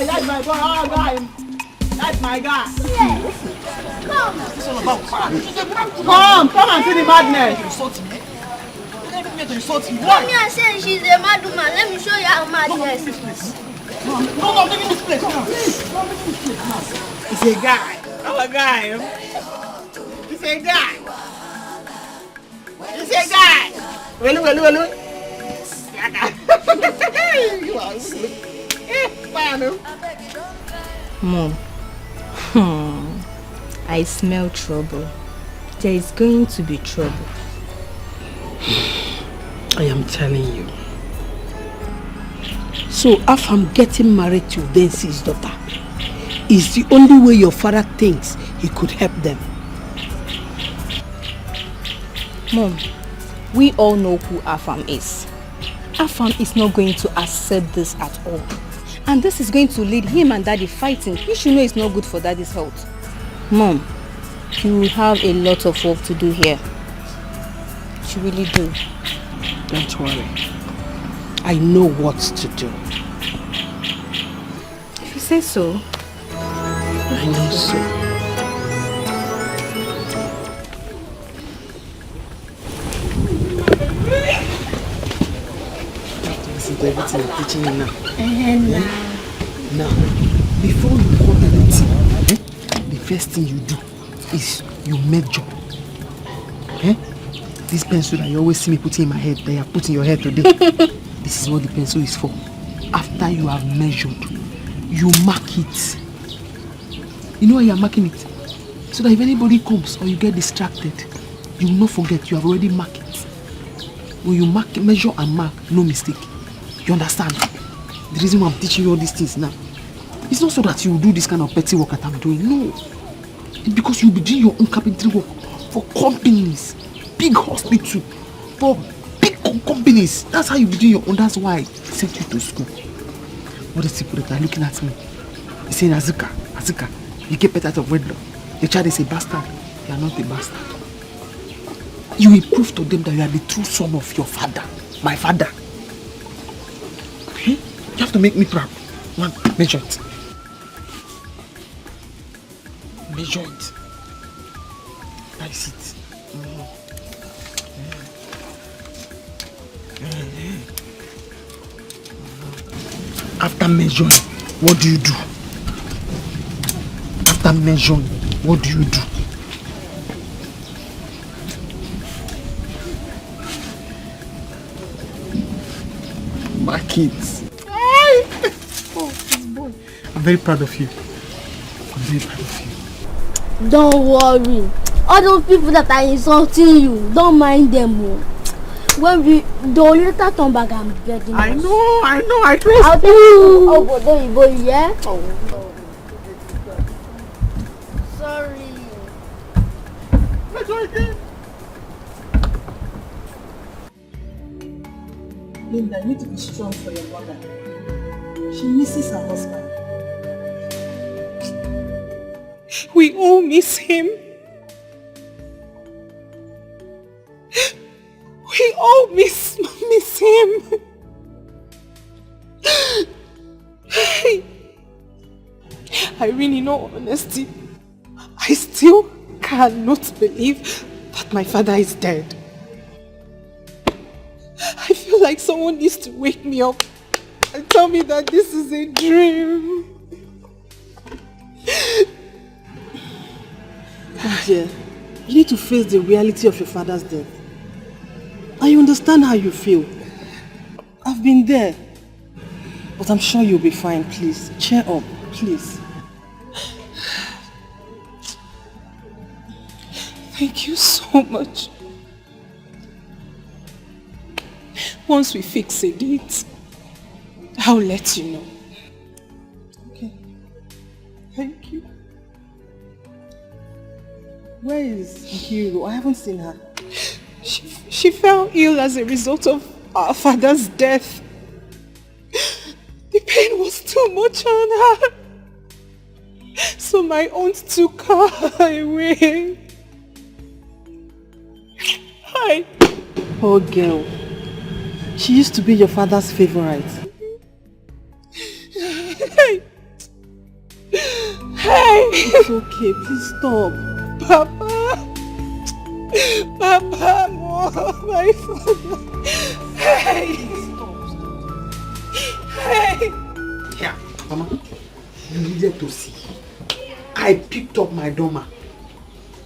That's my boy. That's my guy. Yes. Come. It's all about fun. Come and see the madness. Insult me. Mommy, I said she's a mad woman. Let me show you how madness. No, give me this place. Come on. It's a guy. I'm a guy. It's a guy. It's a guy. Well. You are good. Mom, I smell trouble. There is going to be trouble. I am telling you. So, if I'm getting married to Densi's daughter, is the only way your father thinks he could help them. Mom, we all know who Afam is. Afam is not going to accept this at all. And this is going to lead him and Daddy fighting. You should know it's not good for Daddy's health. Mom, you will have a lot of work to do here. You really do. Don't worry. I know what to do. If you say so. I know so. Listen to everything I'm teaching you now. Now, before you pour anything, the first thing you do is you measure. This pencil that you always see me putting in my head, that you have put in your head today, this is what the pencil is for. After you have measured, you mark it. You know why you are marking it? So that if anybody comes or you get distracted, you will not forget you have already marked it. When you measure and mark, no mistake. You understand? The reason why I'm teaching you all these things now, it's not so that you will do this kind of petty work that I'm doing. No. It's because you'll be doing your own carpentry work for companies, big hospitals, for big companies. That's how you be doing your own. That's why I sent you to school. What is people that are looking at me? They're saying, Azuka, you get better out of wedlock. The child is a bastard. You are not a bastard. You will prove to them that you are the true son of your father, my father. Okay? You have to make me proud. Man, measure it. Measure it. That is it. After measuring, what do you do? After measuring, what do you do? My kids. Oh, this boy. I'm very proud of you. I'm very proud of you. Don't worry. All those people that are insulting you, don't mind them. When they'll later turn back and get them. I know, I trust I'll tell you. Oh, but don't you boy, yeah? Oh, no. Sorry. Linda, you need to be strong for your mother. She misses her husband. We all miss him. We all miss him. Irene, in all honesty, I still cannot believe that my father is dead. I feel like someone needs to wake me up and tell me that this is a dream. Dear, you need to face the reality of your father's death. I understand how you feel. I've been there. But I'm sure you'll be fine, please. Cheer up, please. Thank you so much. Once we fix a date, I'll let you know. Okay. Thank you. Where is Hero? I haven't seen her. She fell ill as a result of our father's death. The pain was too much on her. So my aunt took her away. Hi. Poor girl. She used to be your father's favorite. Hey. Hey. It's okay. Please stop. Papa. Papa, Mom, my father. Hey. Hey. Yeah, Mama. You needed to see. I picked up my doma.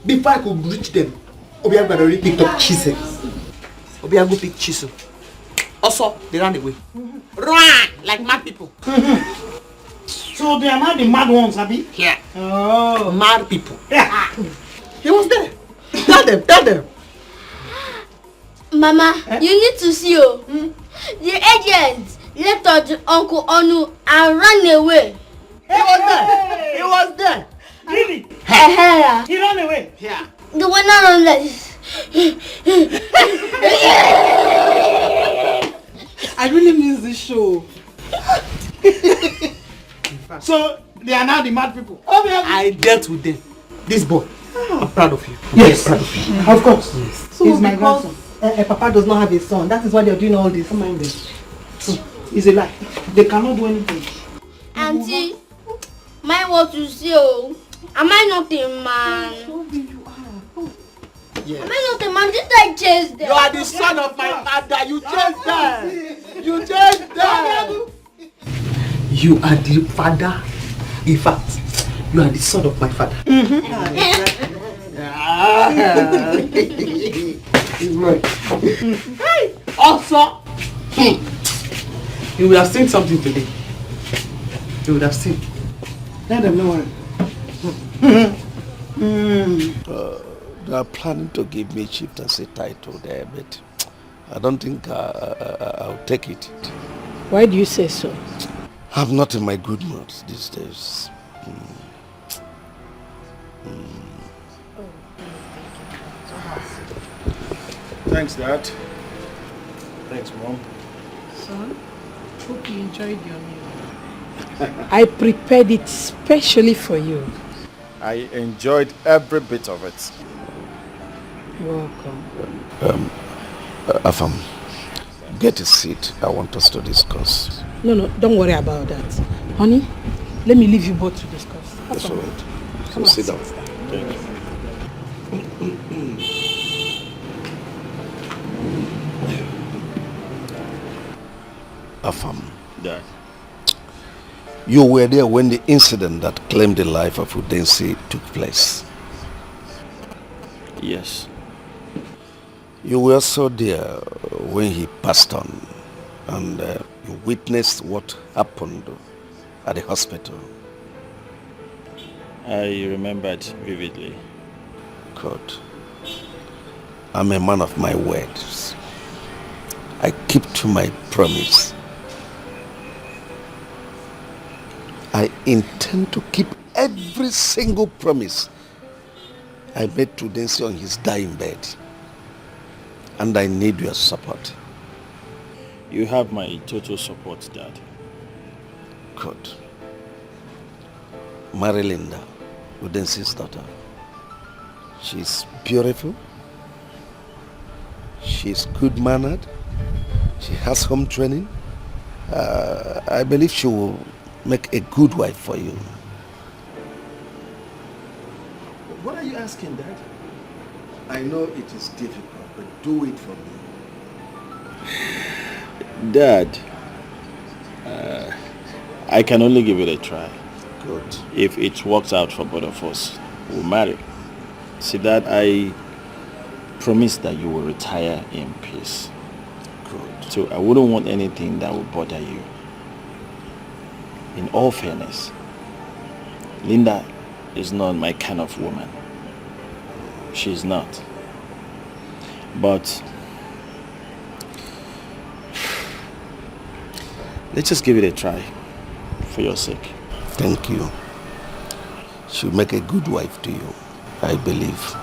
Before I could reach them, Obiago had already picked up Chisel. Obiago picked Chisel. Also, they ran away. Run! Like mad people. So they are not the mad ones, Abby? Yeah. Oh. Mad people. He was there. Tell them. Mama, you need to see you. The agent left us Uncle Onu and ran away. He was there. Really? He ran away? Yeah. The one not on this. I really miss this show. So they are now the mad people. I dealt with them. This boy. I'm proud of you. Yes. Proud of you. Of course. Yes. So He's my because grandson. Papa does not have a son, that is why they're doing all this. Come on, it's a lie. They cannot do anything. Auntie, mine what you see, oh. Am I not a man? Yes. Am I not a man? Didn't I chase them? You are the son of my father. You chased them. You chased them. You are the father. In fact, you are the son of my father. Also, you would have seen something today. You would have seen. Let them know. They are planning to give me chieftaincy title there, but I don't think I'll take it. Why do you say so? I'm not in my good mood these days. Thanks, Dad. Thanks, Mom. Son, hope you enjoyed your meal. I prepared it specially for you. I enjoyed every bit of it. You're welcome. Afam, get a seat. I want us to discuss. No, don't worry about that. Honey, let me leave you both to discuss. That's all right. Come So sit on. down. Thank you. Afam, Dad. you were there when the incident that claimed the life of Udensi took place. Yes. You were also there when he passed on, and you witnessed what happened at the hospital. I remembered vividly. God, I'm a man of my words. I keep to my promise. I intend to keep every single promise I made to Udensi on his dying bed. And I need your support. You have my total support, Dad. Good. Marry Linda, Udensi's daughter. She's beautiful. She's good-mannered. She has home training. I believe she will make a good wife for you. What are you asking, Dad? I know it is difficult, but do it for me. Dad, I can only give it a try. Good. If it works out for both of us, we'll marry. See, Dad, I promise that you will retire in peace. Good. So I wouldn't want anything that would bother you. In all fairness, Linda is not my kind of woman. she's not. But let's just give it a try for your sake. Thank you. She'll make a good wife to you, I believe.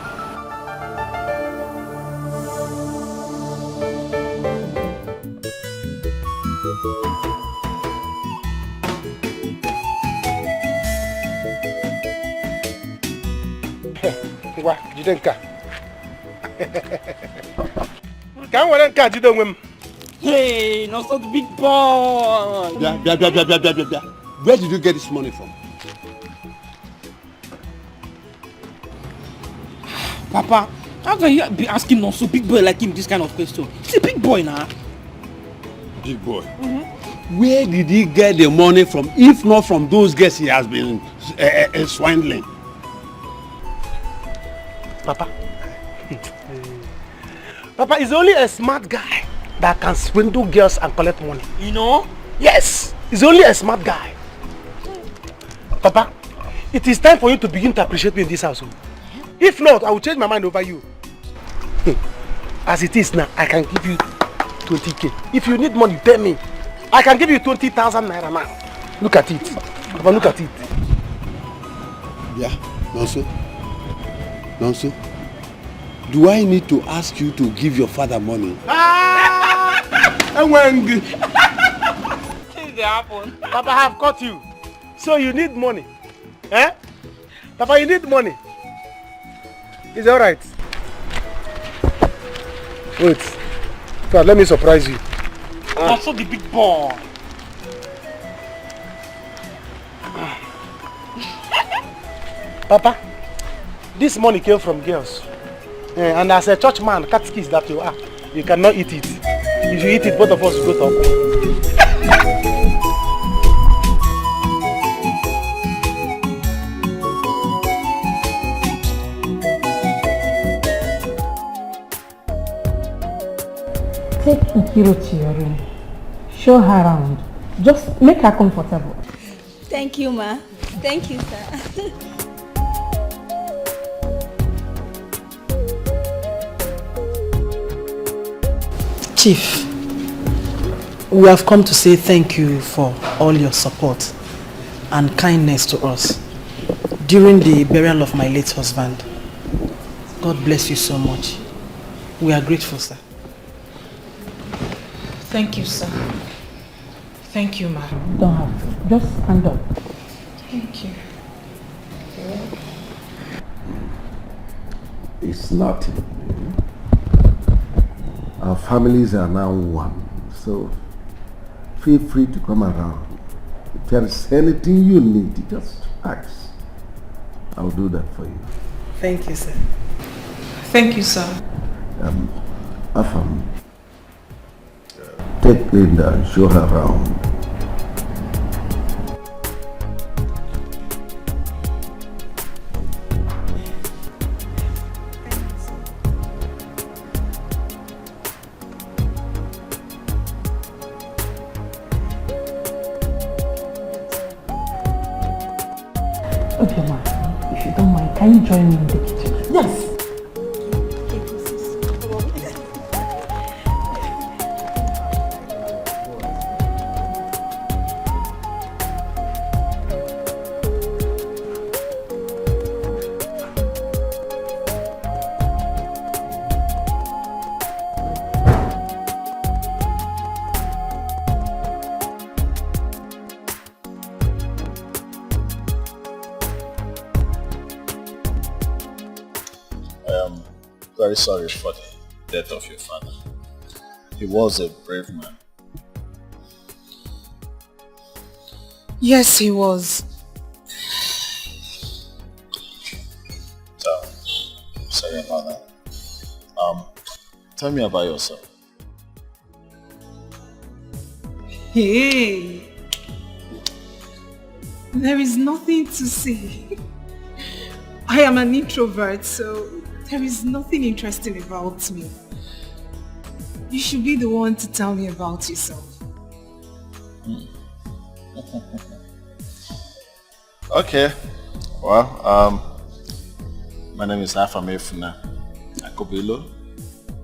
Jidenka. Can we catch you doing? Hey, not so big boy. Where did you get this money from? Papa, how can you be asking not so big boy like him this kind of question? He's a big boy now. Big boy? Where did he get the money from, if not from those guys he has been swindling? Papa. Papa is only a smart guy that can swindle girls and collect money. You know? Yes, he's only a smart guy. Papa, it is time for you to begin to appreciate me in this house. If not, I will change my mind over you. As it is now, I can give you 20k. If you need money, tell me. I can give you 20,000 naira now. Look at it. Papa, look at it. Yeah, Nonso, do I need to ask you to give your father money? Papa, I have caught you. So you need money. Eh? Papa, you need money. Is that right? Wait. God, let me surprise you. Also the big boy. Papa, this money came from girls. And as a church man, catechist that you are, you cannot eat it. If you eat it, both of us will go to Take Nkiro to your room. Show her around. Just make her comfortable. Thank you, ma. Thank you, sir. Chief, we have come to say thank you for all your support and kindness to us during the burial of my late husband. God bless you so much. We are grateful, sir. Thank you, sir. Thank you, ma. Don't have to. Just stand up. Thank you. It's nothing. Our families are now one, so feel free to come around. If there is anything you need, just ask. I'll do that for you. Thank you, sir. Thank you, sir. Afam, take Linda and show her around. Okay, ma. If you don't mind, can you join me in the kitchen? Yes. Very sorry for the death of your father. He was a brave man. Yes, he was. So, sorry about that. Tell me about yourself. Hey, there is nothing to say. I am an introvert, so there is nothing interesting about me. You should be the one to tell me about yourself. Okay. Well, My name is Afamefuna Akobilo,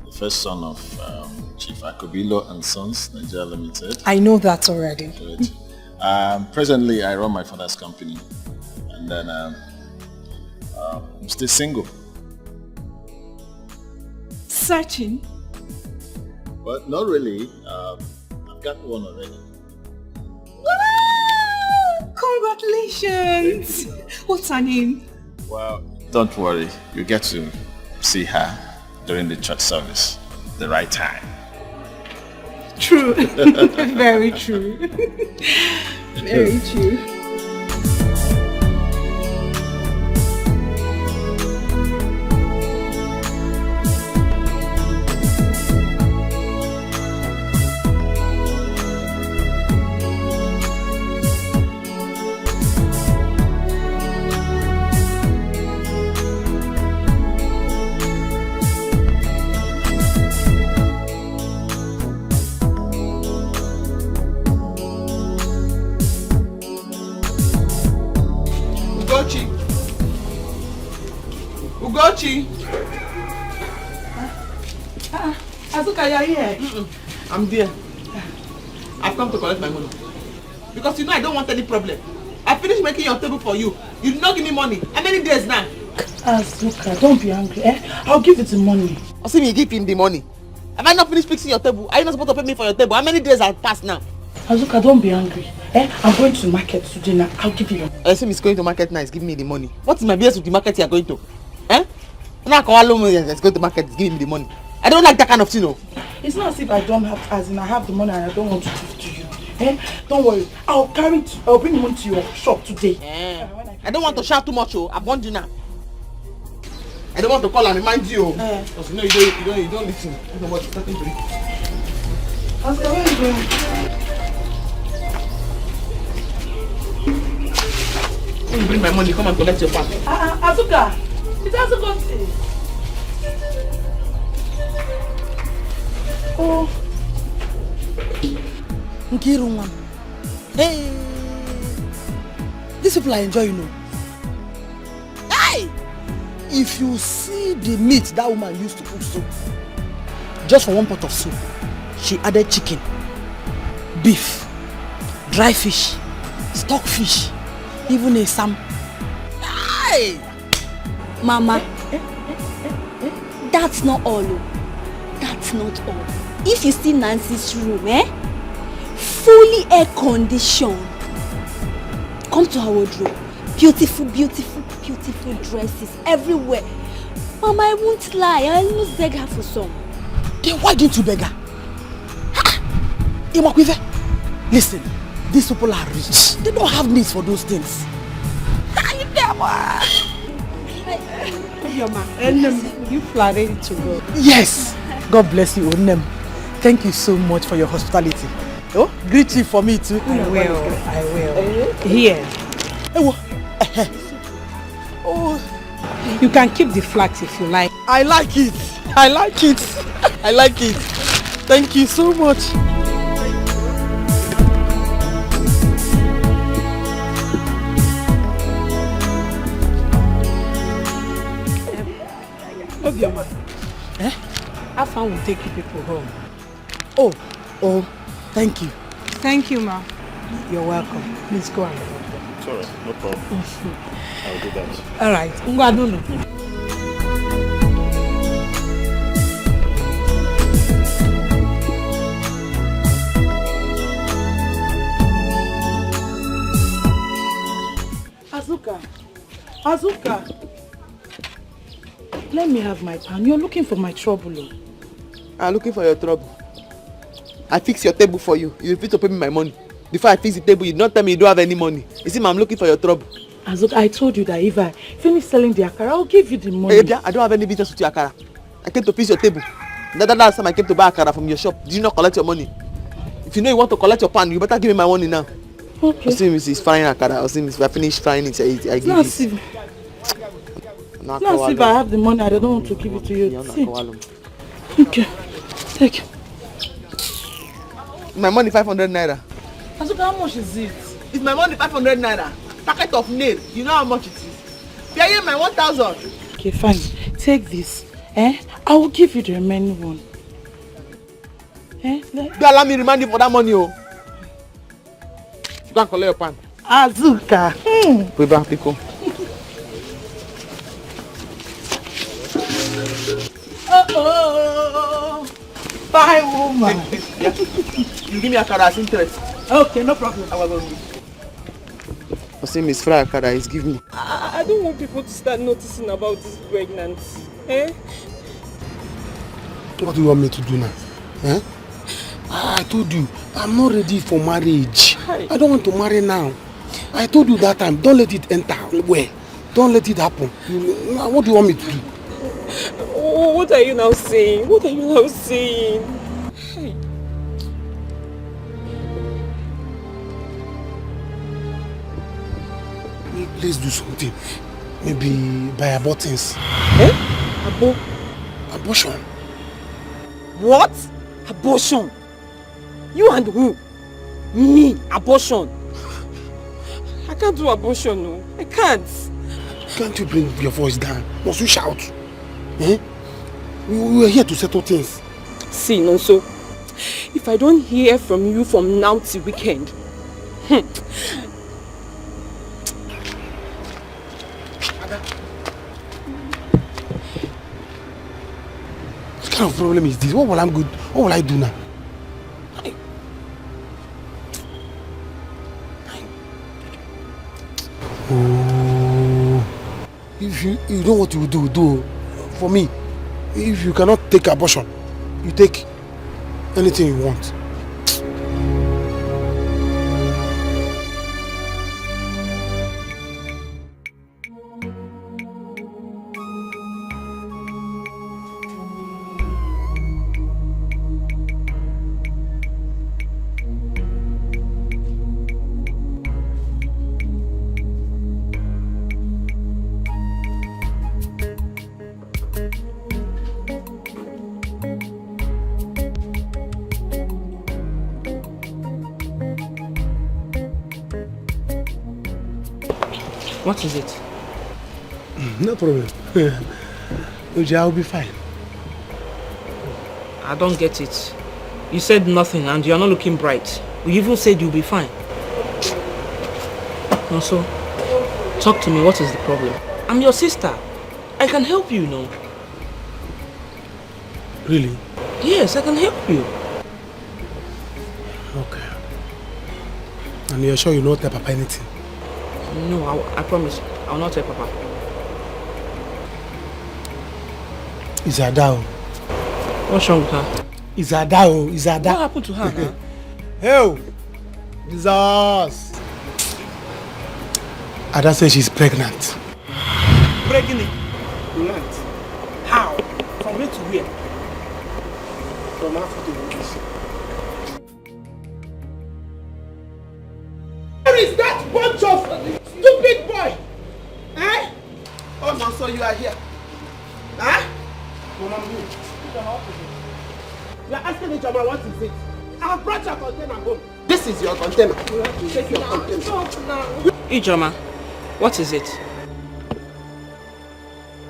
the first son of Chief Akobilo and Sons, Nigeria Limited. I know that already. Good. Presently, I run my father's company, and then I'm still single. Searching? But not really. I've got one already. Congratulations! What's her name? Well, don't worry. You get to see her during the church service, the right time. True. Very true. Very true. Ugochi! Azuka, you're here. I'm there. I've come to collect my money. Because you know I don't want any problem. I finished making your table for you. You did not give me money. How many days now? Azuka, don't be angry. I'll give you the money. I see me give him the money. Have I not finished fixing your table? Are you not supposed to pay me for your table? How many days have passed now? Azuka, don't be angry. I'm going to market today now. I'll give you your money. I see me going to market now. He's giving me the money. What is my business with the market you are going to? Now let's go to market. Give me the money. I don't like that kind of thing. No. It's not as if I don't have, as in I have the money and I don't want to give to you. Don't worry. I'll bring the money to your shop today. I don't want to shout too much. I've warned you now. I don't want to call and remind you. Because you know you don't listen. I don't know what you're talking to me. Azuka, where are you going? When you bring my money, come and collect your part. Azuka, it's Azuka. Oh. Nkirunwa. Hey. These people are enjoying, you know. Hey! If you see the meat that woman used to cook soup, just for one pot of soup, she added chicken, beef, dry fish, stockfish, even a sam. Hey! Mama, that's not all. That's not all. If you see Nancy's room, fully air conditioned. Come to her wardrobe. Beautiful, beautiful, beautiful dresses everywhere. Mama, I won't lie. I almost beg her for some. Then why didn't you beg her? Imakwive, listen, these people are rich. They don't have needs for those things. You flattered to go. Yes. God bless you, Onem. Thank you so much for your hospitality. Oh, greet you for me too. I will. Here. Oh, you can keep the flags if you like. I like it. I like it. I like it. Thank you so much. Obioma. Afan will take you people home. Oh, thank you. Thank you, ma. You're welcome. Please go on. It's alright, no problem. I'll do that. Alright. Ngwadulu. Azuka. Let me have my pan. You're looking for my trouble. I'm looking for your trouble. I fix your table for you. You refuse to pay me my money. Before I fix the table, you don't tell me you don't have any money. You see, I'm looking for your trouble. Azuka, I told you that if I finish selling the akara, I'll give you the money. Hey, I don't have any business with your akara. I came to fix your table. That last time I came to buy akara from your shop, did you not collect your money? If you know you want to collect your pan, you better give me my money now. Okay. I'll see Mrs. frying akara. I'll see Mrs. If I finish frying it, I give it. It's not as if I have the money, I don't want to give it to you. See. Okay. Take it. My money 500 naira. Azuka, how much is it? It's my money 500 naira. Packet of nail. You know how much it is. Pay my 1,000. Okay, fine. Take this. I will give you the remaining one. Don't allow me remind you for that money, oh. You can't collect your pan. Azuka. Put back, Pico. Oh, fine woman. Yeah. You give me a card as interest. Okay, no problem. I say Miss Fry card is give me. I don't want people to start noticing about this pregnancy. What do you want me to do now? I told you, I'm not ready for marriage. I don't want to marry now. I told you that time, don't let it enter. Where? Don't let it happen. What do you want me to do? What are you now saying? What are you now saying? Let's do something. Maybe buy abortions. Abortion. What? Abortion? You and who? Me? Abortion? I can't do abortion, no. I can't. Can't you bring your voice down? Must you shout? We are here to settle things. See, Nonso, if I don't hear from you from now till weekend, What kind of problem is this? What will I do now? If you know what you do for me. If you cannot take abortion, you take anything you want. what is it? No problem. Uji, I'll be fine. I don't get it. You said nothing and you're not looking bright. You even said you'll be fine. Also, talk to me, what is the problem? I'm your sister. I can help you, no? Really? Yes, I can help you. Okay. And you're sure you don't tell Papa anything? No, I promise. I will not tell Papa. Izadao. What's wrong with her? Izadao. What happened to her now? Hey! Jesus! Ada says she's pregnant. Pregnant? How? From where to where? From Africa to English. Where is that bunch of stupid boy? Oh, no, so you are here. You are asking each other what is it? I have brought your container home. This is your container. You have to take your container. Ijoma, what is it?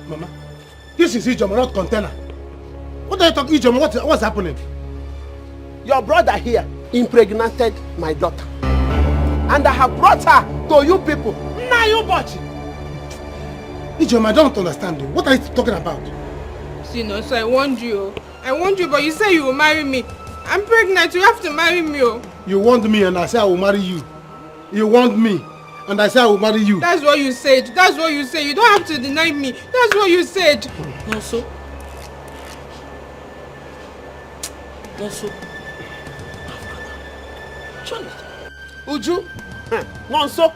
Mama, this is Ijoma, not container. What are you talking, Ijoma? What's happening? Your brother here impregnated my daughter. And I have brought her to you people. Now you watch. Ijoma, I don't understand you. What are you talking about? See, no, so I warned you, but you say you will marry me. I'm pregnant, you have to marry me. You want me and I say I will marry you. You want me and I say I will marry you. That's what you said. That's what you said. You don't have to deny me. That's what you said. Nonso. Uju, Nonso,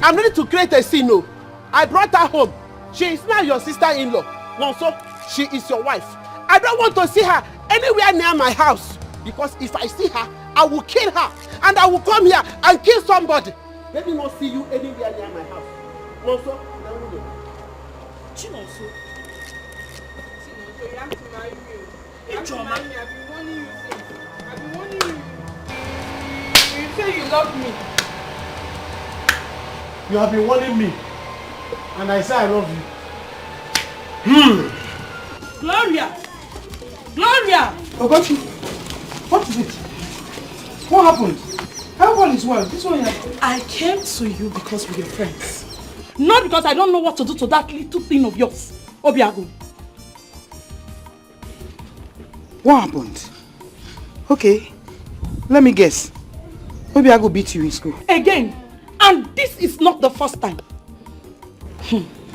I'm ready to create a scene. No, I brought her home. She is now your sister-in-law. Nonso, she is your wife. I don't want to see her anywhere near my house. Because if I see her, I will kill her. And I will come here and kill somebody. Let me not see you anywhere near my house. Nonso, Chinonso, you have to marry me. You have to marry me. I've been warning you since. I've been warning you. You say you love me. You have been warning me. And I say I love you. Gloria! Gloria! Ogochi, what is it? What happened? Everyone is well. This one here. I came to you because we're friends. Not because I don't know what to do to that little thing of yours, Obiago. What happened? Okay, let me guess. Obiago beat you in school. Again, and this is not the first time.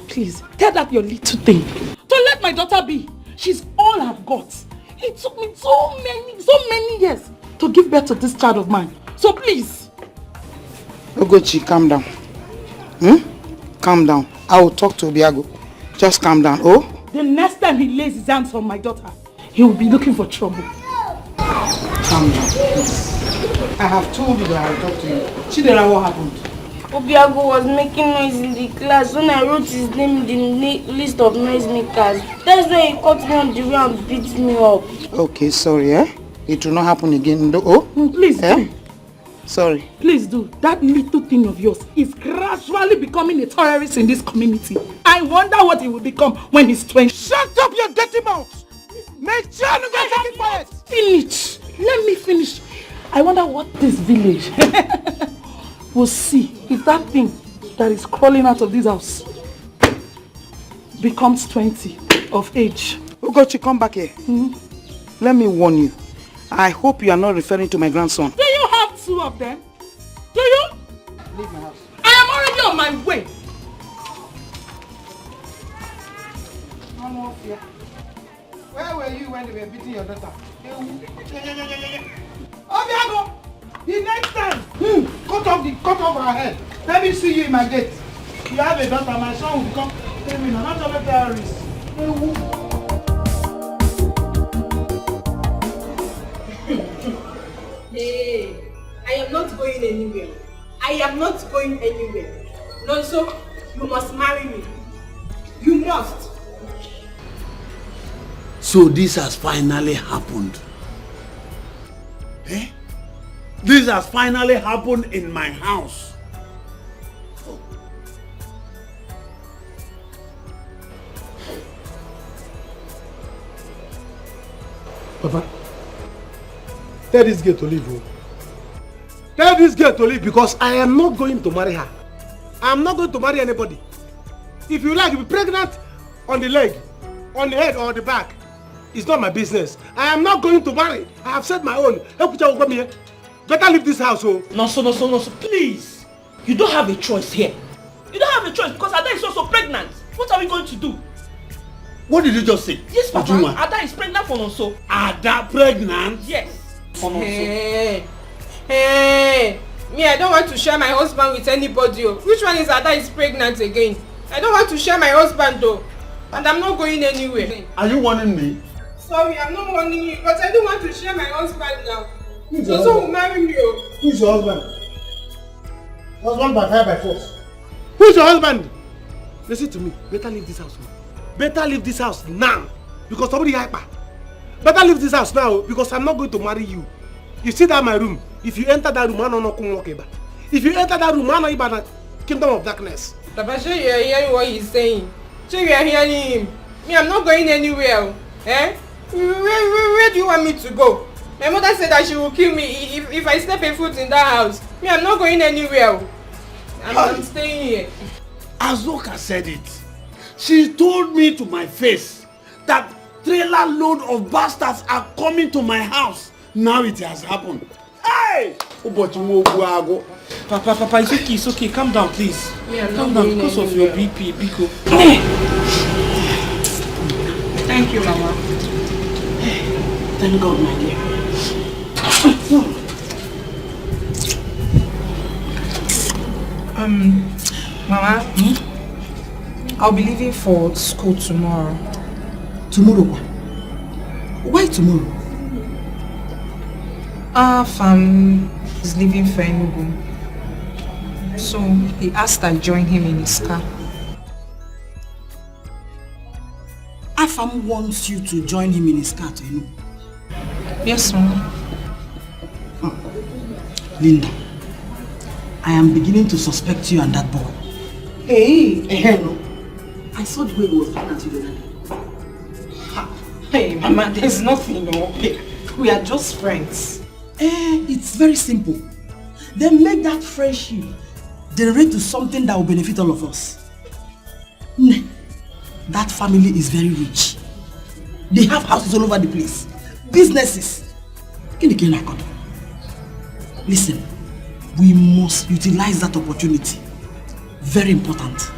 Please, tell that your little thing. Don't let my daughter be. She's all I've got. It took me so many years to give birth to this child of mine. So please. Ogochi, calm down. Calm down. I will talk to Obiago. Just calm down, oh? The next time he lays his hands on my daughter, he will be looking for trouble. Calm down, please. I have told you that I will talk to you. Chidera, what happened? Obiago was making noise in the class when I wrote his name in the list of noisemakers. That's why he caught me on the way and beat me up. Okay, sorry, eh? It will not happen again. Oh? Please do. Sorry. Please do. That little thing of yours is gradually becoming a terrorist in this community. I wonder what he will become when he's 20. Shut up your dirty mouth! Make sure you get it quiet! Finish. Let me finish. I wonder what this village will see if that thing that is crawling out of this house becomes 20 of age. Ugochi, come back here. Let me warn you. I hope you are not referring to my grandson. Do you have two of them? Do you? Leave my house. I am already on my way. Where were you when they were beating your daughter? Obiago! The next time, cut off her head. Let me see you in my gate. You have a daughter, my son will become criminal, not a terrorist. Hey, I am not going anywhere. I am not going anywhere. No, so you must marry me. You must. So this has finally happened. Eh? This has finally happened in my house. Papa, tell this girl to leave. Tell this girl to leave because I am not going to marry her. I am not going to marry anybody. If you like, be pregnant on the leg, on the head or the back. It's not my business. I am not going to marry. I have said my own. Better leave this house. Oh. No, please. You don't have a choice here. You don't have a choice because Ada is also pregnant. What are we going to do? What did you just say? Yes, Papa. Ada is pregnant for Nonso. Ada pregnant? Yes. For Nonso. Hey. Me, I don't want to share my husband with anybody. Which one is Ada is pregnant again? I don't want to share my husband though. And I'm not going anywhere. Are you warning me? Sorry, I'm not warning you, but I don't want to share my husband now. So will marry me. Who's your husband? Husband by fire by force. Who's your husband? Listen to me. Better leave this house. Better leave this house now. Because somebody hyper. Better leave this house now because I'm not going to marry you. You see that my room? If you enter that room, I don't know. If you enter that room, I know about the kingdom of darkness. Papa, sure you are hearing what he's saying. Sure you are hearing him. Me, I'm not going anywhere. Eh? Where do you want me to go? My mother said that she will kill me if I step a foot in that house. Me, I'm not going anywhere. I'm staying here. Azoka said it. She told me to my face that trailer load of bastards are coming to my house. Now it has happened. Hey! Papa, it's okay. Calm down, please. Yeah, calm down because of your BP, Biko. Thank you, Mama. Thank God, my dear. Mama, I'll be leaving for school tomorrow. Tomorrow? Why tomorrow? Fam is leaving for Enugu. So he asked I join him in his car. Afam wants you to join him in his car to Enugu. Yes, Mama. Linda, I am beginning to suspect you and that boy. Hey! No. I saw the way he was looking at you the other day. Hey, Mama, there's nothing, no. We are just friends. It's very simple. Then make that friendship generate to something that will benefit all of us. That family is very rich. They have houses all over the place. Businesses. Listen, we must utilize that opportunity. Very important.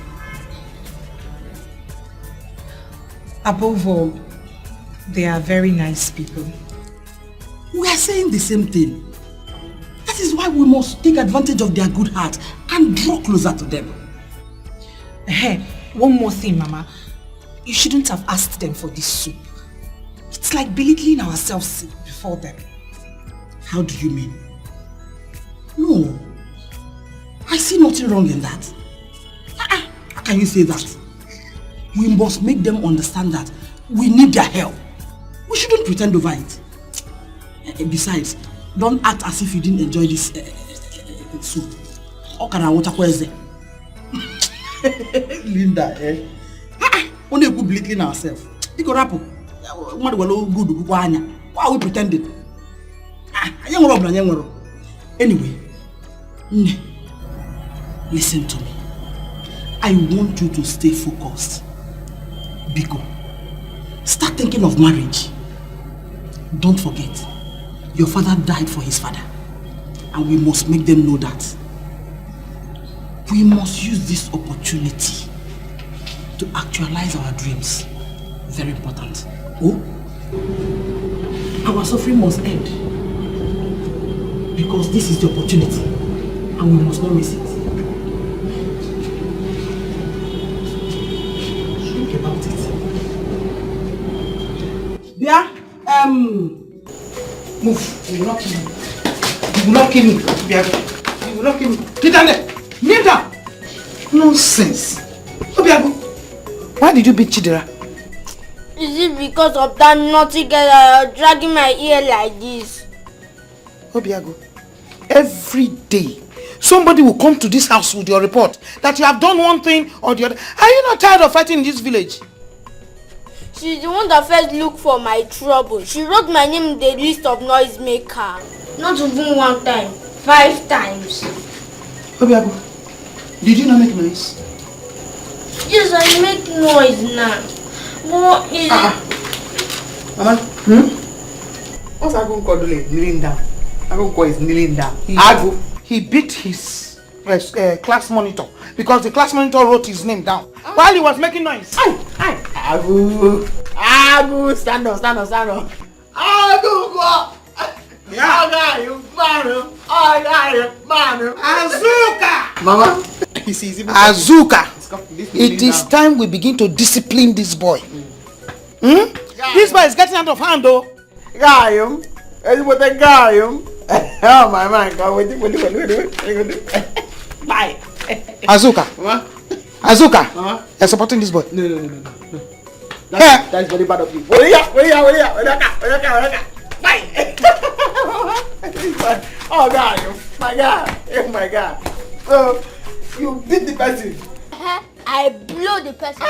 Above all, they are very nice people. We are saying the same thing. That is why we must take advantage of their good heart and draw closer to them. Hey, one more thing, Mama. You shouldn't have asked them for this soup. It's like belittling ourselves before them. How do you mean? No. I see nothing wrong in that. How can you say that? We must make them understand that we need their help. We shouldn't pretend over it. Besides, don't act as if you didn't enjoy this soup. How can I water there? Linda, only a good belittling ourselves. Why are we pretending? Anyway, listen to me. I want you to stay focused. Biko, start thinking of marriage. Don't forget, your father died for his father. And we must make them know that. We must use this opportunity to actualize our dreams. Very important. Oh, our suffering must end. Because this is the opportunity. And we must not miss it. Think about it. Yeah, move. You will not kill me. You will not kill me. You will not kill me. Get down there. Kneel down. Nonsense. Obiago, why did you beat Chidera? Is it because of that naughty girl dragging my ear like this? Obiago, every day somebody will come to this house with your report that you have done one thing or the other. Are you not tired of fighting in this village? She's the one that first looked for my trouble. She wrote my name in the list of noisemaker. Not even one time, 5 times. Obiago, did you not make noise? Yes, I make noise now. What is it? Mama, what's Agunko doing? Kneeling down. Agunko is kneeling down. He beat his class monitor because the class monitor wrote his name down while he was making noise. Agu, stand up. Agunko! Azuka! Mama, Azuka! It is time we begin to discipline this boy. This boy is getting out of hand, though. Oh my man, bye. Azuka. Azuka, you're supporting this boy. No. That's very bad of you. Bye. Oh my God. So you beat the person. I blow the person. I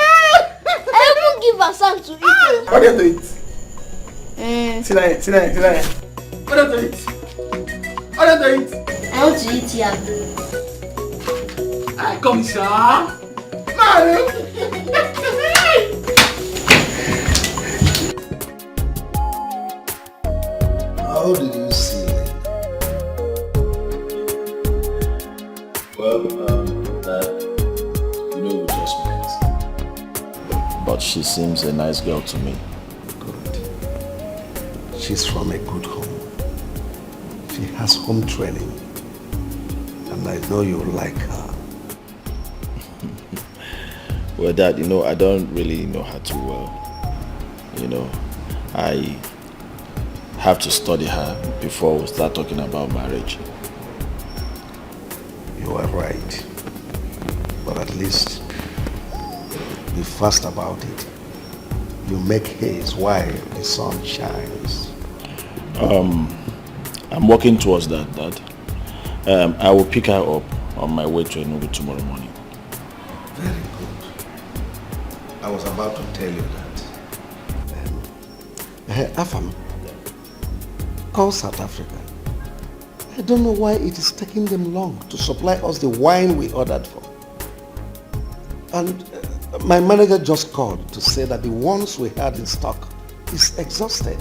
even give her some to eat. What do you do it? Sit down. What do you do it? I want to eat here. Come, sir. Mario. How did you see it? Well, that, we just met. But she seems a nice girl to me. Good. She's from a good home. She has home training. And I know you like her. Well, Dad, I don't really know her too well. I have to study her before we start talking about marriage. You are right. But at least be fast about it. You make haste while the sun shines. I'm working towards that, Dad. I will pick her up on my way to Enugu tomorrow morning. Very good. I was about to tell you that. Afam, call South Africa. I don't know why it is taking them long to supply us the wine we ordered for. And my manager just called to say that the ones we had in stock is exhausted.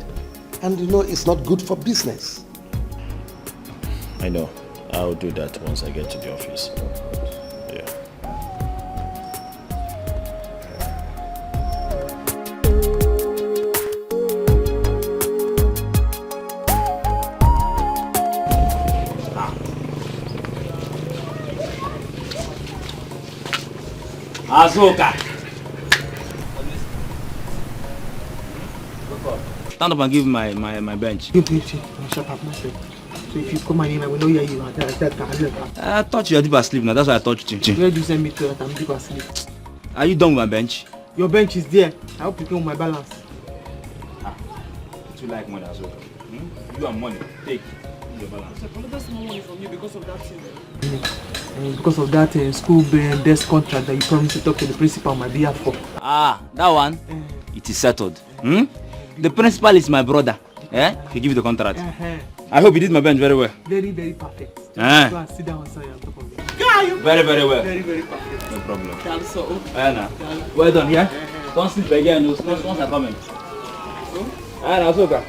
And you know, it's not good for business. I know. I'll do that once I get to the office. Yeah. Azuka. Stand up and give my bench. Shut up, myself. So if you come my name, I will know where you are. I thought you were deep asleep now. That's why I touched you. Where do you send me to that I'm deep asleep? Are you done with my bench? Your bench is there. I hope you came with my balance. You like money, Azuka? You want money? Take your balance. Another small money from you because of that thing. Because of that school desk contract that you promised to talk to the principal on my behalf for. That one? It is settled. The principal is my brother. He give you the contract. I hope you did my bench very well. Very, very perfect. Go and sit down on top of it. Very, very well. Very, very perfect. No problem. That's so. Well done, yeah? Don't sleep again. Those ones are coming. Azuka.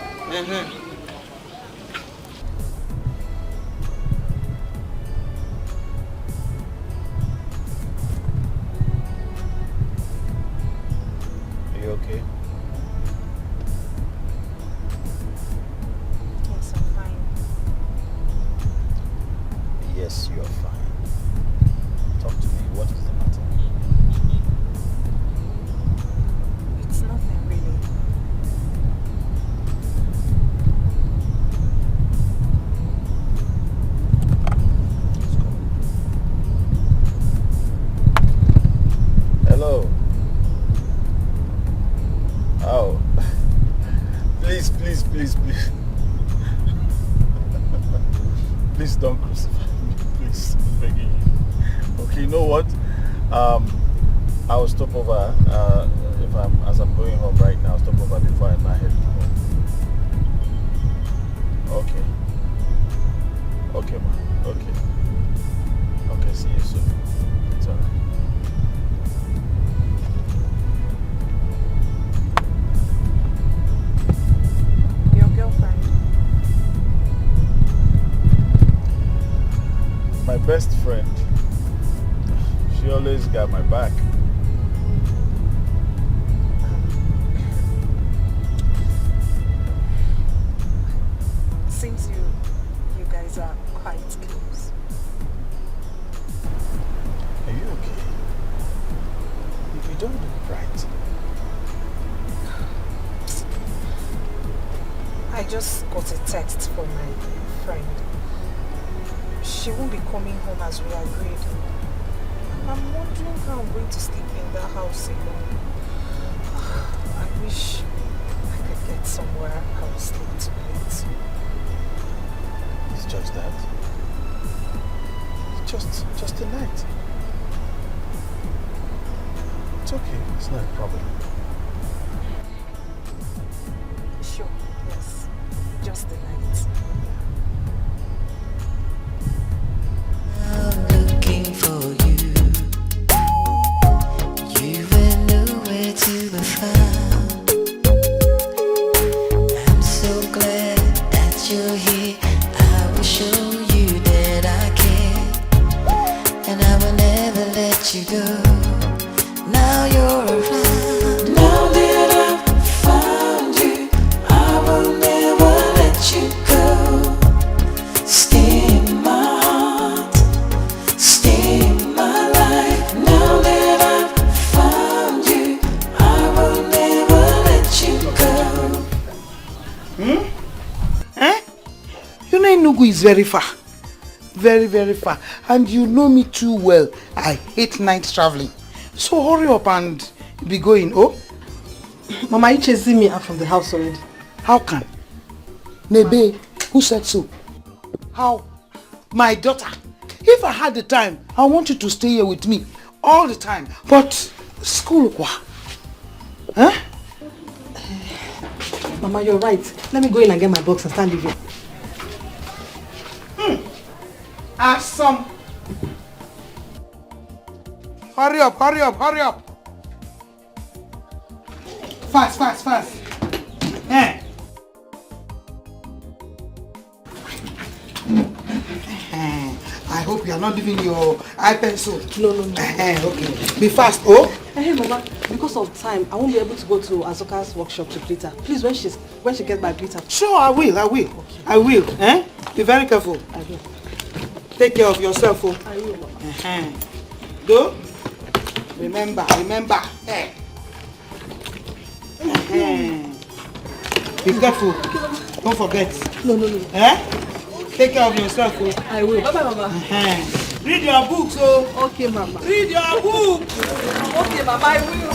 Are you okay? Yes, I'm fine. Yes, you are fine. Talk to me. What is the matter? It's nothing really. Hello. Oh. Please. Please don't crucify me. Please. I'm begging you. Okay, you know what? I will stop over as I'm going home right now. I'll stop over before I head home. Okay, ma. Okay, see you soon. It's alright. Your girlfriend? My best friend. She always got my back. Seems you guys are quite close. Are you okay? You don't look right. I just got a text from my friend. She won't be coming home as we agreed. I'm wondering how I'm going to sleep in that house alone. I wish I could get somewhere else to meet. It's just that. Just a night. It's okay. It's not a problem. Sure, yes. Just a night. I'm looking for you. You were nowhere to be found. I'm so glad that you're here. I will show you that I care, and I will never let you go. Now you're around. Now that I've found you, I will never let you go. Stay in my heart, stay in my life. Now that I've found you, I will never let you go. You know Enugu is very far. Very, very far. And you know me too well. I hate night traveling. So hurry up and be going, oh? Mama, you chasing me out from the house already. How can? Nebe, who said so? How? My daughter. If I had the time, I want you to stay here with me all the time. But school, huh? Mama, you're right. Let me go in and get my box and start leaving. Awesome. Hurry up, hurry up, hurry up. Fast, fast, fast. I hope you are not leaving your eye pencil. No. Okay. Be fast, oh. Hey, Mama, because of time, I won't be able to go to Azoka's workshop to greet her. Please, when she gets back, greet her. Sure, I will. Okay. I will. Be very careful. I will. Take care of yourself, oh. I will, Mama. Go. Remember. Be careful. Don't forget. No. Take care of yourself, oh. I will. Bye-bye, Mama. Read your books, oh. Okay, Mama. Read your books. Okay, Mama, I will.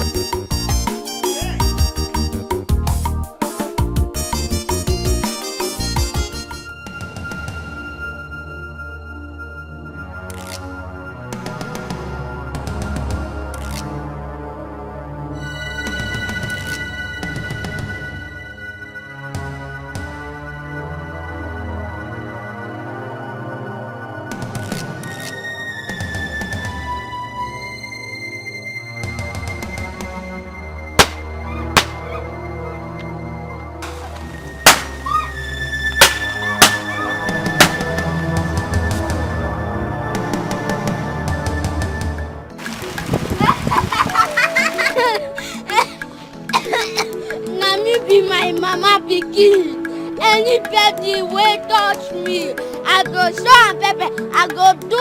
Anybody will touch me. I go show and pepper. I go do.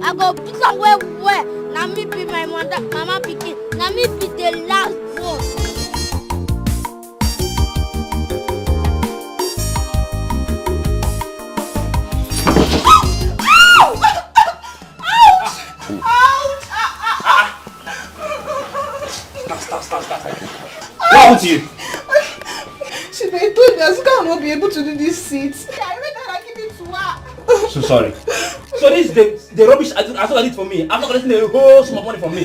I go put somewhere where. Now me be my mama pikin. Now me be the last one. Stop. What happened to you? She told me Azuka will not be able to do these seats. I made her give it to her. So sorry. So this is the rubbish Azuka did for me. I'm not collecting the whole sum of money from me.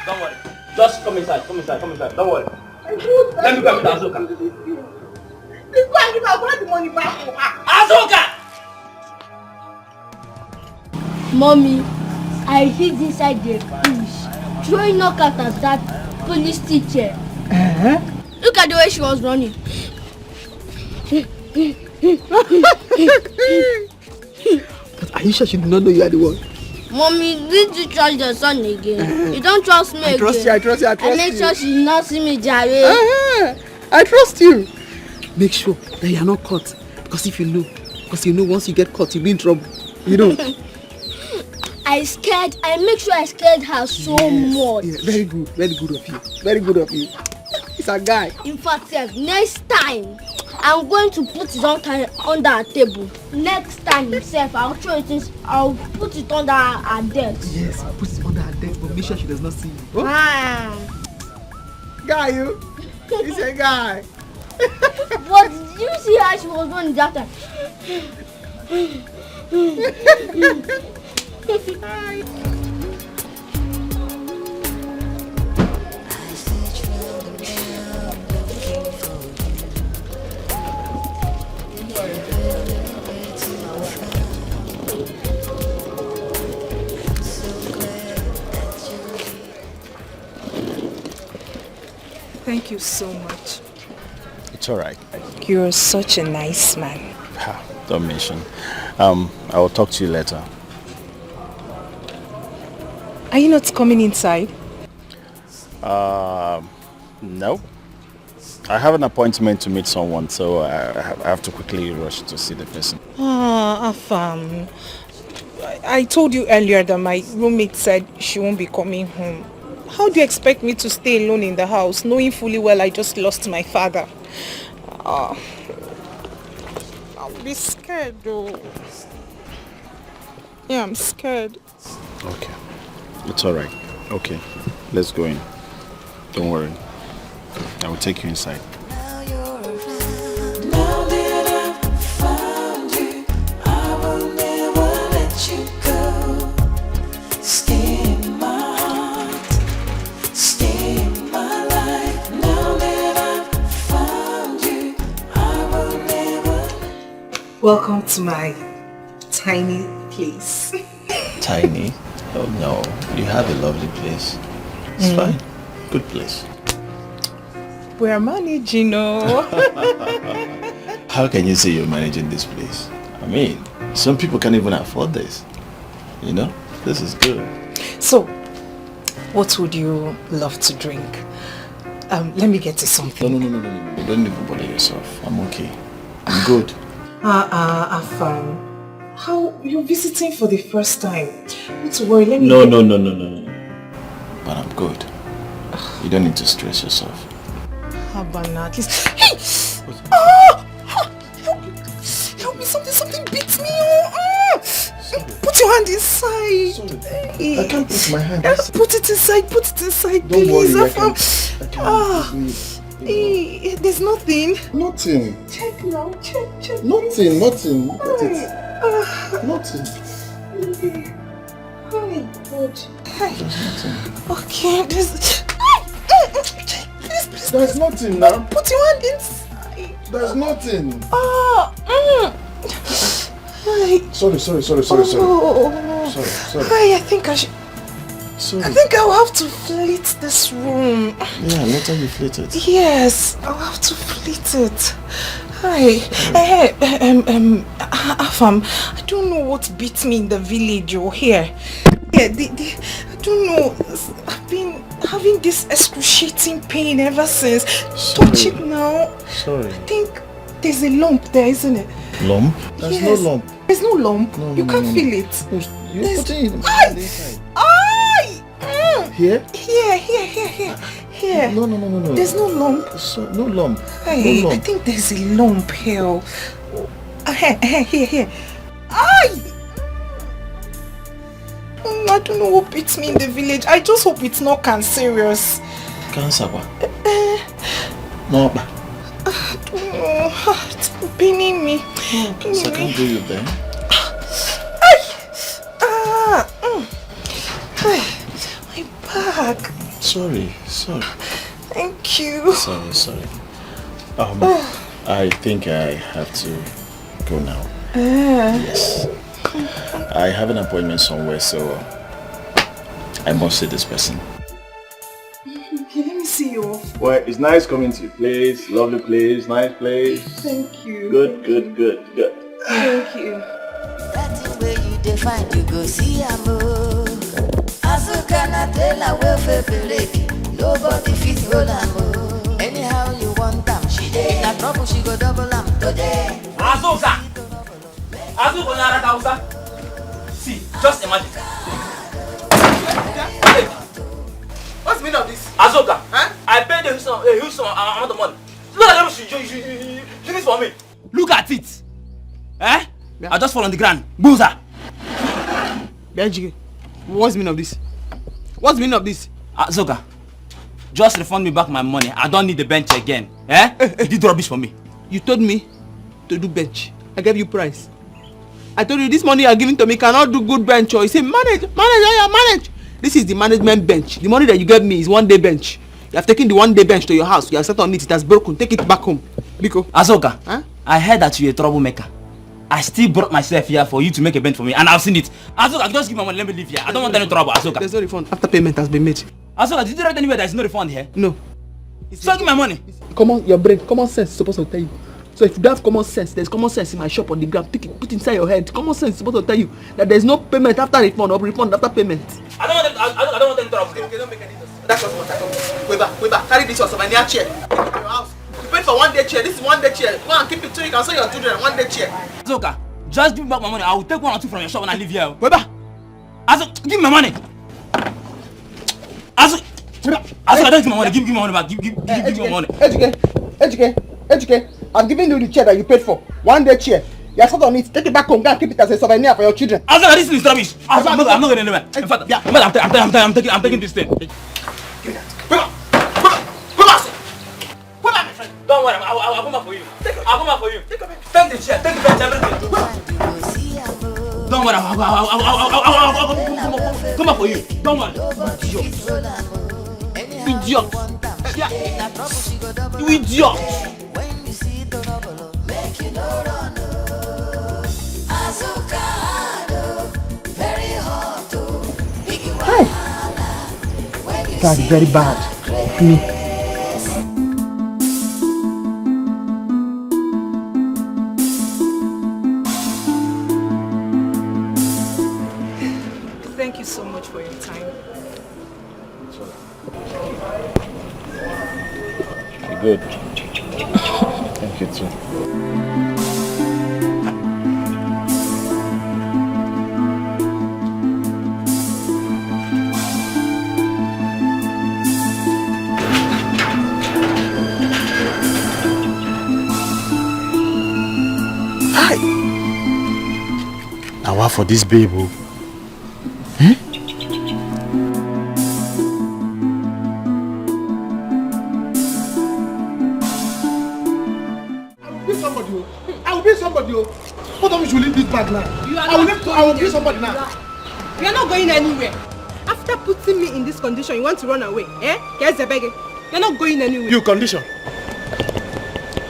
Don't worry. Just come inside. Don't worry. Let me go and meet Azuka. Please go and give her the money back for her. Azuka! Mommy, I hid inside the bush, throwing knockout at that police teacher. Look at the way she was running. But are you sure she did not know you are the one? Mommy, did you trust your son again? You don't trust me again. I trust you. I make sure she not see me, Jare. I trust you. Make sure that you are not caught. Because if you know, once you get caught, you'll be in trouble. You know. I make sure I scared her so much. Yeah, very good of you. It's a guy. In fact, next time, I'm going to put it under a table. Next time, I'll throw it I'll put it under her desk. Yes, I'll put it under her desk, but make sure she does not see you. Oh? Guy, you. He's a guy. But did you see how she was running that time? Thank you so much. It's all right. You're such a nice man. Don't mention. I will talk to you later. Are you not coming inside? No. I have an appointment to meet someone, so I have to quickly rush to see the person. Afam. I told you earlier that my roommate said she won't be coming home. How do you expect me to stay alone in the house, knowing fully well I just lost my father? I'll be scared though. Yeah, I'm scared. Okay. It's alright. Okay. Let's go in. Don't worry. I will take you inside. Welcome to my tiny place. Tiny? Oh no, you have a lovely place. It's fine. Good place. We're managing, How can you say you're managing this place? I mean, some people can't even afford this. You know? This is good. So, what would you love to drink? Let me get you something. No. Don't even bother yourself. I'm okay. I'm good. Afam. How you're visiting for the first time? Not to worry, let me No. But I'm good. You don't need to stress yourself. How about now? At least. Hey! Help me! Something beats me! Put your hand inside. Sorry. I can't put my hand inside. Put it inside. Don't please. worry, I can't. There's nothing. Nothing. Check now. Check. Nothing. Look at it. Nothing. Oh my God. There's nothing. Okay, Please. There's nothing now. Put your hand inside. There's nothing. Sorry. Sorry. I think I should. Sorry. I think I'll have to flit this room. Yeah, later you flit it. Yes, I'll have to flit it. Hi. Afam, I don't know what beats me in the village or here. Yeah, I don't know. I've been having this excruciating pain ever since. Touch it now. Sorry. I think there's a lump there, isn't it? Lump? There's no lump. There's no lump. No, you can't feel it. You're putting it inside. Here? Here. No. There's no lump. No lump. Hey, No I lump. think there's a lump here. Here. Ay! I don't know what beats me in the village. I just hope it's not cancerous. Cancer? No. I don't know. It's paining me. Cancer can't do you then. My back. Sorry. Thank you. Sorry. I think I have to go now. Yes. I have an appointment somewhere, so I must see this person. Okay, let me see you off. Well, it's nice coming to your place. Lovely place, nice place. Thank you. Good. Thank you. That's the way you define you go see a move. Azukana tell a welfare lady. Nobody fits hold a move. Anyhow you want them, she did. If trouble she go double them today. Azuka! See, just imagine. What's the meaning of this? Azuka, I paid a huge amount of money. Look at them, you do this for me. Look at it. I just fall on the ground. Boozer. Benji, what's the meaning of this? What's the meaning of this? Azuka, just refund me back my money. I don't need the bench again. You did rubbish for me. You told me to do bench. I gave you price. I told you this money you are giving to me cannot do good bench. Or you say manage. This is the management bench. The money that you gave me is 1 day bench. You have taken the 1 day bench to your house. You have sat on it. It has broken. Take it back home. Biko. Azuka, I heard that you're a troublemaker. I still brought myself here for you to make a bench for me, and I've seen it. Azuka, just give me money. Let me leave here. I don't want any trouble, Azuka. There's no refund after payment has been made. Azuka, did you write anywhere there's no refund here? No. So give my money. Your brain, common sense is supposed to tell you. So if you don't have common sense, there's common sense in my shop on the ground. Take it, put it inside your head. Common sense is supposed to tell you that there's no payment after refund or refund after payment. I don't want any trouble. Okay, don't make any sense. That's what I come. Weber, carry this your souvenir chair. Take it to your house. You paid for 1 day chair. This is 1 day chair. Go and keep it so you can sell your children 1 day chair. Azuka, just give me back my money. I will take 1 or 2 from your shop when I leave here. Weber, Azuka, give me my money. Azuka, don't give me my money. Give me my money back. Give me my money. Educate. I'm giving you the chair that you paid for. 1 day chair. You are sat on it. Take it back home. Go and keep it as a souvenir for your children. Azuka, this is rubbish. I'm not going anywhere. In fact, I'm taking this thing. Give me that. Don't worry, I'll come back for you. I'll come back for you. Take the chair, take the bench, everything. Don't worry, I'll come back for you. Don't worry. Idiot. You idiot. fact, very bad to me. Thank you so much for your time. You're good. Thank you too. Now what for this baby? I will be somebody. What time you should leave this bag now? I will be somebody now. You are not going anywhere. After putting me in this condition, you want to run away, eh? Here's the begging. You're not going anywhere. You condition.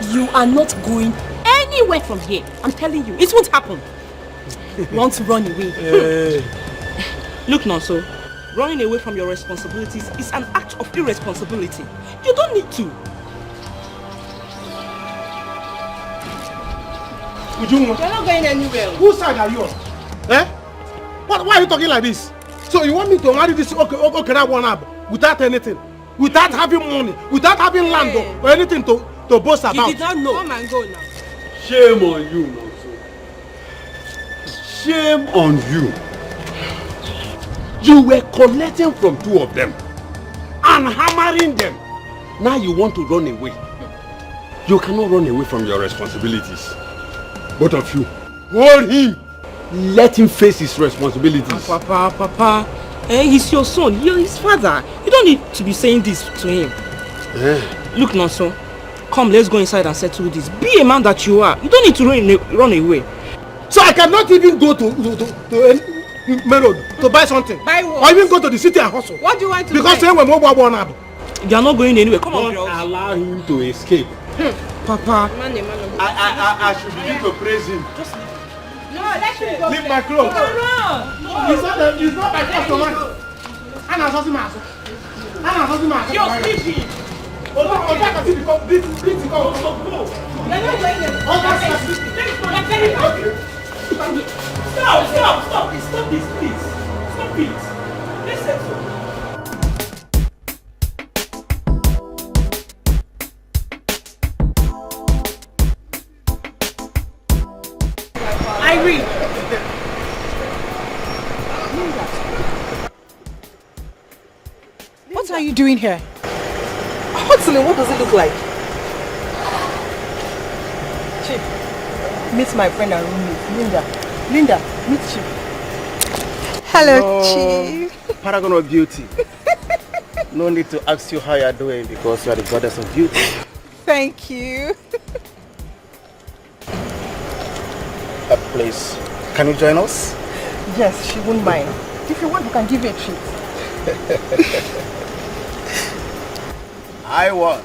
You are not going anywhere from here. I'm telling you, it won't happen. You want to run away? Hey. Look, Nonso, running away from your responsibilities is an act of irresponsibility. You don't need to. You're not going anywhere. Whose side are you on? Eh? Why are you talking like this? So you want me to marry this okay that one up without anything? Without having money? Without having land or anything to boast about? You did not know. Come and go now. Shame on you, Nonso. Shame on you. You were collecting from two of them and hammering them. Now you want to run away. You cannot run away from your responsibilities. Both of you, hold him. Let him face his responsibilities. Papa, he's your son. You're his father. You don't need to be saying this to him. Look, Nonso, come, let's go inside and settle this. Be a man that you are. You don't need to run away. So I cannot even go to main road to buy something. Buy what? Or even go to the city and hustle. What do you want to because buy? Because when we up. You are not going anywhere. Come on, don't allow him to escape. Papa. I should begin to praise him. Just leave. No, let him go. Leave my clothes. No. It's not my customer. Anna You're sleeping. You're not going Stop this, please. Stop it. Let's settle. Irene. What are you doing here? Hudson, what does it look like? Chief, meet my friend and roommate, Linda. Linda, meet Chief. Hello, Chief. Paragon of beauty. No need to ask you how you are doing because you are the goddess of beauty. Thank you. Please, can you join us? Yes, she won't mind. If you want, we can give you a treat. I want.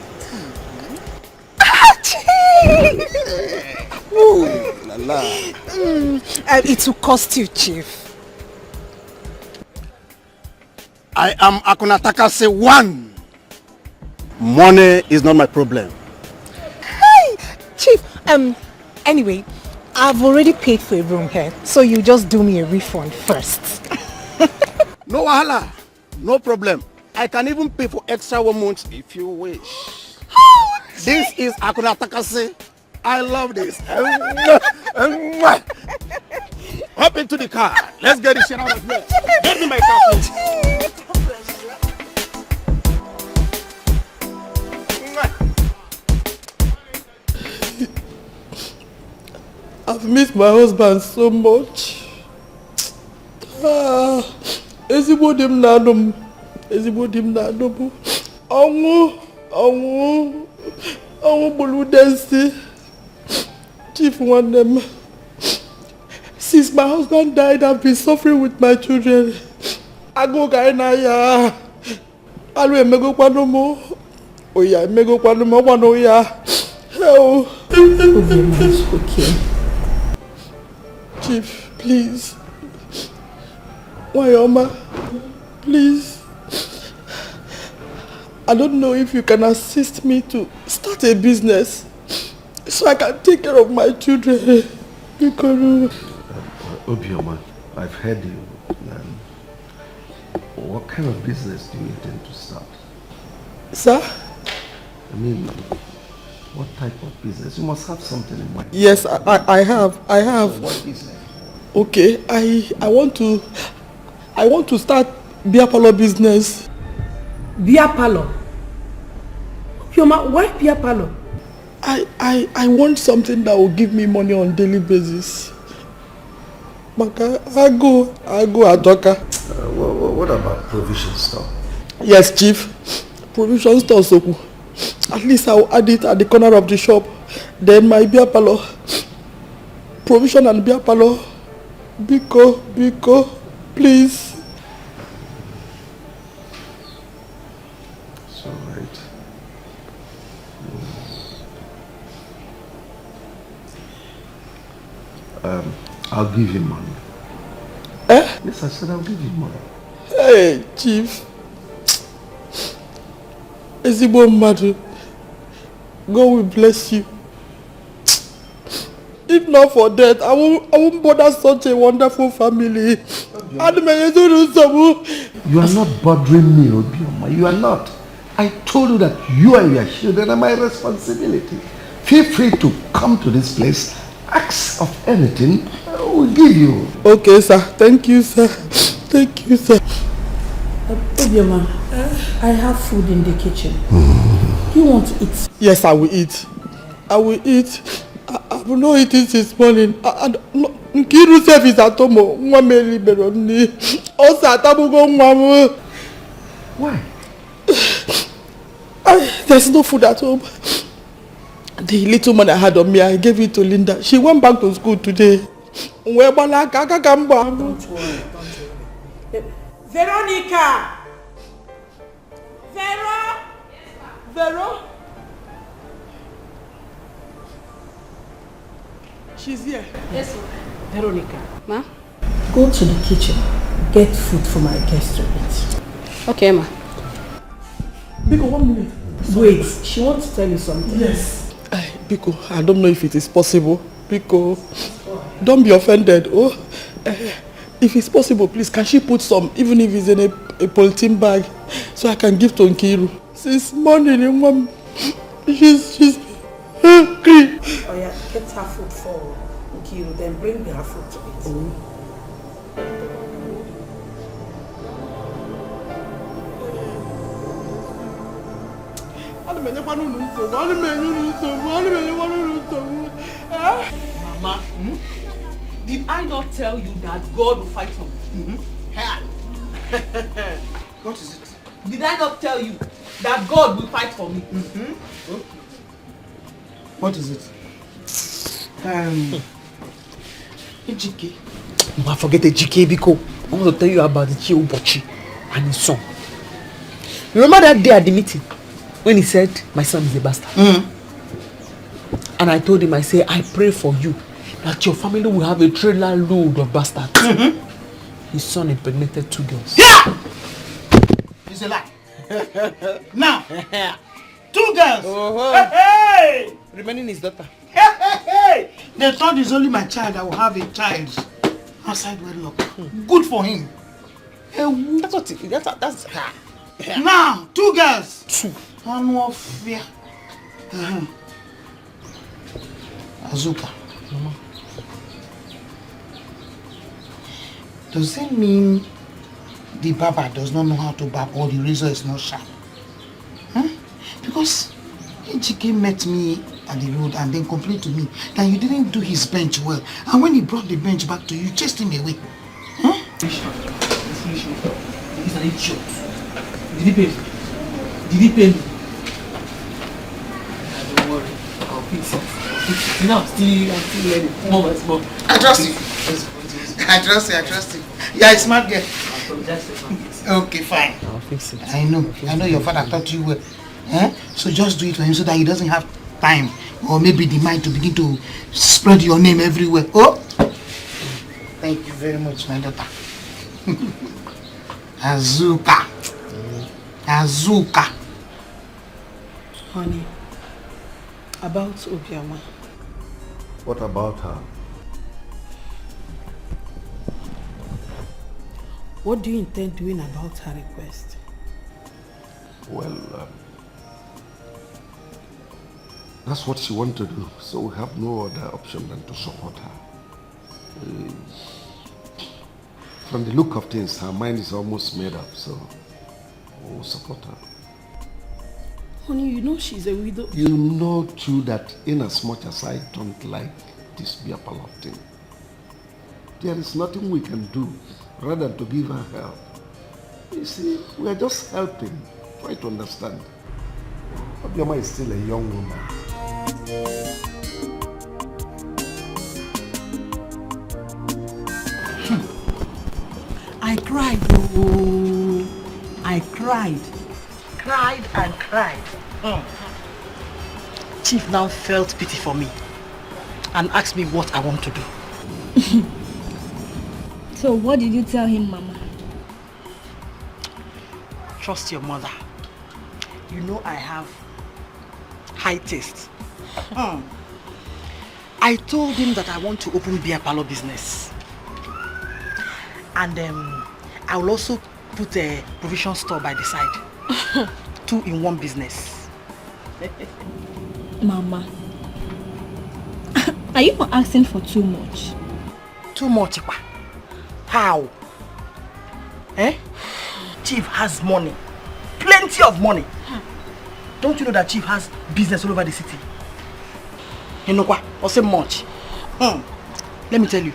Ooh, la la. It will cost you, Chief. I am Akunatakase 1. Money is not my problem. Hey, Chief. Anyway, I've already paid for a room here, so you just do me a refund first. No wahala, no problem. I can even pay for extra 1 month if you wish. Oh, this is Akunatakase. I love this. Hop into the car. Let's get this shit out of here. Get me my car, please. I've missed my husband so much. Ezigbo di m na-anụ m. Ọnwụ gburu Desi. Chief nwanne m. Since my husband died, I've been suffering with my children. Agụụ ga na ya. Alụ emegokwanụ m. Oya emegokwanụ m ọgwa na oya. Hell. Okay. Chief, please. Wayoma, please. I don't know if you can assist me to start a business so I can take care of my children. Obioma, I've heard you. What kind of business do you intend to start? Sir? I mean, what type of business? You must have something in mind. Yes, I have. So what business? Okay, I want to start beer parlor business. Beer parlor? Obioma, why beer parlor? I want something that will give me money on daily basis. Maka, I go Adoka. What about provision store? Yes, Chief. Provision store, Soku. At least I'll add it at the corner of the shop. Then my beer parlor. Provision and beer parlor. Biko, please. It's alright. I'll give you money. Eh? Yes, I said I'll give you money. Hey, Chief. Ezigbo mmadụ. God will bless you. If not for that, I won't bother such a wonderful family. You are not bothering me, Obioma. You are not. I told you that you are your children and my responsibility. Feel free to come to this place. Ask of anything, I will give you. Okay, sir. Thank you, sir. Thank you, sir. Obioma, I have food in the kitchen. Do you want to eat? Yes, I will eat. I will eat. I will not eat it this morning. Nkiru self is at home. Why? There's no food at home. The little money I had on me, I gave it to Linda. She went back to school today. Don't worry. Veronica! Vero? She's here. Yes, Veronica. Ma? Go to the kitchen. Get food for my guests to eat. Okay, ma. Biko, 1 minute. Wait, she wants to tell you something. Yes. Biko, I don't know if it is possible. Biko, don't be offended. Oh, if it's possible, please, can she put some, even if it's in a polythene bag, so I can give to Nkiru? Since morning, Mom, she's hungry. Oh yeah, get her food for Nkiru, then bring her food to eat. Mama, did I not tell you that God will fight for me? What is it? Did I not tell you that God will fight for me? What is it? Ejike. I forget Ejike because I want to tell you about the Chiobochi and his son. Remember that day at the meeting when he said my son is a bastard? And I told him, I say, I pray for you that your family will have a trailer load of bastards. His son impregnated 2 girls. Yeah! It's a lie. Now, 2 girls. Hey! Remaining his daughter. Hey! They thought it's only my child that will have a child outside wedlock. Good for him. That's what that's Now, 2 girls. 2. And no fear. Azuka. Mama. Does it mean the barber does not know how to barb or the razor is not sharp? Because Ejike met me at the road and then complained to me that you didn't do his bench well. And when he brought the bench back to you, you chased him away. He's an idiot. Did he pay me? Did he pay me? Don't worry. I'll fix it. You know, I'm still learning. More and more. I trust you. I trust you. Yeah, it's smart girl. Okay, fine. I'll fix it. I know your father taught you well. So just do it for him so that he doesn't have time or maybe the mind to begin to spread your name everywhere. Oh, thank you very much, my daughter. Azuka. Honey, about Obiama. What about her? What do you intend doing about her request? Well, that's what she wants to do, so we have no other option than to support her. From the look of things, her mind is almost made up, so we'll support her. Honey, you know she's a widow. You know too that in as much as I don't like this beer parlor thing, there is nothing we can do rather than to give her help. You see, we are just helping. Try to understand. Obiama is still a young woman. I cried, oh, I cried. Cried and cried. Chief now felt pity for me and asked me what I want to do. So what did you tell him, Mama? Trust your mother. You know I have high taste. I told him that I want to open beer parlor business. And I will also put a provision store by the side. 2 in 1 business. Mama, are you not asking for too much? Too much? How? Eh? Chief has money. Plenty of money. Don't you know that Chief has business all over the city? You know what? Or say much. Let me tell you.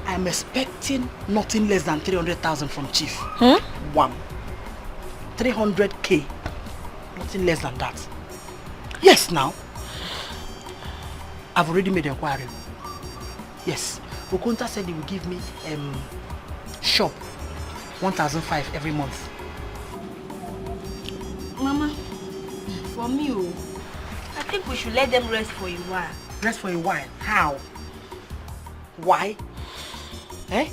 I'm expecting nothing less than 300,000 from Chief. 1. 300K. Nothing less than that. Yes, now. I've already made an inquiry. Yes. Okonta said he will give me shop 1,500 every month. Mama, for me, I think we should let them rest for a while. Rest for a while? How? Why? Eh?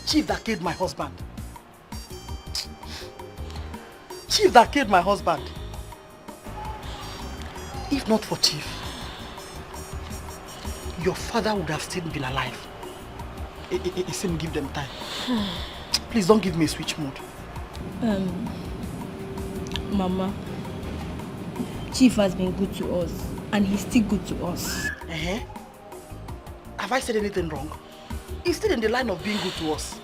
Chief that killed my husband. Chief that killed my husband. If not for Chief, your father would have still been alive. It seemed give them time. Please don't give me a switch mode. Mama, Chief has been good to us and he's still good to us. Have I said anything wrong? He's still in the line of being good to us.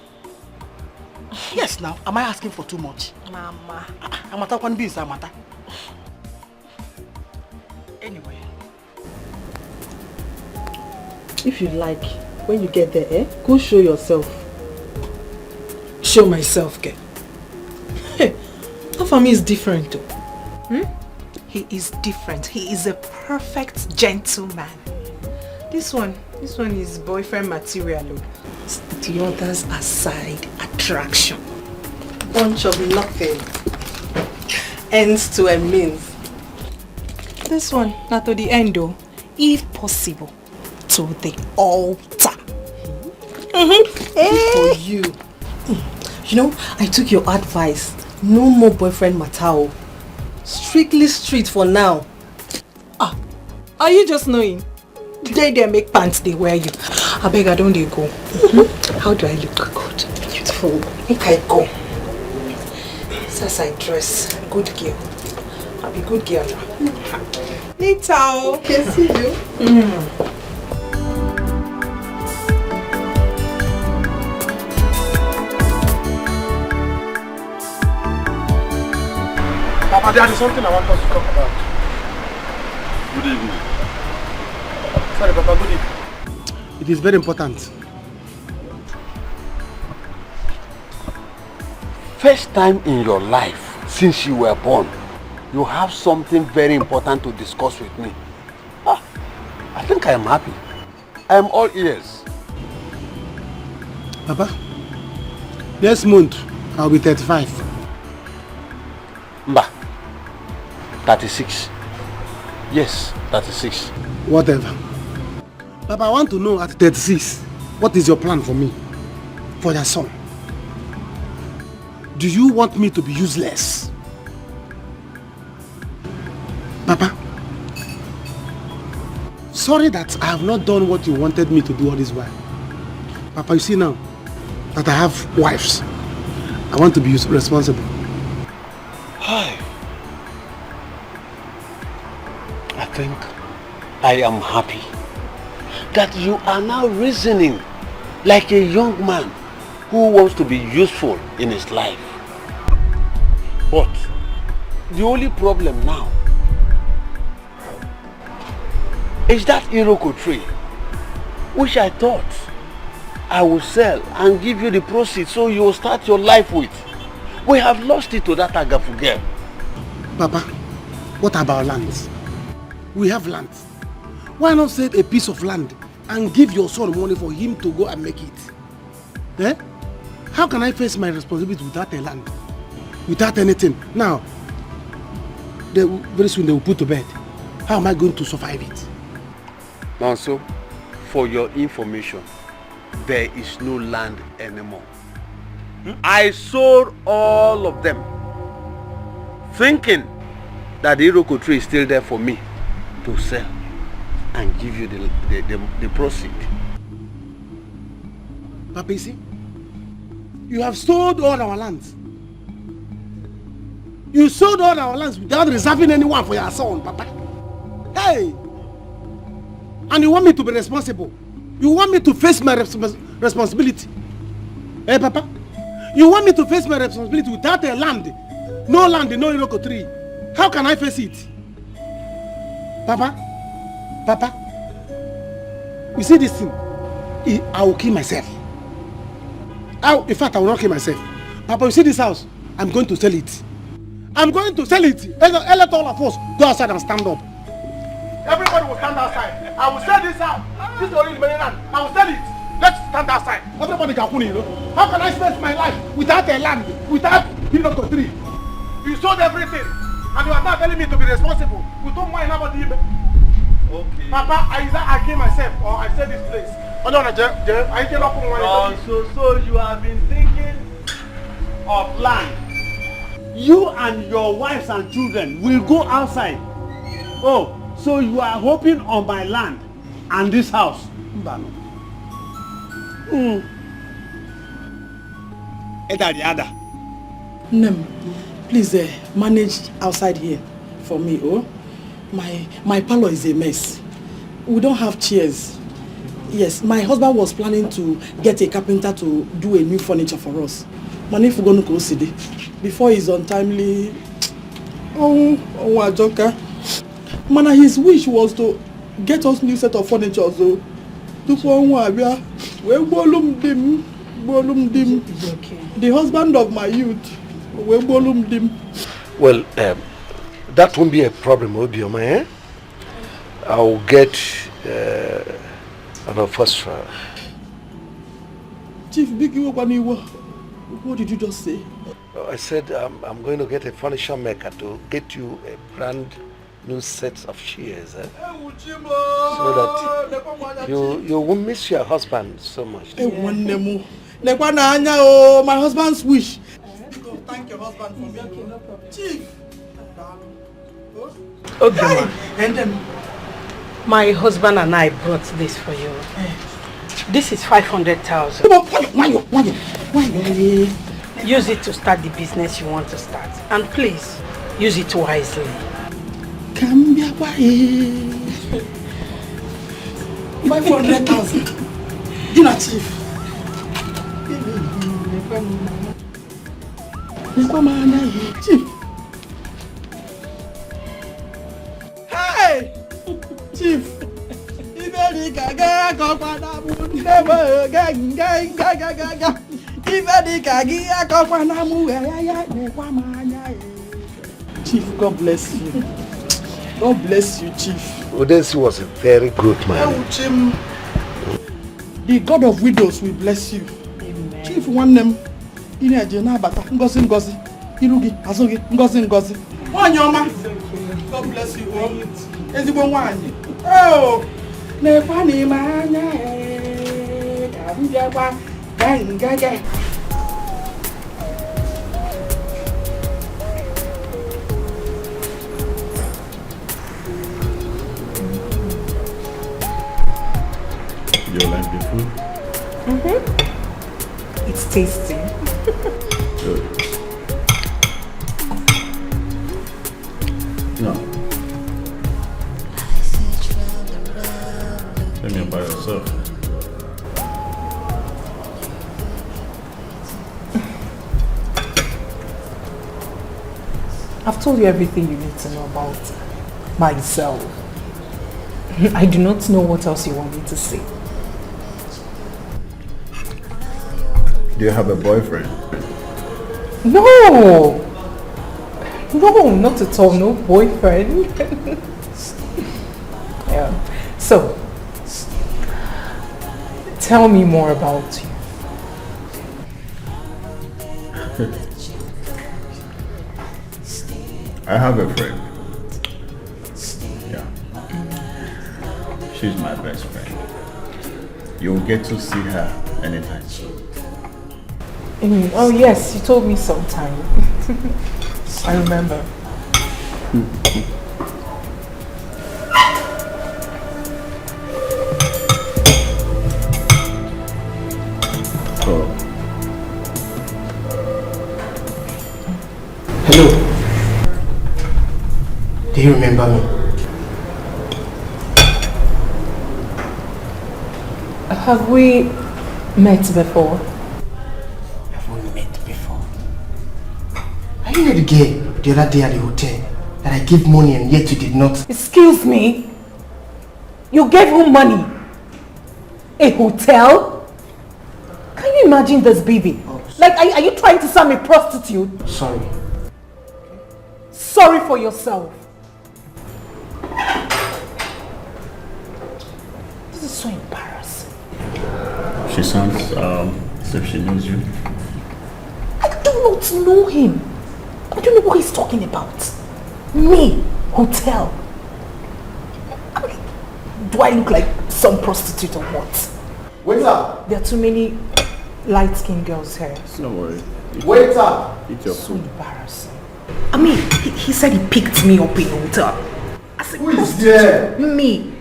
Yes, now, am I asking for too much? Mama. Amata can be Amata. Anyway. If you like, when you get there, go show yourself. Show myself, girl. Hey, Afami is different too. He is different. He is a perfect gentleman. This one is boyfriend material. The others are side attraction. Bunch of nothing. Ends to a means. This one, not to the end though. If possible, to the altar. For you. You know, I took your advice. No more boyfriend Matao. Strictly street for now. Are you just knowing? They make pants, they wear you. I beg, I don't they go. How do I look? Good. Beautiful. Make I go. As I dress, good girl. I'll be good girl now. Later. Okay, see you. Papa, there is something I want us to talk about. Good evening. Sorry, Papa, good evening. It is very important. First time in your life since you were born, you have something very important to discuss with me. I think I am happy. I am all ears. Papa, next month I'll be 35. Mba, 36. Yes, 36. Whatever. Papa, I want to know at 36, what is your plan for me? For your son? Do you want me to be useless? sorry that I have not done what you wanted me to do all this while. Papa, you see now that I have wives, I want to be responsible. Hi. I think I am happy that you are now reasoning like a young man who wants to be useful in his life. But the only problem now is that Iroko tree, which I thought I would sell and give you the proceeds so you will start your life with. We have lost it to that Agafu girl. Papa, what about lands? We have land. Why not save a piece of land and give your son money for him to go and make it? Eh? How can I face my responsibility without a land? Without anything? Now, very soon they will put to bed. How am I going to survive it? Now, so, for your information, there is no land anymore. I sold all of them, thinking that the Iroko tree is still there for me to sell and give you the proceed. Papa, you see, you have sold all our lands. You sold all our lands without reserving anyone for your son, Papa. Hey! And you want me to be responsible? You want me to face my responsibility? Hey, Papa? You want me to face my responsibility without a land? No land, no Iroko tree. How can I face it? Papa? Papa? You see this thing? I will kill myself. In fact, I will not kill myself. Papa, you see this house? I'm going to sell it. I'm going to sell it. Let all of us go outside and stand up. Everybody will stand outside. I will sell this house. This is already many land. I will sell it. Let's stand outside. Everybody can put it, you know. How can I spend my life without a land, without Iroko tree? You sold everything, and you are now telling me to be responsible. You don't mind about the okay. Papa, either I kill myself or I sell this place. So you have been thinking of land. You and your wives and children will go outside. Oh, so you are hoping on my land and this house. Nem, please manage outside here for me, oh. My parlor is a mess. We don't have chairs. Yes, my husband was planning to get a carpenter to do a new furniture for us. Man, if we're going to go see before he's untimely. Oh, Ajoka. Man, his wish was to get us new set of furniture, so. The husband of my youth. Well, that won't be a problem, Obioma, eh? I'll get an orchestra. Chief Biggie, what did you just say? I said I'm going to get a furniture maker to get you a brand new set of chairs, eh? So that you won't miss your husband so much. My husband's wish. Thank your husband for me. No problem. Chief. Okay, and my husband and I brought this for you. This is 500,000. Use it to start the business you want to start, and please use it wisely. 500,000. Dinner, Chief. Chief. Hey! Chief! Chief, God bless you. God bless you, Chief. Odensi was a very good man. The God of widows will bless you. Amen. Chief, one name. Ini Edo bata ngozi ngozi irugi azogi ngozi ngozi. Nwanyi ọma. God bless you all. Ezigbo nwanyi. Oh. Nekwa ni manya ka mbia kwa gangaga. Do you like the food? Mm-hmm. It's tasty. Good. No. Let me by yourself. I've told you everything you need to know about myself. I do not know what else you want me to say. Do you have a boyfriend? No! No, not at all. No boyfriend. Yeah. So, tell me more about you. I have a friend. Yeah. She's my best friend. You'll get to see her anytime soon. Oh yes, you told me sometime. I remember. Oh. Hello. Do you remember me? Have we met before? Have we met before? Are you not the girl the other day at the hotel that I gave money and yet you did not? Excuse me? You gave who money? A hotel? Can you imagine this, baby? Like, are you trying to sell me a prostitute? Sorry. Sorry for yourself. This is so embarrassing. She sounds as if she knows you. I do not know him. I don't know what he's talking about. Me, hotel. I mean, do I look like some prostitute or what? Waiter! There are too many light-skinned girls here. Don't worry. Waiter! Eat your So food. embarrassing. I mean, he said he picked me up in a hotel. I said, who is there? Me.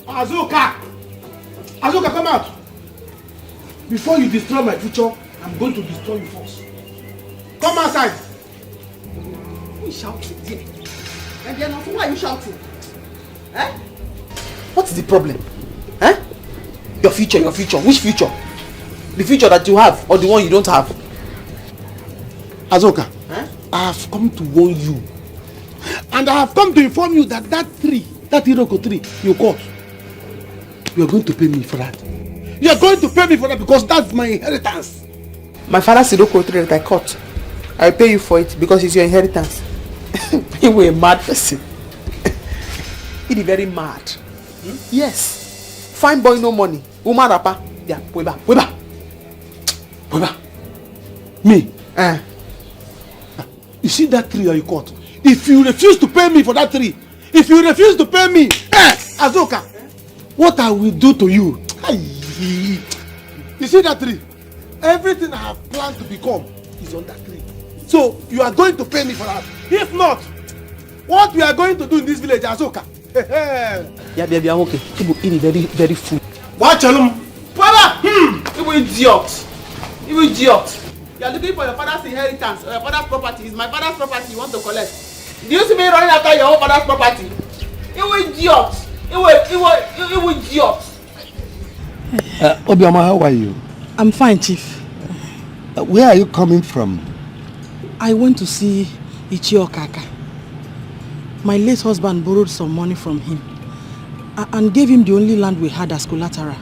Azuka! Azuka, come out! Before you destroy my future, I'm going to destroy you first. Come outside! Who is shouting there? And then why are you shouting? Eh? What's the problem? Eh? Your future, your future. Which future? The future that you have or the one you don't have? Azuka, Eh? I have come to warn you. And I have come to inform you that that Iroko tree you caught, you are going to pay me for that. You are going to pay me for that because that's my inheritance. My father's Iroko tree that I caught. I'll pay you for it because it's your inheritance. You were a mad person. He is very mad. Yes. Fine boy, no money. Woman rapper. Yeah, weba. Me? You see that tree that you caught? If you refuse to pay me for that tree, Azuka, what I will do to you? You see that tree? Everything I have planned to become is on that tree. So you are going to pay me for that. If not, what we are going to do in this village, Azuka? Yeah, baby, I'm okay. People eat very, very food. Watch them. Father! You idiot! You idiot! You are looking for your father's inheritance or your father's property. It's my father's property you want to collect. Do you see me running after your own father's property? You idiot! You idiot! Obioma, how are you? I'm fine, Chief. Where are you coming from? I went to see Ichio Kaka. My late husband borrowed some money from him and gave him the only land we had as collateral.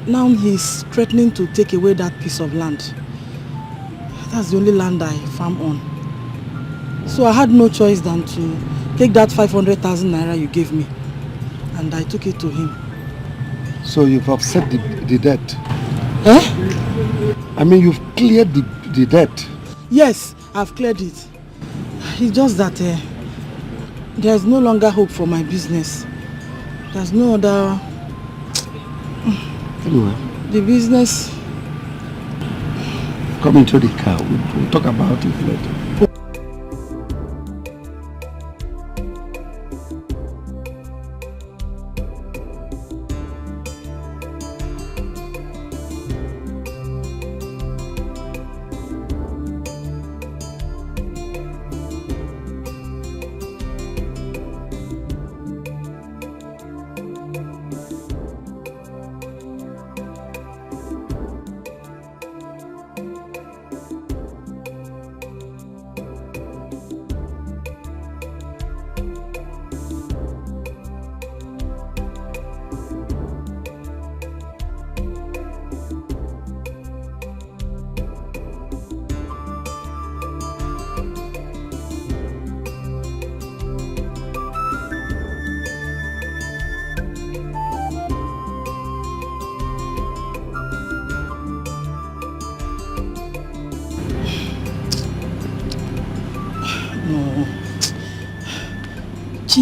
Now he's threatening to take away that piece of land. That's the only land I farm on. So I had no choice than to take that 500,000 naira you gave me, and I took it to him. So you've offset the debt? Eh? I mean, you've cleared the debt? Yes, I've cleared it. It's just that there's no longer hope for my business. There's no other... Anyway. The business... Come into the car. We'll talk about it later.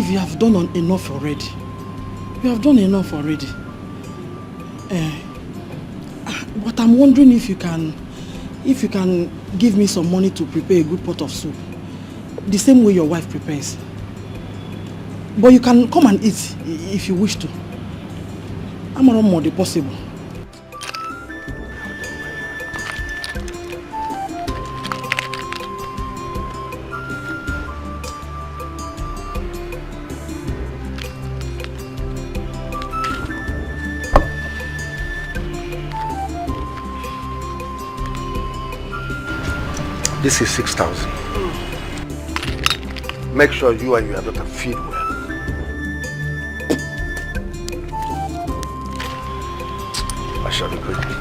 believe you have done enough already. You have done enough already. But I'm wondering if you can give me some money to prepare a good pot of soup. The same way your wife prepares. But you can come and eat if you wish to. I'm around more than possible. This is 6,000. Make sure you and your daughter feed well. I shall be quickly.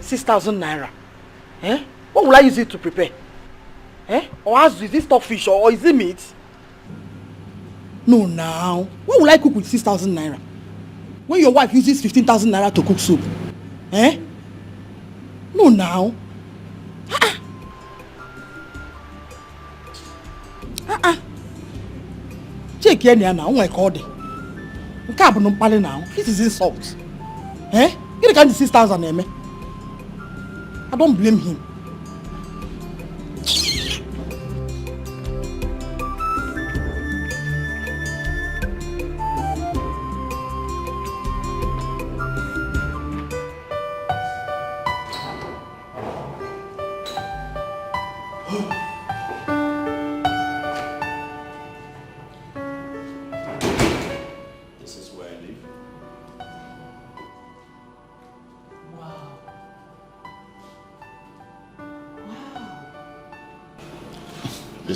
₦6,000. Eh? What will I use it to prepare? Eh? Or is it stockfish or is it meat? No, now. What will I cook with 6,000 naira? When your wife uses 15,000 naira to cook soup? Eh? No, now. Check here now. Oh my God. Now. This is insult. Eh? You can't 6,000 naira. I don't blame him.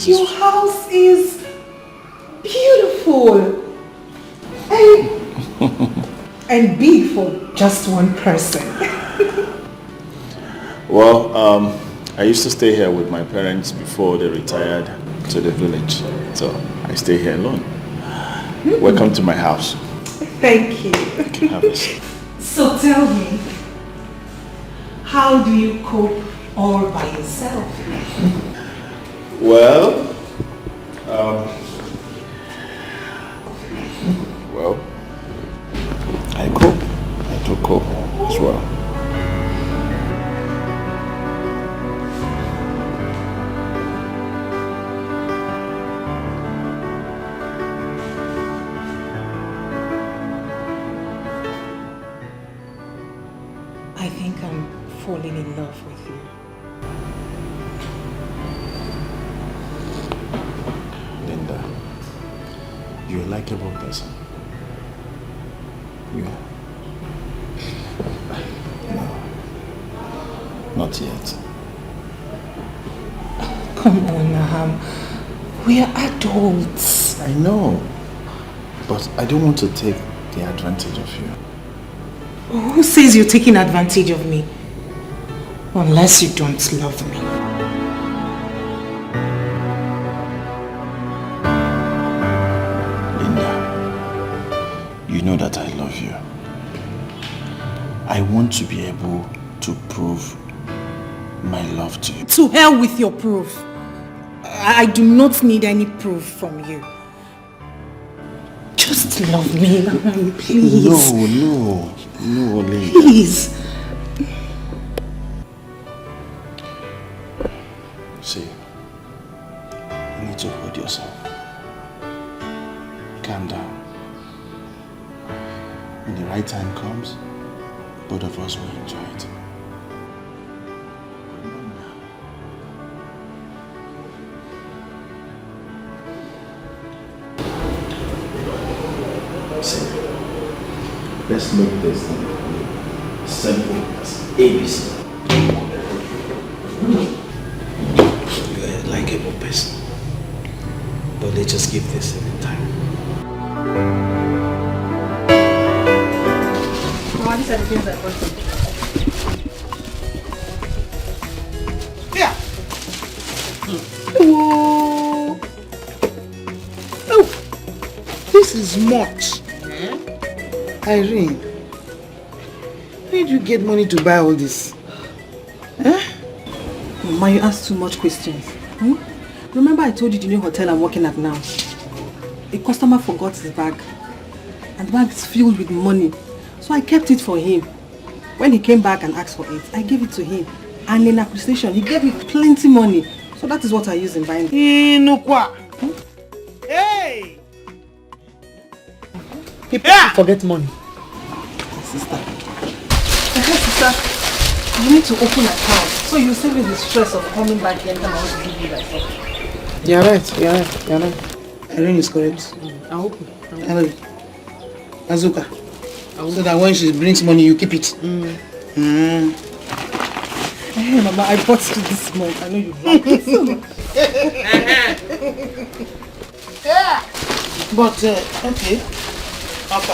Your house is beautiful and big for just one person. Well, I used to stay here with my parents before they retired to the village, so I stay here alone. Welcome to my house. Thank you. Have a seat. So tell me, how do you cope all by yourself? Well, I cope. I do cope as well. I think I'm falling in love with you. Linda, you're a likable person. You are. No, not yet. Come on, we are adults. I know, but I don't want to take the advantage of you. Who says you're taking advantage of me? Unless you don't love me. You know that I love you. I want to be able to prove my love to you. To hell with your proof. I do not need any proof from you. Just love me, please. No, Linda. Please. See, you need to hold yourself. Calm down. When the right time comes, both of us will enjoy it. See, let's make this thing simple as ABC. You're a likable person, but let's just give this a time. these are the things I bought you. Yeah. Oh. Oh. This is much. Irene, where do you get money to buy all this? Huh? Mama, you ask too much questions. Remember I told you the new hotel I'm working at now? A customer forgot his bag. And the bag is filled with money. So I kept it for him. When he came back and asked for it, I gave it to him. And in appreciation, he gave me plenty money. So that is what I use in buying it. Inukwa. Hey! People forget money. Sister. Sister, you need to open an account so you save me the stress of coming back here and I want to give you myself. You're right. Irene is correct. I hope. Hello. Azuka. So that when she brings money, you keep it. Hey, Mama, I bought you this month. I know you like it so much. Yeah. But, okay. Papa.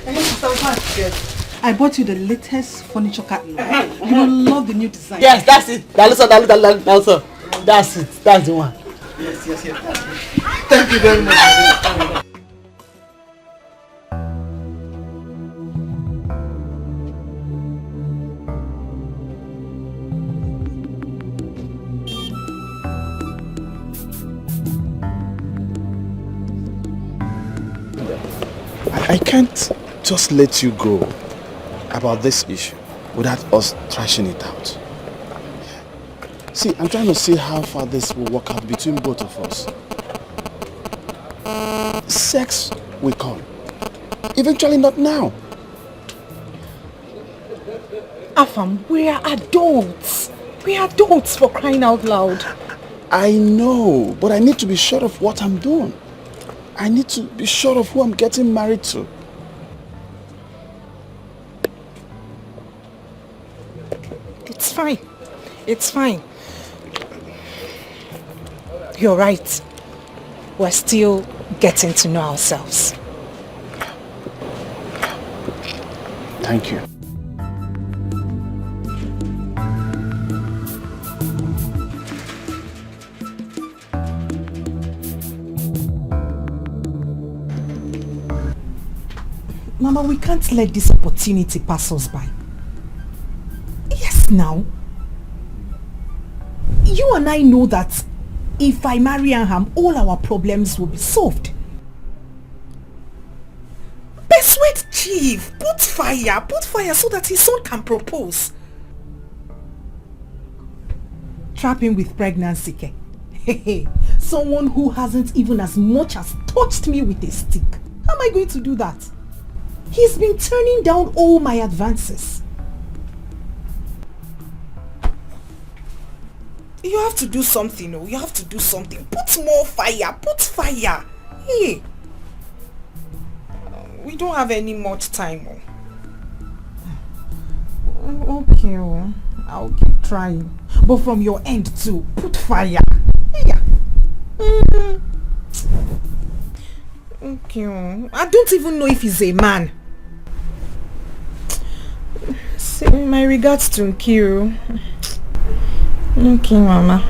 Hey, Sister, yes. I bought you the latest furniture catalog. You will love the new design. Yes, that's it. That's it. That's the one. Yes. Thank you very much. I can't just let you go about this issue without us thrashing it out. See, I'm trying to see how far this will work out between both of us. Sex will come. Eventually not now. Afam, we are adults. We are adults, for crying out loud. I know, but I need to be sure of what I'm doing. I need to be sure of who I'm getting married to. It's fine. It's fine. You're right. We're still getting to know ourselves. Thank you. Mama, we can't let this opportunity pass us by. Yes, now. You and I know that if I marry Aham, all our problems will be solved. Persuade Chief, put fire so that his son can propose. Trap him with pregnancy, Ke. Someone who hasn't even as much as touched me with a stick. How am I going to do that? He's been turning down all my advances. You have to do something, oh. You have to do something. Put more fire. Put fire. Hey. We don't have any much time, oh. Okay, oh. I'll keep trying. But from your end too, put fire. Yeah. Okay, oh. I don't even know if he's a man. Say my regards to Nkiru. Okay, Mama.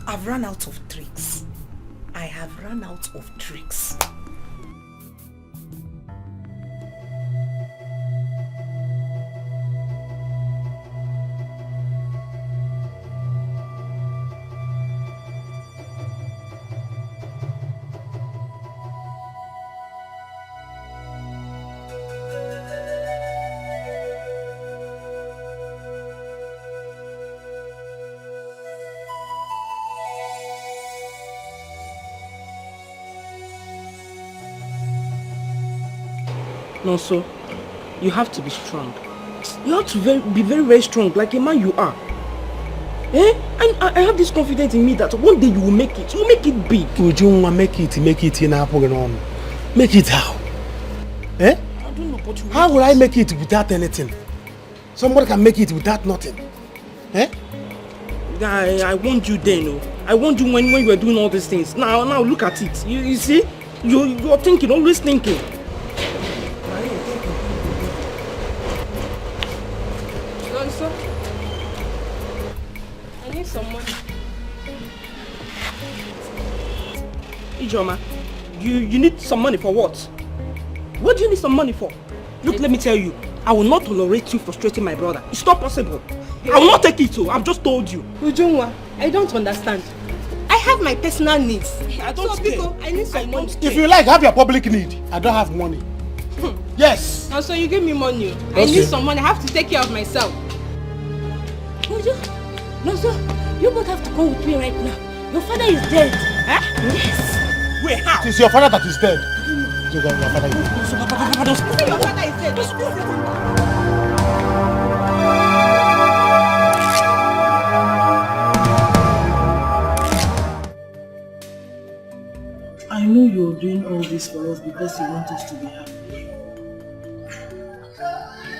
I've run out of tricks. I have run out of tricks. No, so you have to be strong. You have to be very, very strong, like a man you are. And I have this confidence in me that one day you will make it. You will make it big. Ujunwa, make it in Apoganon. Make it how? I don't know, but how will I make it without anything? Somebody can make it without nothing. I warned you then, oh. I warned you when you were doing all these things. Now look at it. You see? You're thinking, always thinking. Tonto, I need some money. Ijoma, you need some money for what? What do you need some money for? Look, let me tell you, I will not tolerate you frustrating my brother. It's not possible. I will not take it, so I've just told you. Ujungwa, I don't understand. I have my personal needs. I don't care. I need some money. If you like, have your public need. I don't have money. Yes. Now, so you give me money. Okay. I need some money. I have to take care of myself. No, sir. You both have to go with me right now. Your father is dead. Huh? Yes. Wait, how? It is your father that is dead. Your father is dead. Your father is dead. I know you're doing all this for us because you want us to be happy.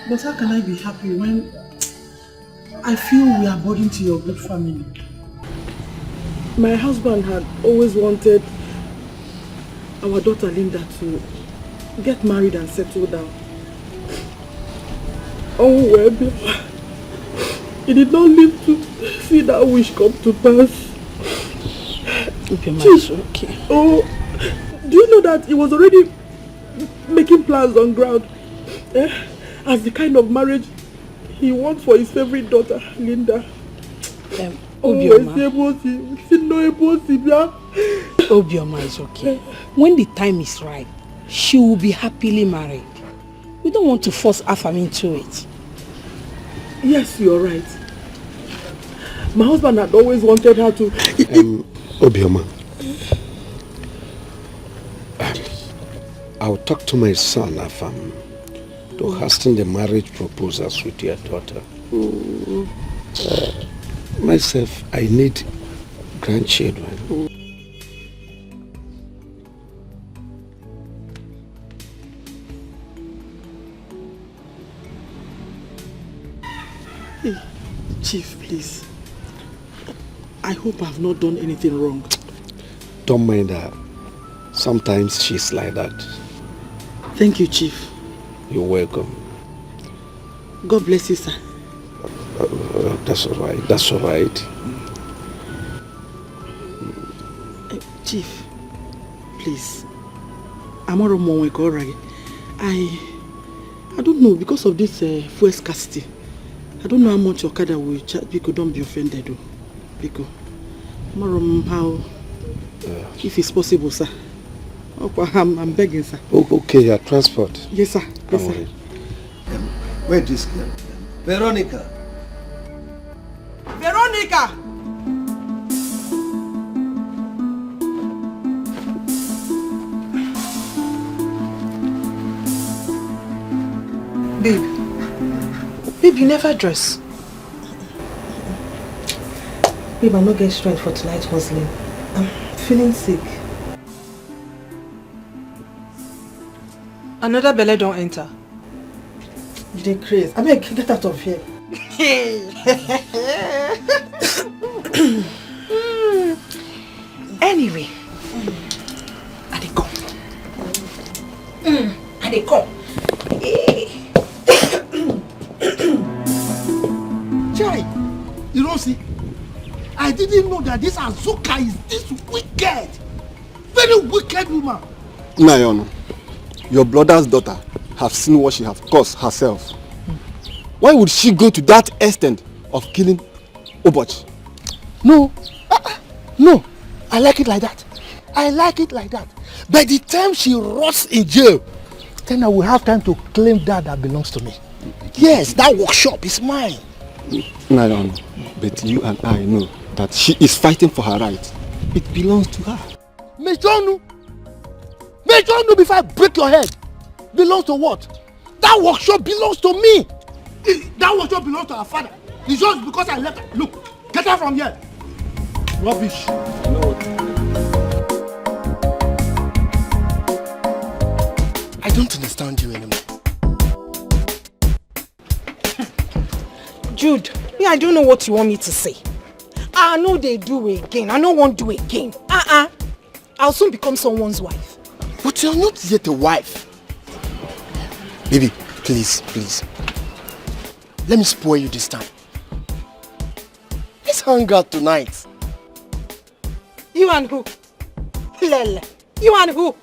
But how can I be happy when I feel we are burden to your good family? My husband had always wanted our daughter Linda to get married and settle down. Oh well, he did not live to see that wish come to pass. Okay, it's okay. Oh, do you know that he was already making plans on ground as the kind of marriage he wants for his favorite daughter, Linda? Obioma is okay. When the time is right, she will be happily married. We don't want to force Afam into it. Yes, you're right. My husband had always wanted her to... Obioma, I'll talk to my son, Afam, to hasten the marriage proposals with your daughter. Myself, I need grandchildren. Hey, Chief, please. I hope I've not done anything wrong. Don't mind her. Sometimes she's like that. Thank you, Chief. You're welcome. God bless you, sir. That's all right. That's all right. Chief, please. I don't know, because of this fuel scarcity. I don't know how much Okada will charge. Because don't be offended, though. Because how, if it's possible, sir. I'm begging, sir. Okay, your transport. Yes, sir. Yes, sir. Wait, this girl. Veronica. Veronica! Babe, you never dress. Babe, I'm not getting strength for tonight's hustling. I'm feeling sick. Another belly don't enter. They crazy. I mean, get out of here. Anyway, I dey come. I dey come. Chai, you don't see? I didn't know that this Azuka is this wicked. Very wicked woman. Nayon, your brother's daughter have seen what she have caused herself. Why would she go to that extent of killing Oboch? No, no, I like it like that. I like it like that. By the time she rots in jail, then I will have time to claim that belongs to me. Yes, that workshop is mine. Nayon, but you and I know that she is fighting for her right. It belongs to her. Mejonu before I break your head. Belongs to what? That workshop belongs to me. That workshop belongs to her father. It's just because I left her. Look, get her from here. Rubbish. No. I don't understand you anymore. Jude, me, I don't know what you want me to say. I know they do again. I don't want to do again. I'll soon become someone's wife. But you're not yet a wife. Baby, please, please. Let me spoil you this time. Let's hang out tonight. You and who? Lele. You and who?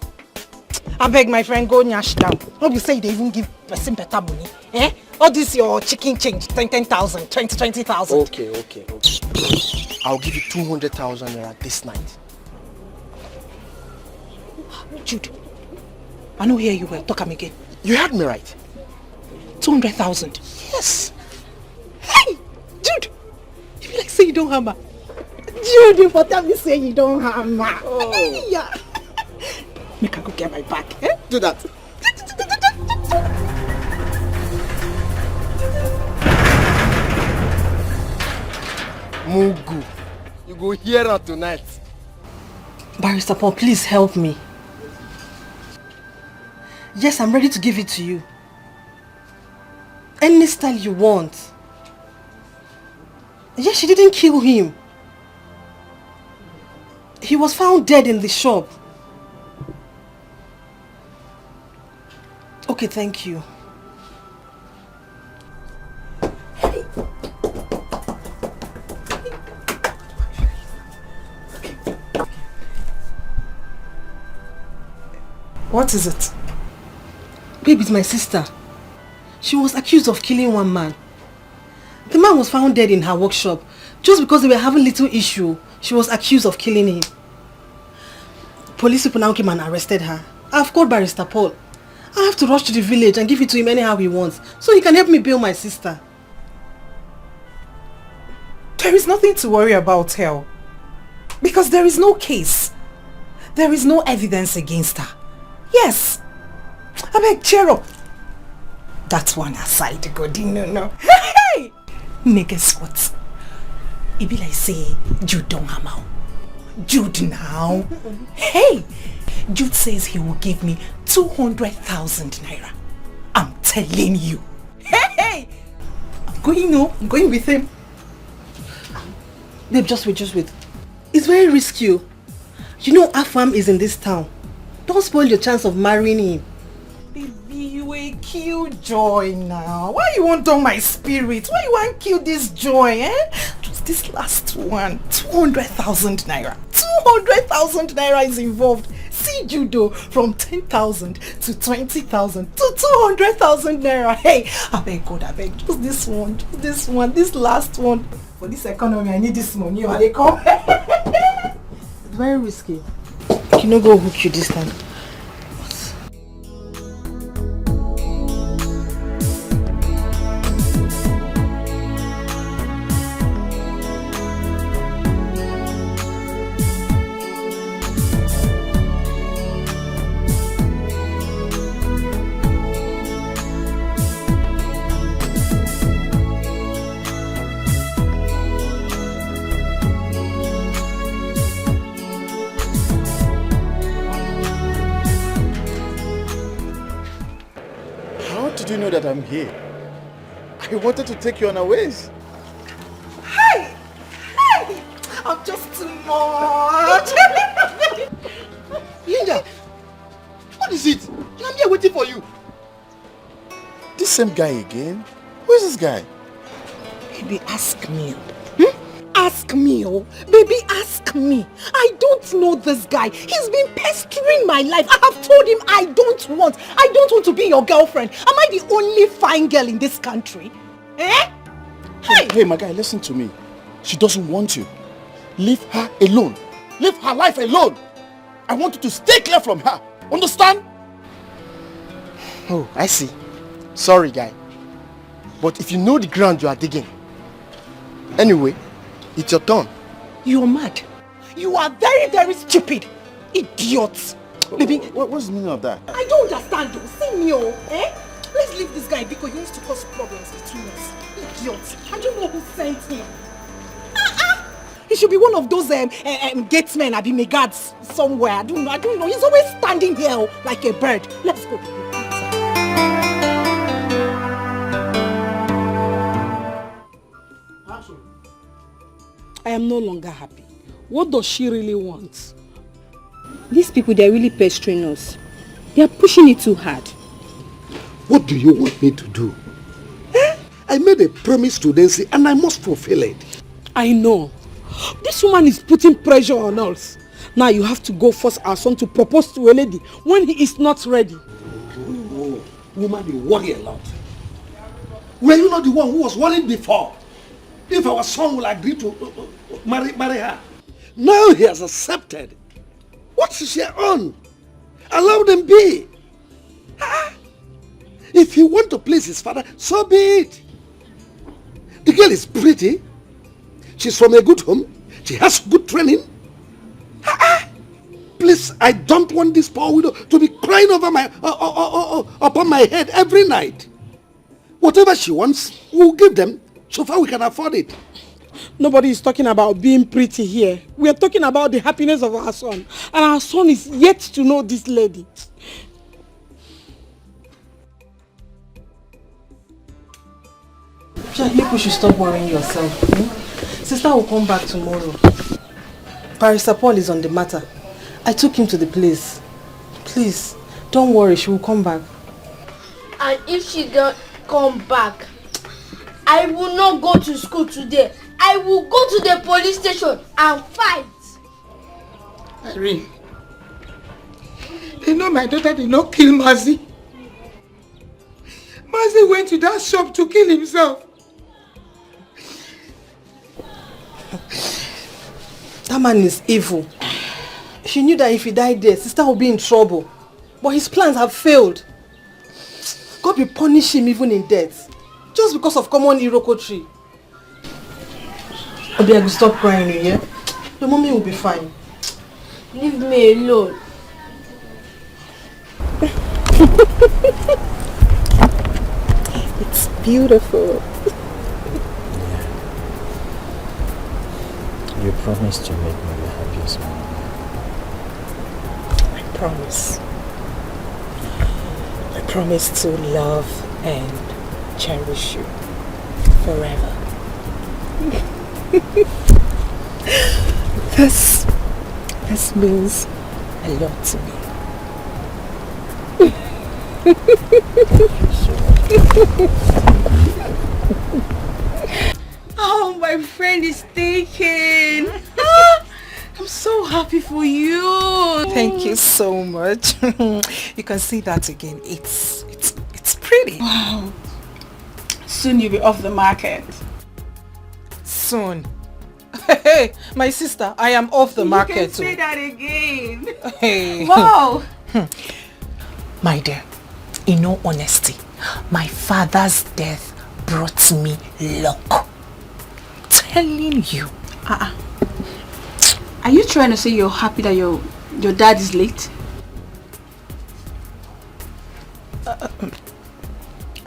I beg my friend, go nyash down. Hope you say they even give person better money. Eh? All this your chicken change, 10,000, 20,000. Okay. I'll give you 200,000 naira this night. Jude, I don't hear you well. Talk again. You heard me right. 200,000. Yes. Hey, Jude. You be like say you don't hammer. Jude, you for tell me say you don't hammer. Oh. Hey, yeah. Make I go get my bag. Eh? Do that. Mugu, you go hear her tonight. Barrister Paul, please help me. Yes, I'm ready to give it to you. Any style you want. Yes, she didn't kill him. He was found dead in the shop. Okay, thank you. What is it? Babe, it's my sister. She was accused of killing one man. The man was found dead in her workshop. Just because they were having little issue, she was accused of killing him. Police people now came and arrested her. I've called Barrister Paul. I have to rush to the village and give it to him anyhow he wants, so he can help me bail my sister. There is nothing to worry about her. Because there is no case. There is no evidence against her. Yes. I beg, cheer up. That one aside, Godino, no. Hey! Niggas what? It be like say, Jude don't hammer. Jude now. Hey! Jude says he will give me 200,000 naira. I'm telling you. Hey! I'm going with him. Babe, just wait. It's very risky. You know Afam is in this town. Don't spoil your chance of marrying him. Baby, you a cute joy now. Why you want on my spirit? Why you want kill this joy, eh? Just this last one. 200,000 naira. 200,000 naira is involved. See judo from 10,000 to 20,000 to 200,000 naira. Hey, I beg God, just this one, this last one. For this economy, I need this money or they come. It's very risky. You know, go hook you this time. You know that I'm here. I wanted to take you unawares. Hey! I'm just too much. Linda, what is it? I'm here waiting for you. This same guy again? Who is this guy? Baby, ask me. Ask me, oh. Baby, ask me. I don't know this guy. He's been pestering my life. I have told him I don't want to be your girlfriend. Am I the only fine girl in this country? Eh? Hey, my guy, listen to me. She doesn't want you. Leave her alone. Leave her life alone. I want you to stay clear from her. Understand? Oh, I see. Sorry, guy. But if you know the ground you are digging. Anyway, it's your turn. You're mad. You are very, very stupid. Idiot. Baby. What's the meaning of that? I don't understand you. See me, oh. Eh? Let's leave this guy because he wants to cause problems between us. Idiot. I don't know who sent him. He should be one of those gatesmen, Abime guards somewhere. I don't know. He's always standing here like a bird. Let's go. I am no longer happy. What does she really want? These people, they're really pestering us. They are pushing it too hard. What do you want me to do? I made a promise to Nancy and I must fulfill it. I know. This woman is putting pressure on us. Now you have to go force our son to propose to a lady when he is not ready. Oh, woman, you worry a lot. Were you not the one who was worried before? If our son will agree to marry her. Now he has accepted. What's she on? Allow them be. If he wants to please his father, so be it. The girl is pretty. She's from a good home. She has good training. Please, I don't want this poor widow to be crying over upon my head every night. Whatever she wants, we'll give them, so far we can afford it. Nobody is talking about being pretty here. We are talking about the happiness of our son. And our son is yet to know this lady. You should stop worrying yourself. Sister will come back tomorrow. Barrister Paul is on the matter. I took him to the place. Please, don't worry, she will come back. And if she don't come back, I will not go to school today. I will go to the police station and fight. Irene, you know my daughter did not kill Mazi. Mazi went to that shop to kill himself. That man is evil. She knew that if he died there, sister would be in trouble. But his plans have failed. God will punish him even in death. Just because of common Iroko tree. Obi, I will stop crying, yeah? Your mommy will be fine. Leave me alone. It's beautiful. You promised to make me the happiest man. I promise. I promise to love and cherish you forever. This means a lot to me. Oh, my friend is taken. I'm so happy for you. Thank you so much. You can see that again. It's pretty. Wow. Soon you'll be off the market. Soon. Hey, my sister, I am off the market. You can say that again. Hey. Wow. My dear, in all honesty, my father's death brought me luck. Telling you. Are you trying to say you're happy that your dad is late?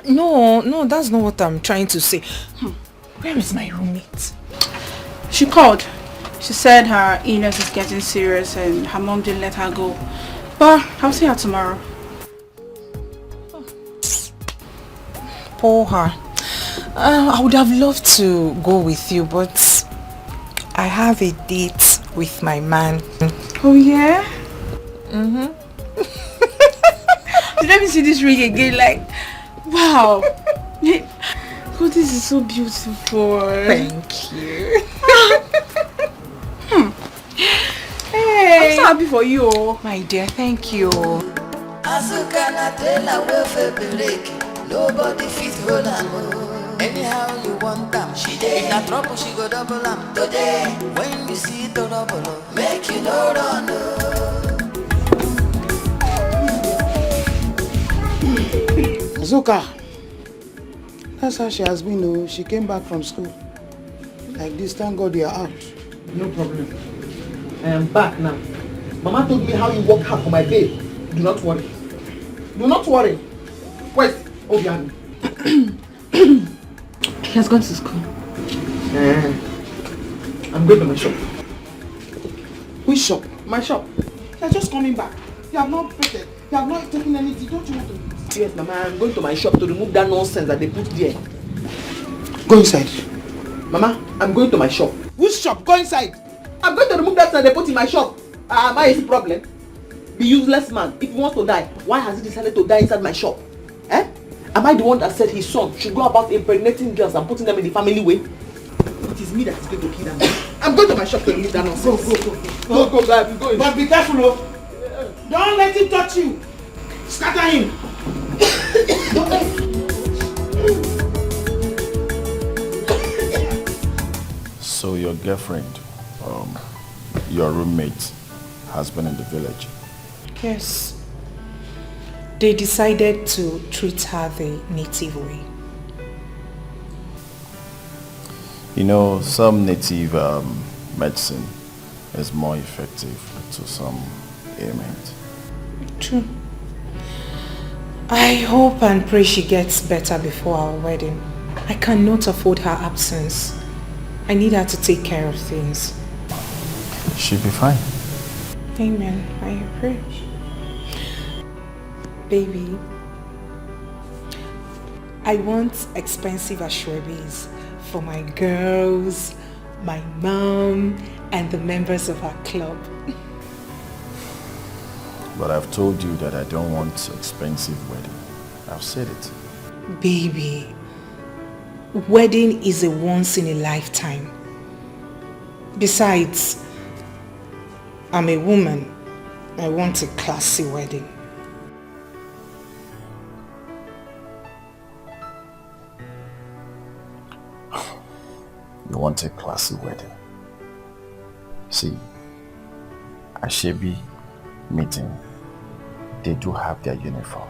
No, that's not what I'm trying to say. Where is my roommate? She called. She said her illness is getting serious and her mom didn't let her go. But I'll see her tomorrow. Poor her. I would have loved to go with you, but I have a date with my man. Oh yeah? Mm-hmm. Let me see this ring again, like, wow. Oh, this is so beautiful. Thank you. Hey. I'm so happy for you. My dear, thank you. Nobody fit hold am. Anyhow you want them, she dey. If na trouble, she go double am. Today, when you see the trouble, make you no run. Azuka, that's how she has been. Oh, she came back from school. Like this, thank God you are out. No problem. I am back now. Mama told me how you work hard for my babe. Do not worry. Do not worry. Wait. Obiani. He has gone to school. I'm going to my shop. Which shop? My shop. You're just coming back. You have not prepared. You have not taken anything. Don't you want to? Yes, Mama. I'm going to my shop to remove that nonsense that they put there. Go inside. Mama, I'm going to my shop. Which shop? Go inside. I'm going to remove that thing they put in my shop. My is the problem. the useless man, if he wants to die, why has he decided to die inside my shop? Eh? Am I the one that said his son should go about impregnating girls and putting them in the family way? It is me that is going to kill them. I'm going to my shop to remove that nonsense. Go, babe, go. But be careful, oh. Don't let him touch you. Scatter him. So your girlfriend, your roommate, has been in the village? Yes. They decided to treat her the native way. You know, some native medicine is more effective to some ailment. True. I hope and pray she gets better before our wedding. I cannot afford her absence. I need her to take care of things. She'll be fine. Amen. I pray. Baby, I want expensive ashwebis for my girls, my mom, and the members of our club. But I've told you that I don't want expensive wedding. I've said it. Baby, wedding is a once in a lifetime. Besides, I'm a woman. I want a classy wedding. You want a classy wedding. See, Ashebi meeting, they do have their uniform.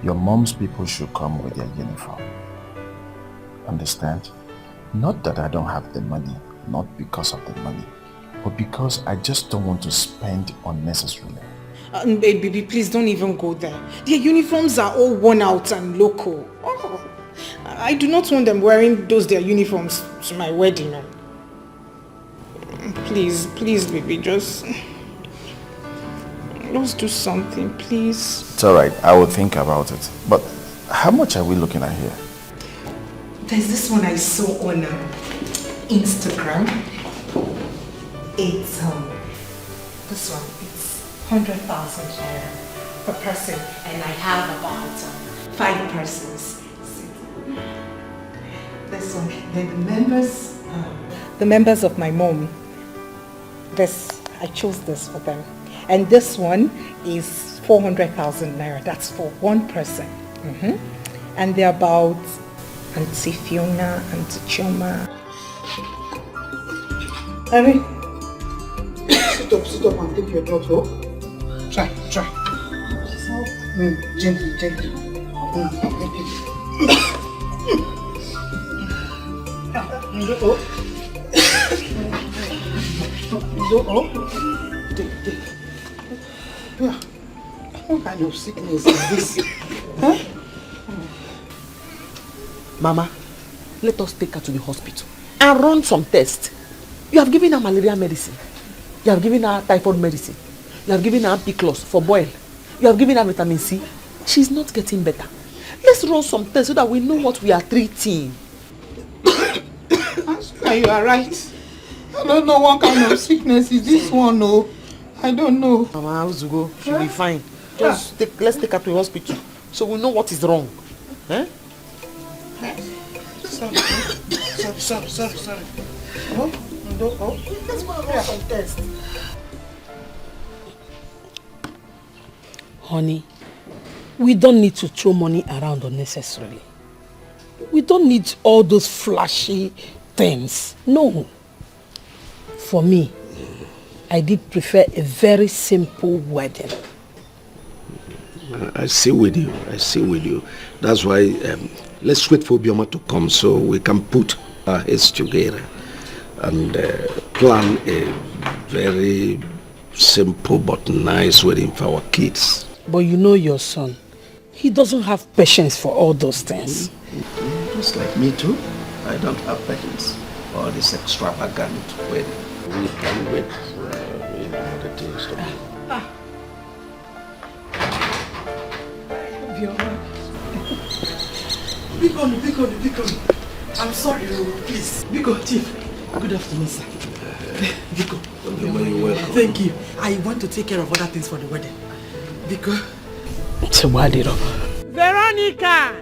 Your mom's people should come with their uniform. Understand? Not that I don't have the money, not because of the money, but because I just don't want to spend unnecessarily. Baby, please don't even go there. Their uniforms are all worn out and local. Oh, I do not want them wearing their uniforms to my wedding. Please, baby, just do something, please. It's alright, I will think about it. But how much are we looking at here? There's this one I saw on Instagram. It's this one. It's 100,000 naira per person, and I have about 5 persons. This one, the members of my mom. I chose this for them. And this one is 400,000 naira. That's for one person. And they're about Auntie Fiona, Auntie Choma. Harry, sit up and take your drugs, oh. Try. Gently. Yeah. What kind of sickness is this? Huh? Mama, let us take her to the hospital and run some tests. You have given her malaria medicine. You have given her typhoid medicine. You have given her ampiclos for boil. You have given her vitamin C. She's not getting better. Let's run some tests so that we know what we are treating. You are right. I don't know what kind of sickness is this one, no. I don't know. Mama, how's to go? She'll be fine. Let's take her to the hospital so we know what is wrong. Eh? Sorry. Oh. Let's go and run some tests. Honey, we don't need to throw money around unnecessarily. We don't need all those flashy things. No. For me, I did prefer a very simple wedding. I see with you. That's why let's wait for Bioma to come so we can put our heads together and plan a very simple but nice wedding for our kids. But you know your son. He doesn't have patience for all those things. Just like me too. I don't have patience for this extravagant wedding. We can wait for the things to be. Biko. I'm sorry, please. Biko, Chief. Good afternoon, sir. Biko. You're welcome. Thank you. I want to take care of other things for the wedding. Because... Veronica!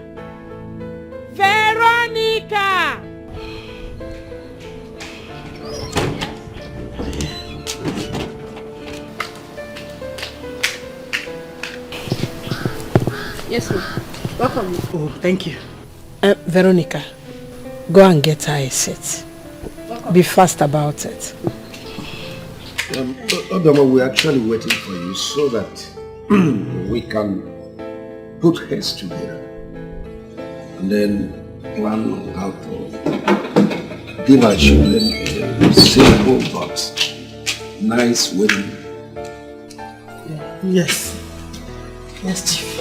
Veronica! Yes, ma'am. Welcome. Oh, thank you. Veronica, go and get her a seat. Be fast about it. Odama, we're actually waiting for you so that we can put heads together and then plan on how to give our children a simple but nice wedding. Yes. Yes, Chief.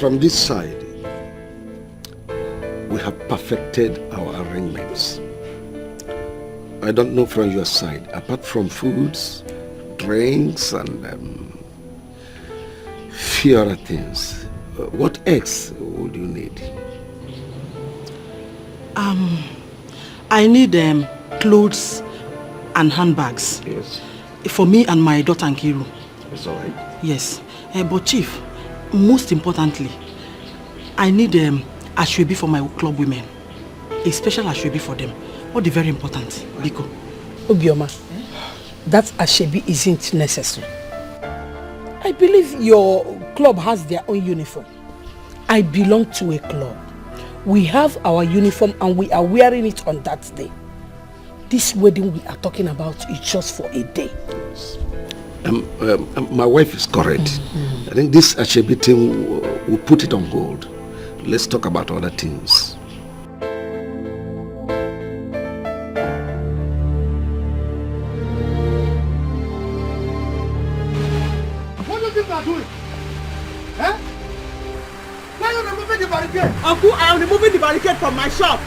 From this side, we have perfected our arrangements. I don't know from your side, apart from foods, drinks, and few other things, what else would you need? I need clothes and handbags. Yes. For me and my daughter Nkiru. That's all right. Yes. But Chief, most importantly, I need ashwebi for my club women. A special ashwebi for them. What is very important, Biko? Obioma, that ashwebi isn't necessary. I believe your club has their own uniform. I belong to a club. We have our uniform and we are wearing it on that day. This wedding we are talking about is just for a day. My wife is correct. I think this ashwebi thing, we'll put it on hold. Let's talk about other things. What do you think you are doing? Eh? Why are you removing the barricade? Uncle, I am removing the barricade from my shop.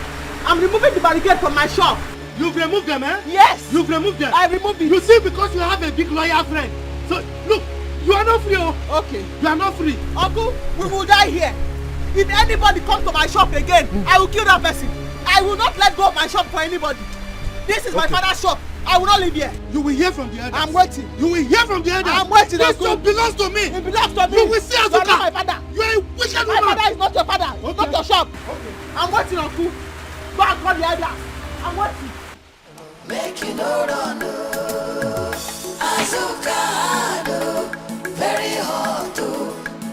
I'm removing the barricade from my shop. You've removed them, eh? Yes. You've removed them. I removed it. You see, because you have a big loyal friend. So, look, you are not free, oh. Okay. You are not free. Uncle, we will die here. If anybody comes to my shop again, I will kill that person. I will not let go of my shop for anybody. This is my father's shop. I will not live here. You will hear from the elders. I'm waiting. You will hear from the elders. I'm waiting. This shop belongs to me. It belongs to me. You will see Azuka. You are not my father. You are a wicked woman. My father is not your father. Okay. It's not your shop. Okay. I'm waiting, Uncle. Go and call the elders. I'm waiting. Make you no run, Azuka, very hot,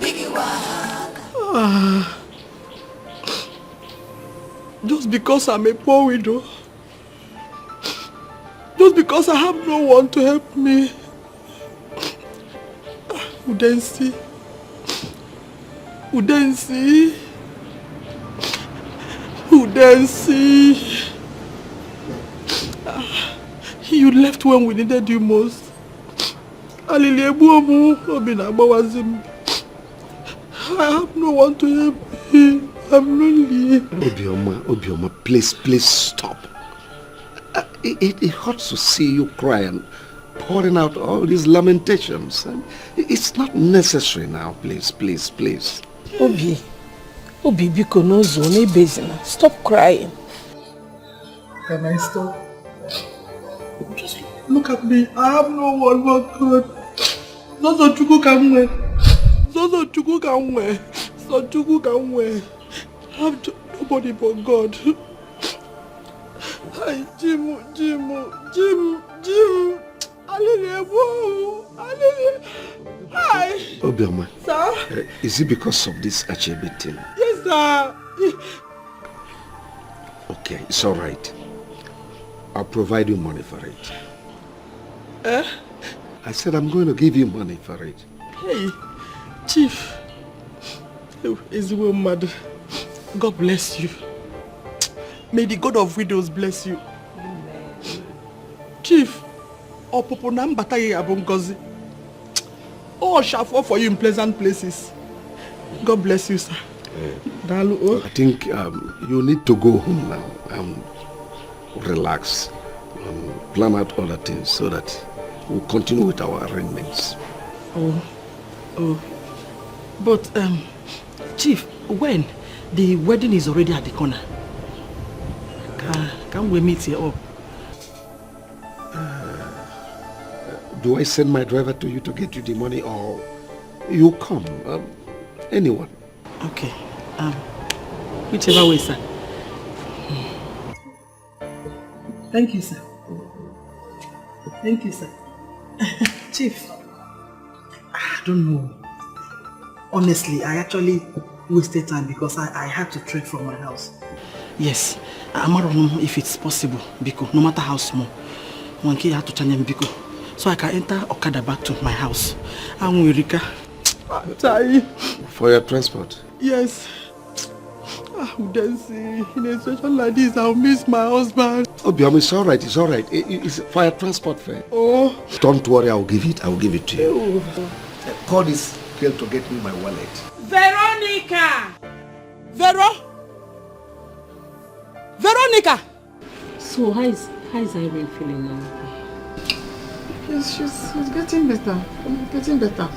biggie wahala. Just because I'm a poor widow, just because I have no one to help me, Udensi, you left when we needed you most. I have no one to help me. I'm lonely. Obioma, please stop. It hurts to see you cry and pouring out all these lamentations. It's not necessary now, please. Obi, biko no zone bezina. Stop crying. Can I stop? Just look at me. I have no one but God. Zozo Chuku can wear. I have nobody but God. Hi, Jim. Hi. Obioma. Sir? Is it because of this achebe thing? Yes, sir. Okay, it's all right. I'll provide you money for it. I said I'm going to give you money for it. Hey, Chief. Is the woman mad? God bless you. May the God of widows bless you. Amen. Chief, all shall fall for you in pleasant places. God bless you, sir. I think you need to go home now and relax and plan out other things so that we'll continue with our arrangements. But Chief, when the wedding is already at the corner, Can we meet here up? Do I send my driver to you to get you the money, or you come? Anyone? Okay. Whichever way, sir. Thank you, sir. Thank you, sir. Chief, I don't know. Honestly, I actually wasted time because I had to trek from my house. Yes, I'm not know if it's possible because no matter how small, one kid had to change me because so I can enter Okada back to my house. I'm with Rika. For your transport? Yes. Dancing in a situation like this, I'll miss my husband. Obiam, it's alright, it's alright. It's for your transport fare. Oh. Don't worry, I'll give it to you. Call this girl to get me my wallet. Veronica! Veronica! So how is Irene feeling now? Yes, she's getting better. Getting better.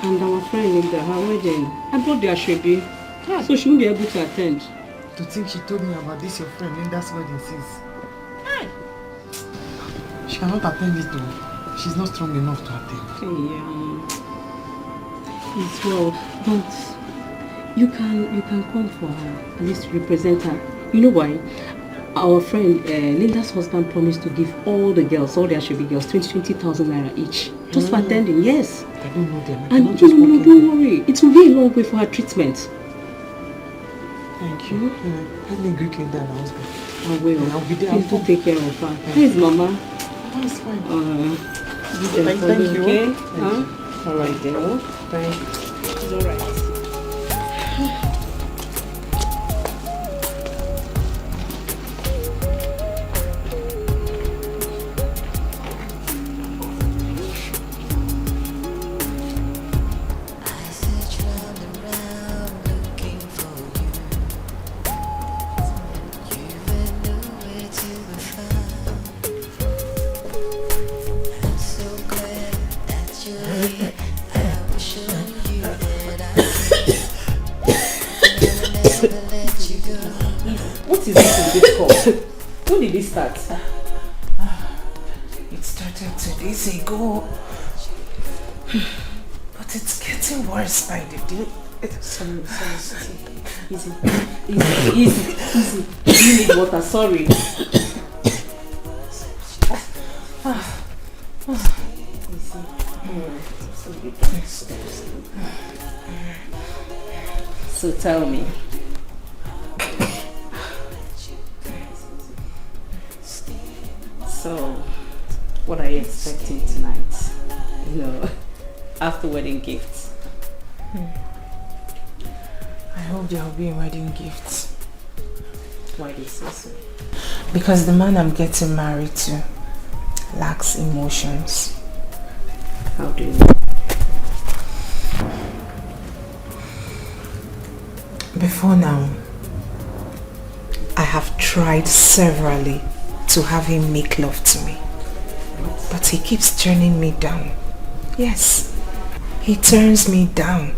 And our friend Linda, her wedding, I brought the Ashwebi, so she won't be able to attend. To think she told me about this, your friend Linda's wedding, sis. She cannot attend it though. She's not strong enough to attend. Yeah. It's well, but you can come for her, at least represent her. You know why? Our friend Linda's husband promised to give all the girls, all the Ashwebi girls, 20,000 naira each. Just for attending, yes. I don't know them. And no, don't worry. It will be a long way for her treatment. Thank you. Let me greet Linda and her husband. I will. I'll be there. Please do take care of her. Please, Mama. That's fine. Thank you. Okay? All right, then. Thank you. It's all right. What is this in this call? When did it start? It started 2 days ago. But it's getting worse by the day. Sorry. Easy. You need water, sorry. So tell me. So, what are you expecting tonight? You know, after wedding gifts. I hope there will be wedding gifts. Why do you say so? Because the man I'm getting married to lacks emotions. How do you know? Before now, I have tried severally to have him make love to me. But he keeps turning me down. Yes, he turns me down.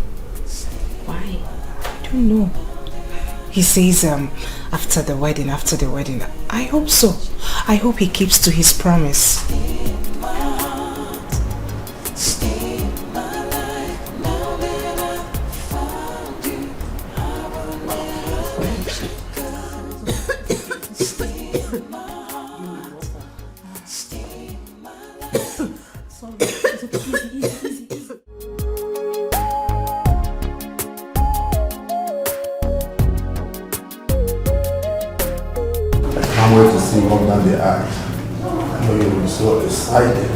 Why? I don't know. He says after the wedding. I hope so. I hope he keeps to his promise. can't wait to see what that they act. I know you'll be so excited.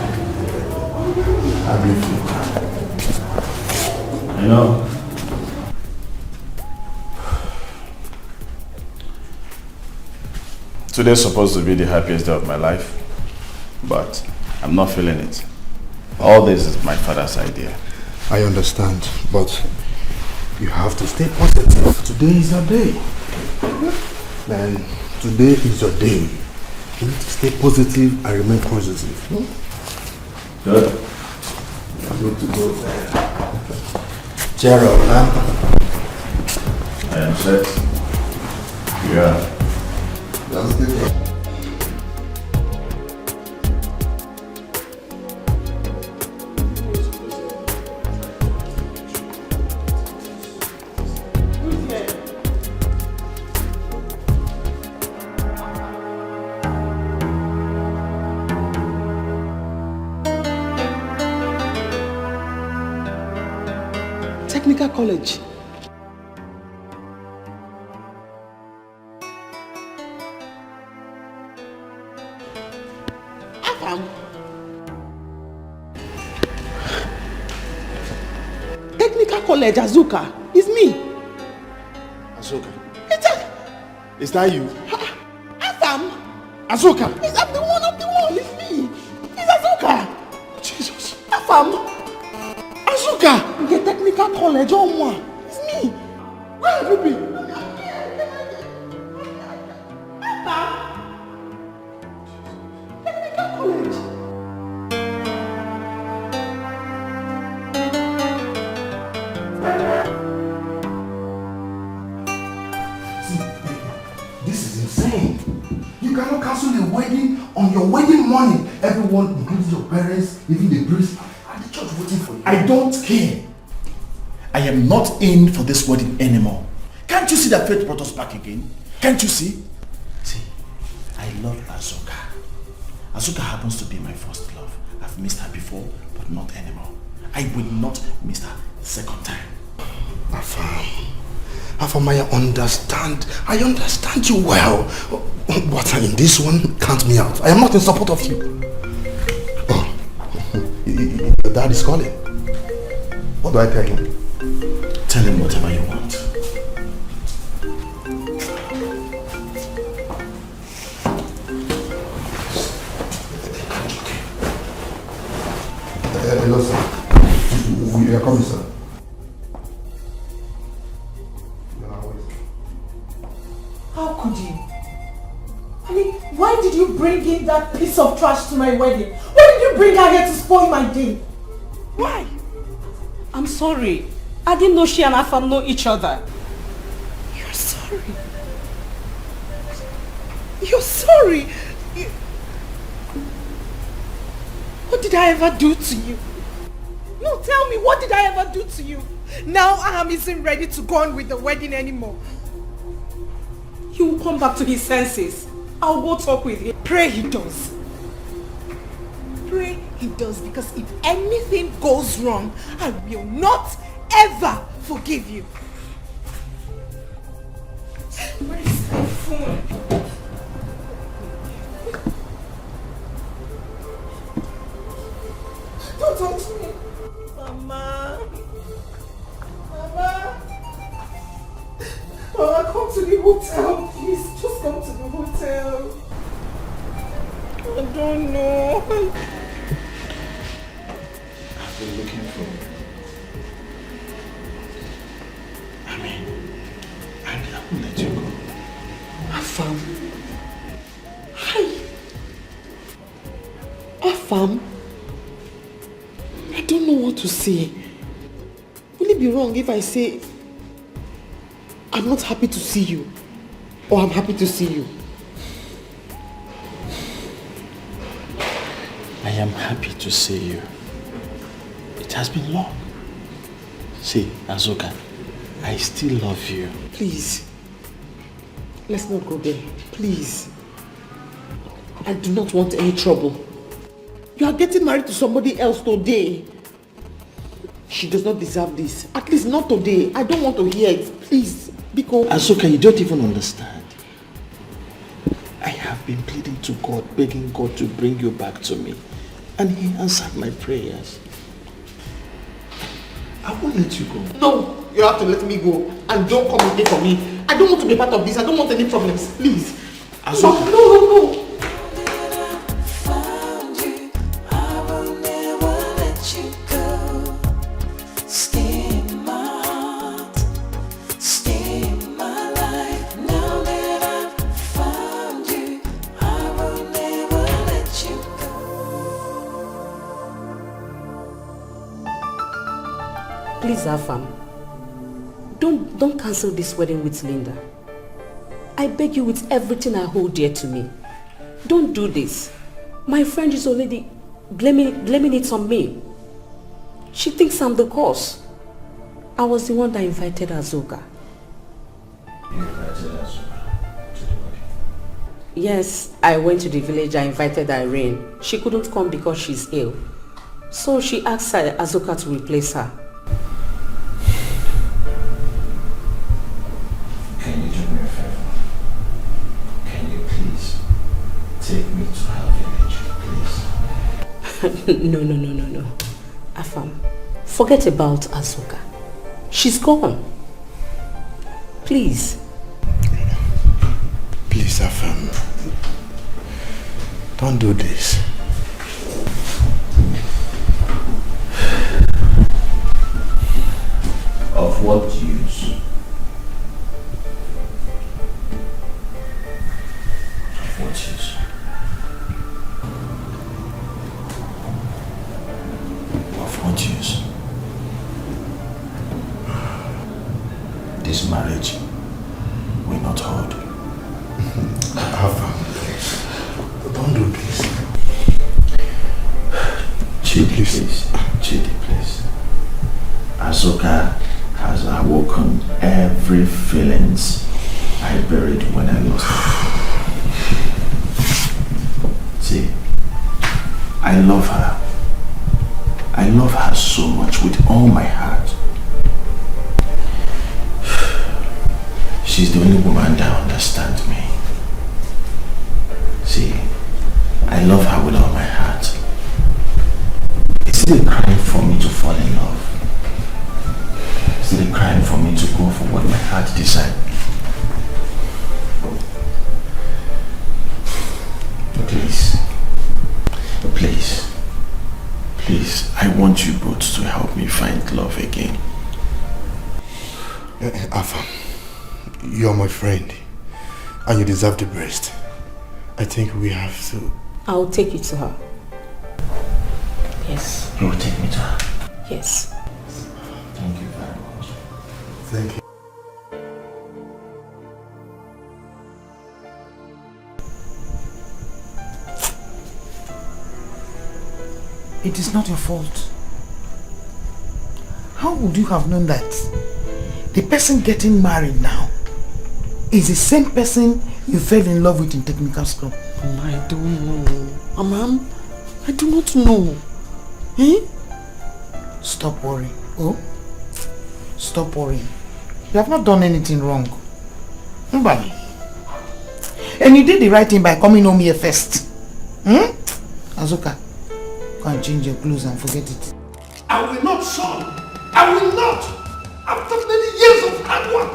How do you feel? I know. Today's supposed to be the happiest day of my life, but I'm not feeling it. All this is my father's idea. I understand, but you have to stay positive. Today is your day. Man, today is your day. You need to stay positive and remain positive. Good. I'm good to go there. Cheer up, man. I am set. Yeah. That's good. Technical college. Technical college, Azuka. It's me. Azuka. Is that you? Afam. Azuka. I'm the one. It's me. It's Azuka. Jesus. Afam. Azuka. The technical college, oh moi. It's me. Where have you been? Technical college. This is insane. You cannot cancel the wedding on your wedding morning. Everyone, including your parents, even the priest, and the church waiting for you. I don't care. I am not in for this wedding anymore. Can't you see that fate brought us back again? Can't you see? See, I love Azuka. Azuka happens to be my first love. I've missed her before, but not anymore. I will not miss her second time. Afam, I understand you well. But in this one, count me out. I am not in support of you. Oh, your dad is calling. What do I tell him? Tell him whatever you want. Hello, sir. We are coming, sir. How could you? I mean, why did you bring in that piece of trash to my wedding? Why did you bring her here to spoil my day? Why? I'm sorry. I didn't know she and Afam know each other. You're sorry. You're sorry. What did I ever do to you? No, tell me, what did I ever do to you? Now Aham isn't ready to go on with the wedding anymore. He will come back to his senses. I'll go talk with him. Pray he does. Pray he does, because if anything goes wrong, I will not ever forgive you. Where is my phone? Don't touch me. Mama. Mama. Mama, come to the hotel, please. Just come to the hotel. I don't know. I've been looking for you. I won't let you go. Afam. Hi. Afam. I don't know what to say. Will it be wrong if I say I'm not happy to see you, or I'm happy to see you? I am happy to see you. It has been long. See, Azuka, I still love you. Please. Let's not go there. Please. I do not want any trouble. You are getting married to somebody else today. She does not deserve this. At least not today. I don't want to hear it. Please. Because Azuka, you don't even understand. I have been pleading to God, begging God to bring you back to me. And he answered my prayers. I won't let you go. No, you have to let me go. And don't come again for me. I don't want to be part of this. I don't want any problems. Please. Azuka. No. Please, Afam, don't cancel this wedding with Linda. I beg you with everything I hold dear to me. Don't do this. My friend is already blaming it on me. She thinks I'm the cause. I was the one that invited Azoka. You invited Azoka to the wedding? Yes, I went to the village. I invited Irene. She couldn't come because she's ill. So she asked Azoka to replace her. Can you do me a favor? Can you please take me to her village, please? No. Afam, forget about Azoka. She's gone. Please. Please, Afam. Don't do this. Of what use? Of what use? Of what use? This marriage will not hold. Afam, don't do this. Chidi, please. Chidi, please. Azoka has awoken every feelings I buried when I lost her. See, I love her. I love her so much with all my heart. She's the only woman that understands me. See, I love her with all my heart. It's still crying for me to fall in love. It's still crying for me to go for what my heart decides. Please, I want you both to help me find love again. Afam, you're my friend, and you deserve the best. I think we have to... I'll take you to her. Yes. You will take me to her? Yes. Thank you very much. Thank you. It is not your fault. How would you have known that the person getting married now is the same person you fell in love with in technical school? I don't know. Ma'am, I do not know. Eh? Stop worrying. Oh? Stop worrying. You have not done anything wrong. Nobody. And you did the right thing by coming home here first. Azoka, go and change your clothes and forget it. I will not, son. I will not. After many years of hard work,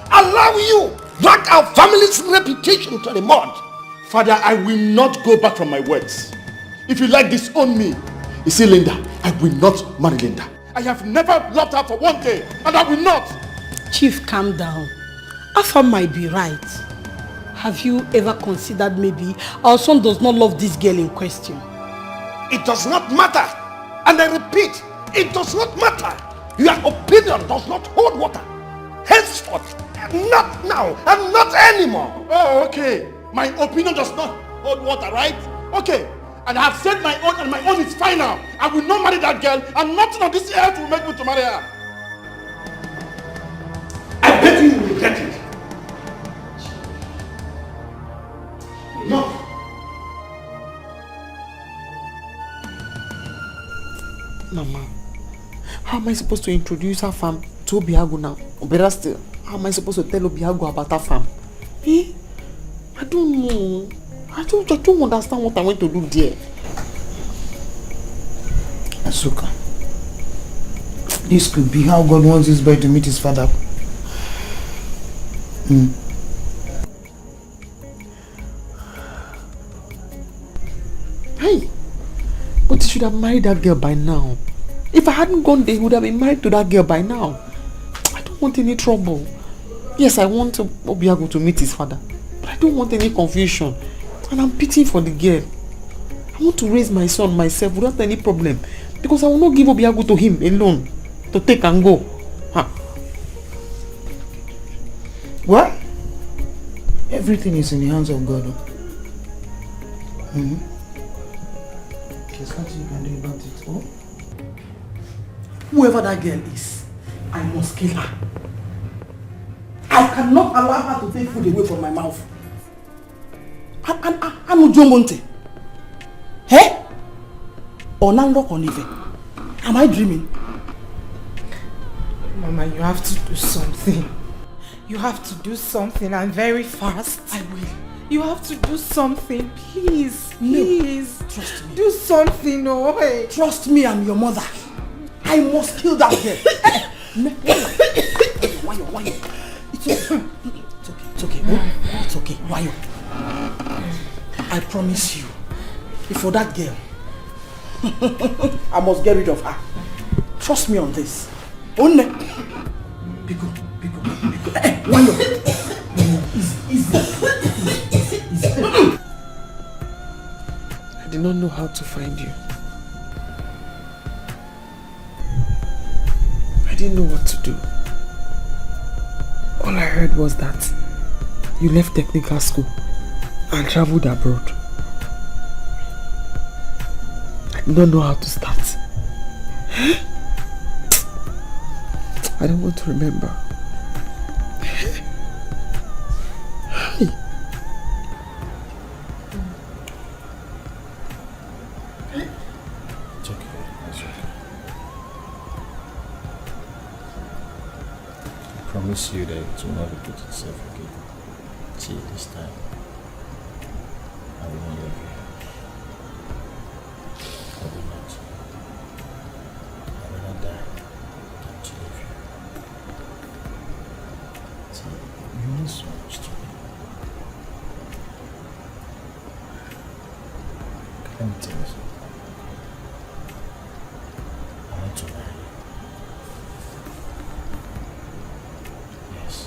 allow you drag our family's reputation to the mud. Father, I will not go back from my words. If you like disown me, you see, Linda, I will not marry Linda. I have never loved her for one day, and I will not. Chief, calm down. Afam might be right. Have you ever considered maybe our son does not love this girl in question? It does not matter. And I repeat, it does not matter. Your opinion does not hold water. Henceforth, not now, and not anymore. Oh, okay. My opinion does not hold water, right? Okay. And I have said my own, and my own is final. I will not marry that girl, and nothing on this earth will make me to marry her. I bet you will regret it. No. Mama, how am I supposed to introduce her farm to Obiago now? Or better still, how am I supposed to tell Obiago about her farm? Eh? I don't know. I don't understand what I want to do there. Asuka, this could be how God wants this boy to meet his father. Hey, but he should have married that girl by now. If I hadn't gone there, he would have been married to that girl by now. I don't want any trouble. Yes, I want Obiago to meet his father, but I don't want any confusion. And I'm pitying for the girl. I want to raise my son myself without any problem, because I will not give Obiago to him alone to take and go. Huh. Well, Everything is in the hands of God. There's nothing you can do about it. Oh? Whoever that girl is, I must kill her. I cannot allow her to take food away from my mouth. I'm Ujo Monte. Hey? Onando Konive. Am I dreaming? Mama, you have to do something. You have to do something, and very fast. I will. You have to do something, please. Please. No, trust me. Do something, oh hey. Trust me, I'm your mother. I must kill that girl. Why? It's okay. It's okay. Oh, it's okay. Why? I promise you, for that girl, I must get rid of her. Trust me on this. Onne. Pico. Why? Easy. I did not know how to find you. I didn't know what to do. All I heard was that you left technical school and traveled abroad. I did not know how to start. I don't want to remember. It's okay. I promise you that it will not repeat itself again. See, this time I will not leave you. I will not. I will not die than to leave you. See, you mean so much to me. Let me tell you something. I want to marry you. Yes.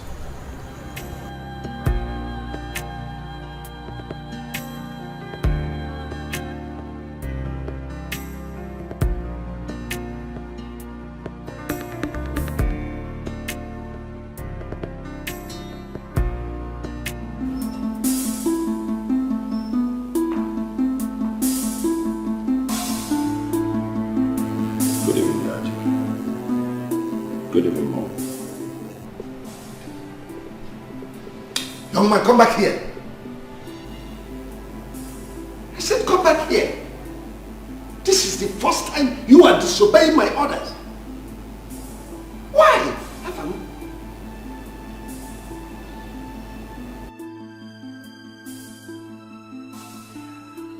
Good evening, Dad. Good evening, Mom. Young man, come back here. I said come back here. This is the first time you are disobeying my orders. Why?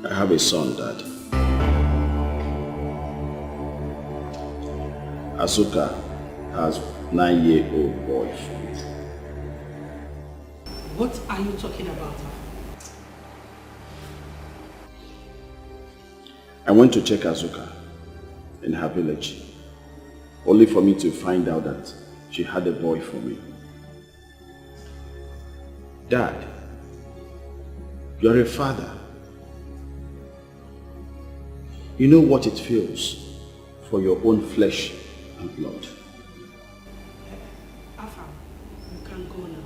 I have a son, Dad. Asuka has 9-year-old boy. What are you talking about? I went to check Asuka in her village, only for me to find out that she had a boy for me. Dad, you're a father. You know what it feels for your own flesh and blood. Afa, you can go now.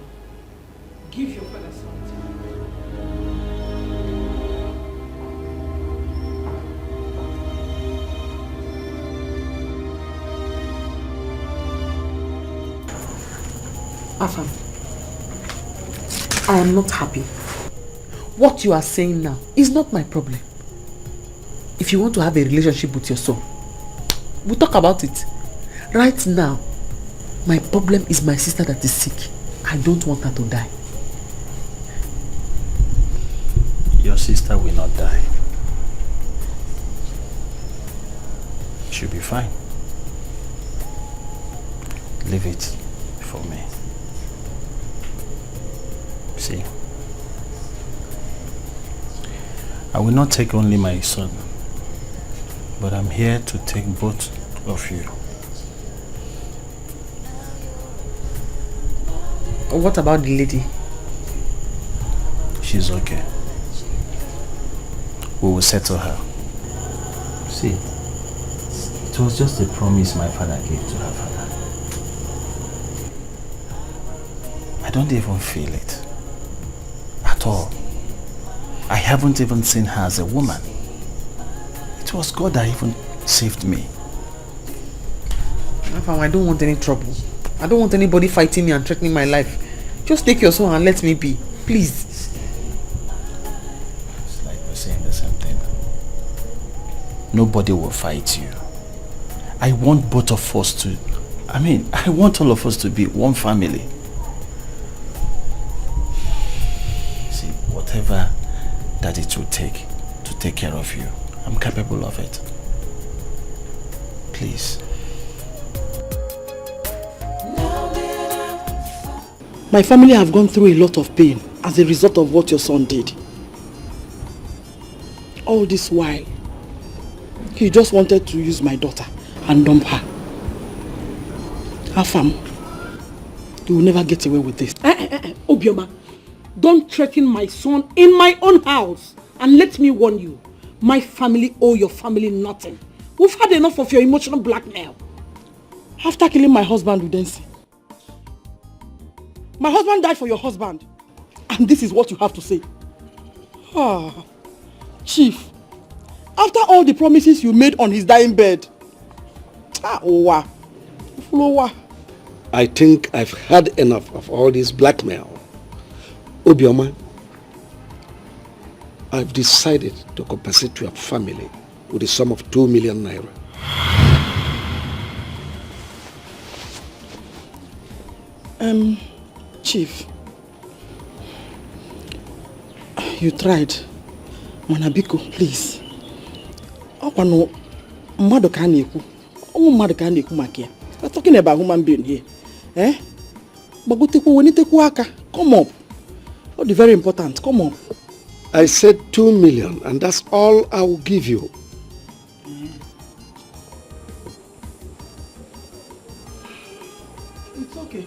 Give your father something. Afam, I am not happy. What you are saying now is not my problem. If you want to have a relationship with your son, we'll talk about it. Right now, my problem is my sister that is sick. I don't want her to die. Your sister will not die. She'll be fine. Leave it for me. See, I will not take only my son, but I'm here to take both of you. What about the lady? She's okay. We will settle her. See, it was just a promise my father gave to her father. I don't even feel it. at all. I haven't even seen her as a woman. It was God that even saved me. I don't want any trouble. I don't want anybody fighting me and threatening my life. Just take your son and let me be. Please. It's like we're saying the same thing. Nobody will fight you. I want both of us to... I want all of us to be one family. See, whatever that it will take to take care of you, I'm capable of it. Please. My family have gone through a lot of pain as a result of what your son did. All this while, he just wanted to use my daughter and dump her. Afam, you will never get away with this. Obioma, don't threaten my son in my own house. And let me warn you, my family owe your family nothing. We've had enough of your emotional blackmail. After killing my husband with Densi, my husband died for your husband. And this is what you have to say. Chief, after all the promises you made on his dying bed. I think I've had enough of all this blackmail. Obioma, I've decided to compensate your family with a sum of 2 million naira. Chief, you tried. Manabiko, please. We're talking about human being here. Come up. Oh, the very important. Come up. I said 2 million, and that's all I will give you. It's okay.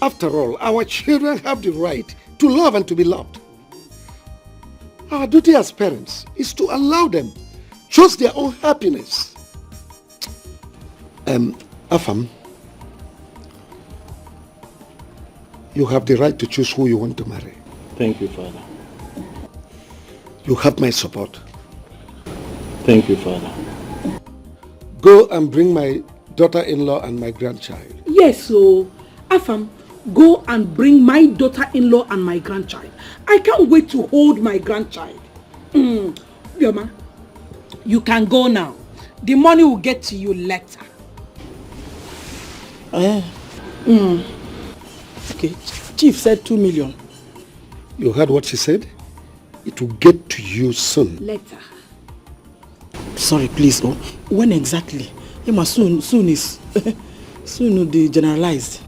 After all, our children have the right to love and to be loved. Our duty as parents is to allow them choose their own happiness. Afam, you have the right to choose who you want to marry. Thank you, Father. You have my support. Thank you, Father. Go and bring my daughter-in-law and my grandchild. Yes, so Afam, go and bring my daughter-in-law and my grandchild. I can't wait to hold my grandchild. Yoma, you can go now. The money will get to you later. Okay, Chief said 2 million. You heard what she said? It will get to you soon. Later. Sorry, please. Oh, when exactly? Soon is soon will be generalized.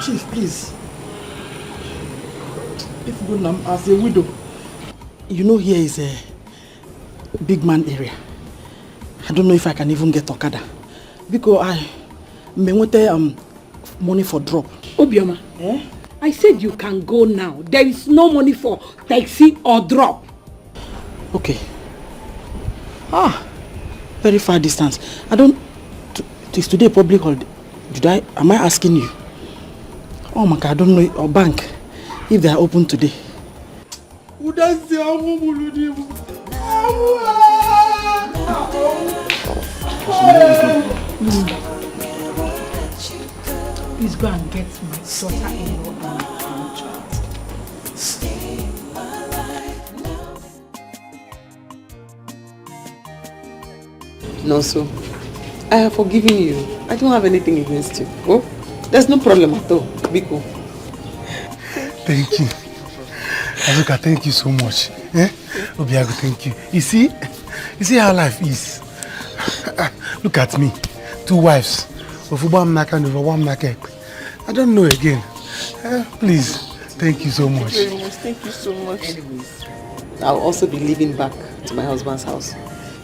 Chief, please. If Gunam as a widow, you know here is a big man area. I don't know if I can even get Okada. Because I may want money for drop. Obioma, I said you can go now. There is no money for taxi or drop. Okay. Very far distance. I don't... Is today public holiday? Am I asking you? Oh my God, I don't know. Or bank, if they are open today. Please go and get my daughter-in-law and my grandchild. No, so I have forgiven you. I don't have anything against you. Oh, there's no problem at all. Biko. Thank you. Azuka, thank you so much. Obiago, thank you. You see how life is. Look at me. 2 wives. Of one market and over one market. I don't know again. Please, thank you so much. Thank you so much. Anyways, I'll also be leaving back to my husband's house.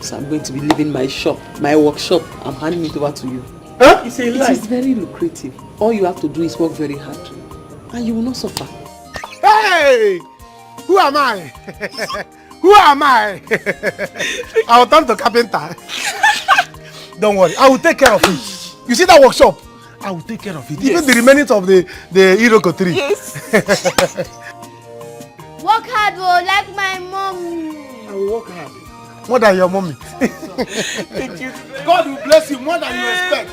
So I'm going to be leaving my shop, my workshop. I'm handing it over to you. Huh? It is very lucrative. All you have to do is work very hard. And you will not suffer. Hey! Who am I? Who am I? I will turn to carpenter. Don't worry, I will take care of it. You see that workshop? I will take care of it. Yes. Even the remnants of the Iroko tree. Yes. Work hard, bro, like my mom. I will work hard. More than your mommy. Thank you. God will bless you more than you expect.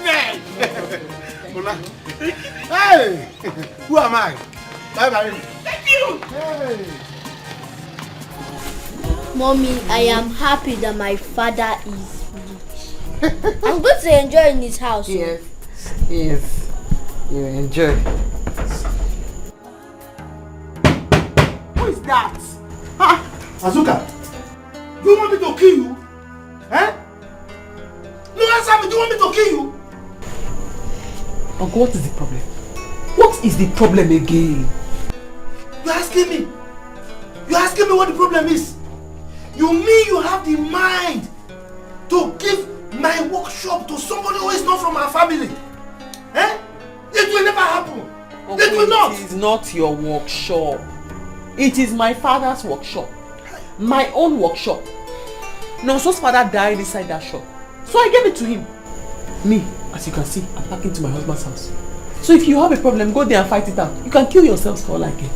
Hey! Who am I? Bye bye. Thank you. Hey. Mommy, I am happy that my father is rich. I'm going to enjoy in his house. Yes. Yes. You enjoy. Who is that? Ha! Azuka, do you want me to kill you? Eh? No, answer me. Do you want me to kill you? Uncle, what is the problem? What is the problem again? You're asking me? You're asking me what the problem is? You mean you have the mind to give my workshop to somebody who is not from our family? Eh? It will never happen. Uncle, it will not. It is not your workshop. It is my father's workshop. My own workshop. Nonso's father died inside that shop. So I gave it to him. Me, as you can see, I'm packing to my husband's house. So if you have a problem, go there and fight it out. You can kill yourselves for all I care.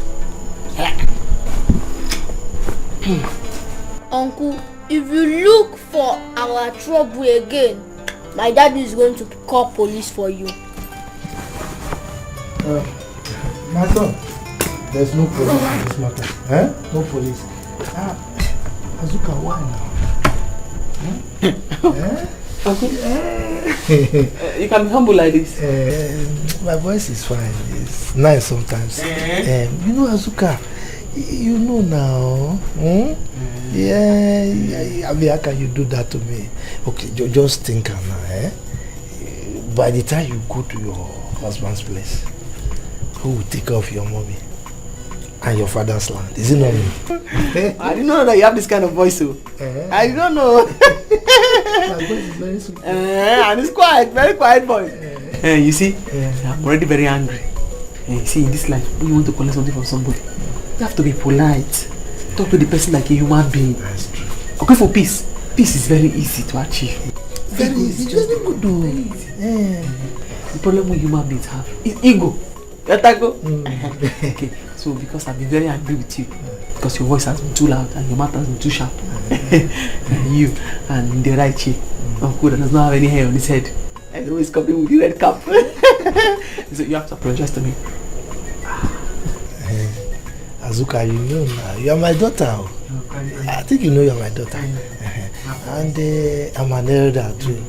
Uncle, if you look for our trouble again, my dad is going to call police for you. My son, there's no police in this matter. Eh? No police. Azuka, why now? Uncle, you can be humble like this. My voice is fine. It's nice sometimes. You know, Azuka, you know now. Yeah, I mean, how can you do that to me? Okay, just think now. By the time you go to your husband's place, who will take care of your mommy and your father's land? Is it not me? I didn't know that you have this kind of voice, so. I don't know. My voice is very sweet. And it's quiet, very quiet voice. You see, I'm already very angry. You see, in this life, when you want to collect something from somebody, you have to be polite. Talk to the person like a human being. That's true. Okay, for peace. Peace is very easy to achieve. Very easy. Just good though. The problem we human beings have is ego. Okay, so because I've been very angry with you, because your voice has been too loud and your mouth has been too sharp, and you and the right cheek, Uncle does not have any hair on his head, and always coming with the red cap. So you have to apologize to me. Azuka, you know now, you are my daughter. I think you know you are my daughter. And I'm an elder too.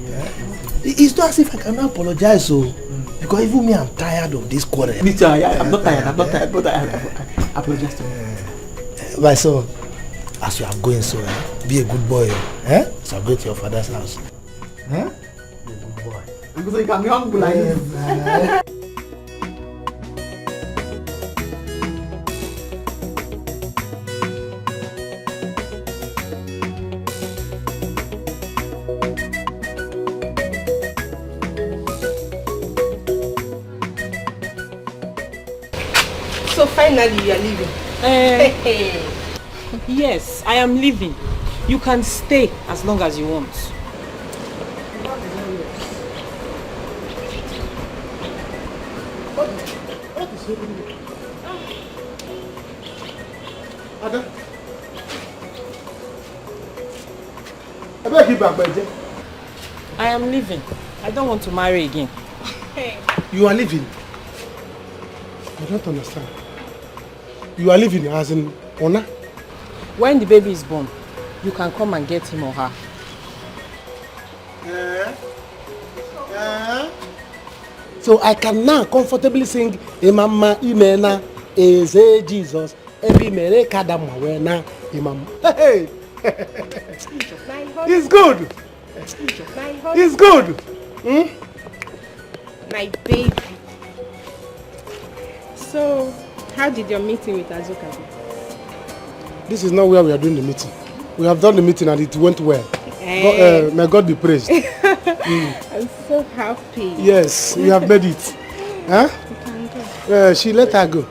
It's not as if I cannot apologize, so because even me, I'm tired of this quarrel. Me too, I'm not tired, but I apologize to you. My son, as you are going, so be a good boy. So go to your father's house. Be a good boy. Because you can be humble like this. So finally you are leaving. Yes, I am leaving. You can stay as long as you want. What is happening? Ada? I beg you back, Benji. I am leaving. I don't want to marry again. You are leaving? I don't understand. You are leaving as in honor? When the baby is born, you can come and get him or her. So I can now comfortably sing Imama Imena Eze Jesus Ebi Mere Kadama Wena Imam. Hey! It's good! It's good! My baby. So, how did your meeting with Azuka go? This is not where we are doing the meeting. We have done the meeting and it went well. May God be praised. I'm so happy. Yes, we have made it. Huh? You can go. She let her go.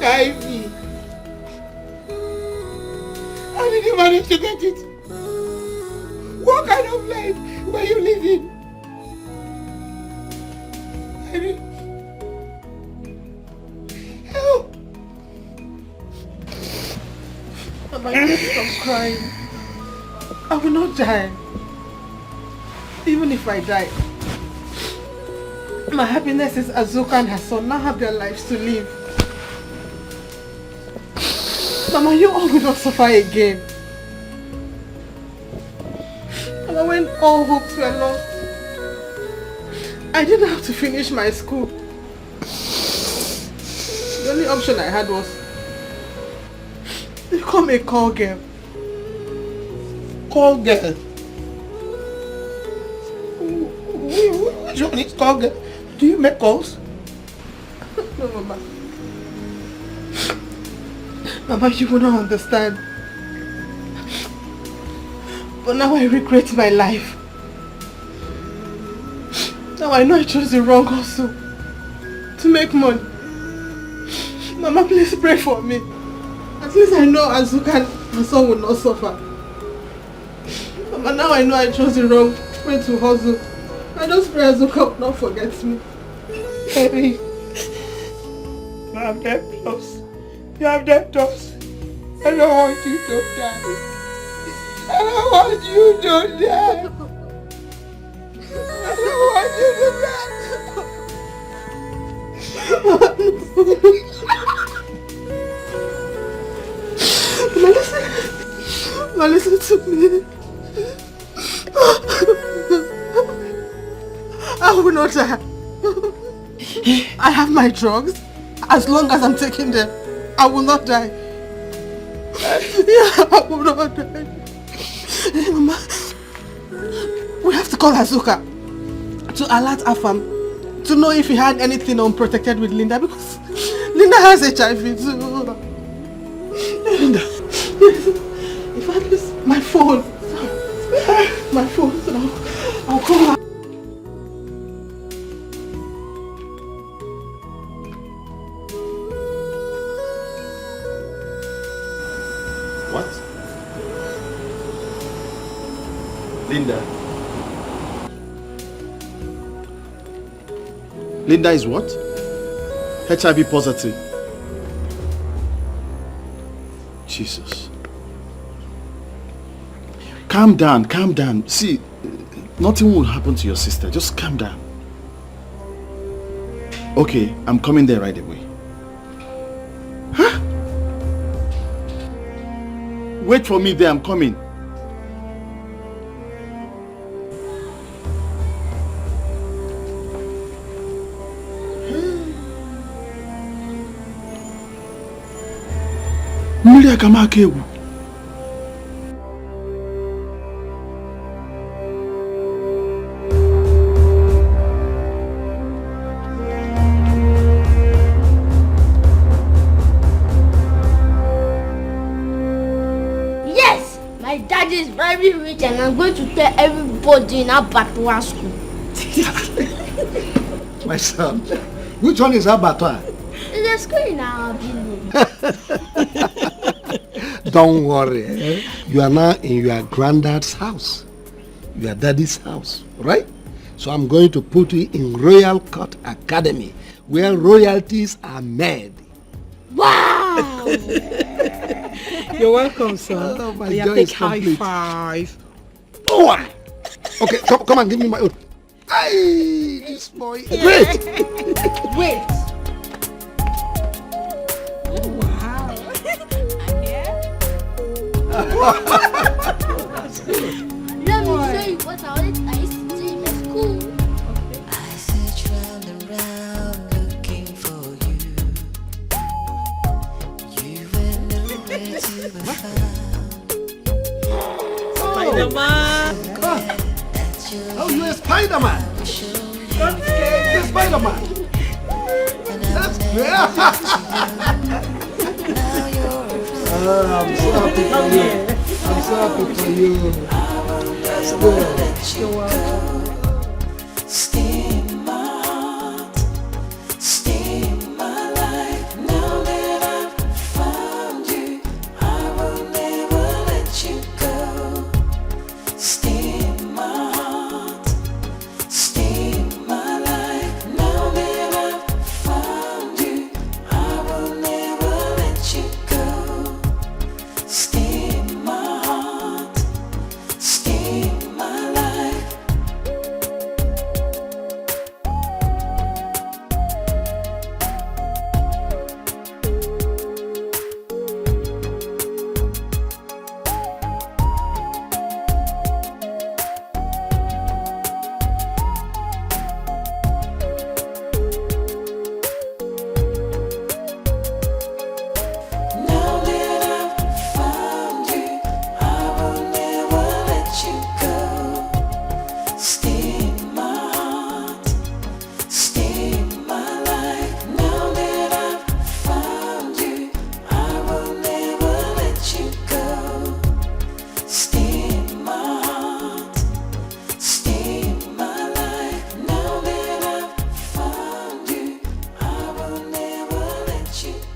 Ivy. How did you manage to get it? What kind of life were you living? Ivy. Help! Mama, stop crying. I will not die. Even if I die, my happiness is Azuka and her son now have their lives to live. Mama, you all will not suffer again. Mama, when all hopes were lost, I didn't have to finish my school. The only option I had was to become a call girl. Call girl? Which one is call girl? Do you make calls? No, Mama. Mama, you will not understand. But now I regret my life. Now I know I chose the wrong hustle to make money. Mama, please pray for me. At least I know Azuka and her son will not suffer. Mama, now I know I chose the wrong way to hustle. I just pray Azuka will not forget me. Baby, you have debtors. You have debtors. I don't want you to die. I don't want you to die. I don't want you to die. Mama, listen to me. I will not die. I have my drugs. As long as I'm taking them, I will not die. Yeah, I will not die. Hey, Mama, we have to call Azuka to alert Afam to know if he had anything unprotected with Linda, because Linda has HIV too. Linda? If I lose my phone, so I'll call her. What? Linda. Linda is what? HIV positive. Jesus. Calm down, calm down. See, nothing will happen to your sister. Just calm down. Okay, I'm coming there right away. Huh? Wait for me there, I'm coming. Mmiri kama akewu. Yes, my dad is very rich and I'm going to tell everybody in our Abattoir school. My son, which one is Abattoir? It's a school in our village. Don't worry, eh? You are now in your granddad's house, your daddy's house, right? So I'm going to put you in Royal Court Academy, where royalties are made. Wow! You're welcome, son. Oh, my Yeah, joy take is high complete. five. Oh, okay, come and give me my oath. Aye, this boy. Great. Wait. That's good. Let me show you what I used to do in my school. I search round and round looking for you. You were nowhere to be found. Spider-Man. Oh, you're a Spider-Man. You're a Spider-Man. That's great. I'm so happy for you. I'm so happy for you. That's good. You're welcome. Stay in my heart, stay in my life. Now that I shit.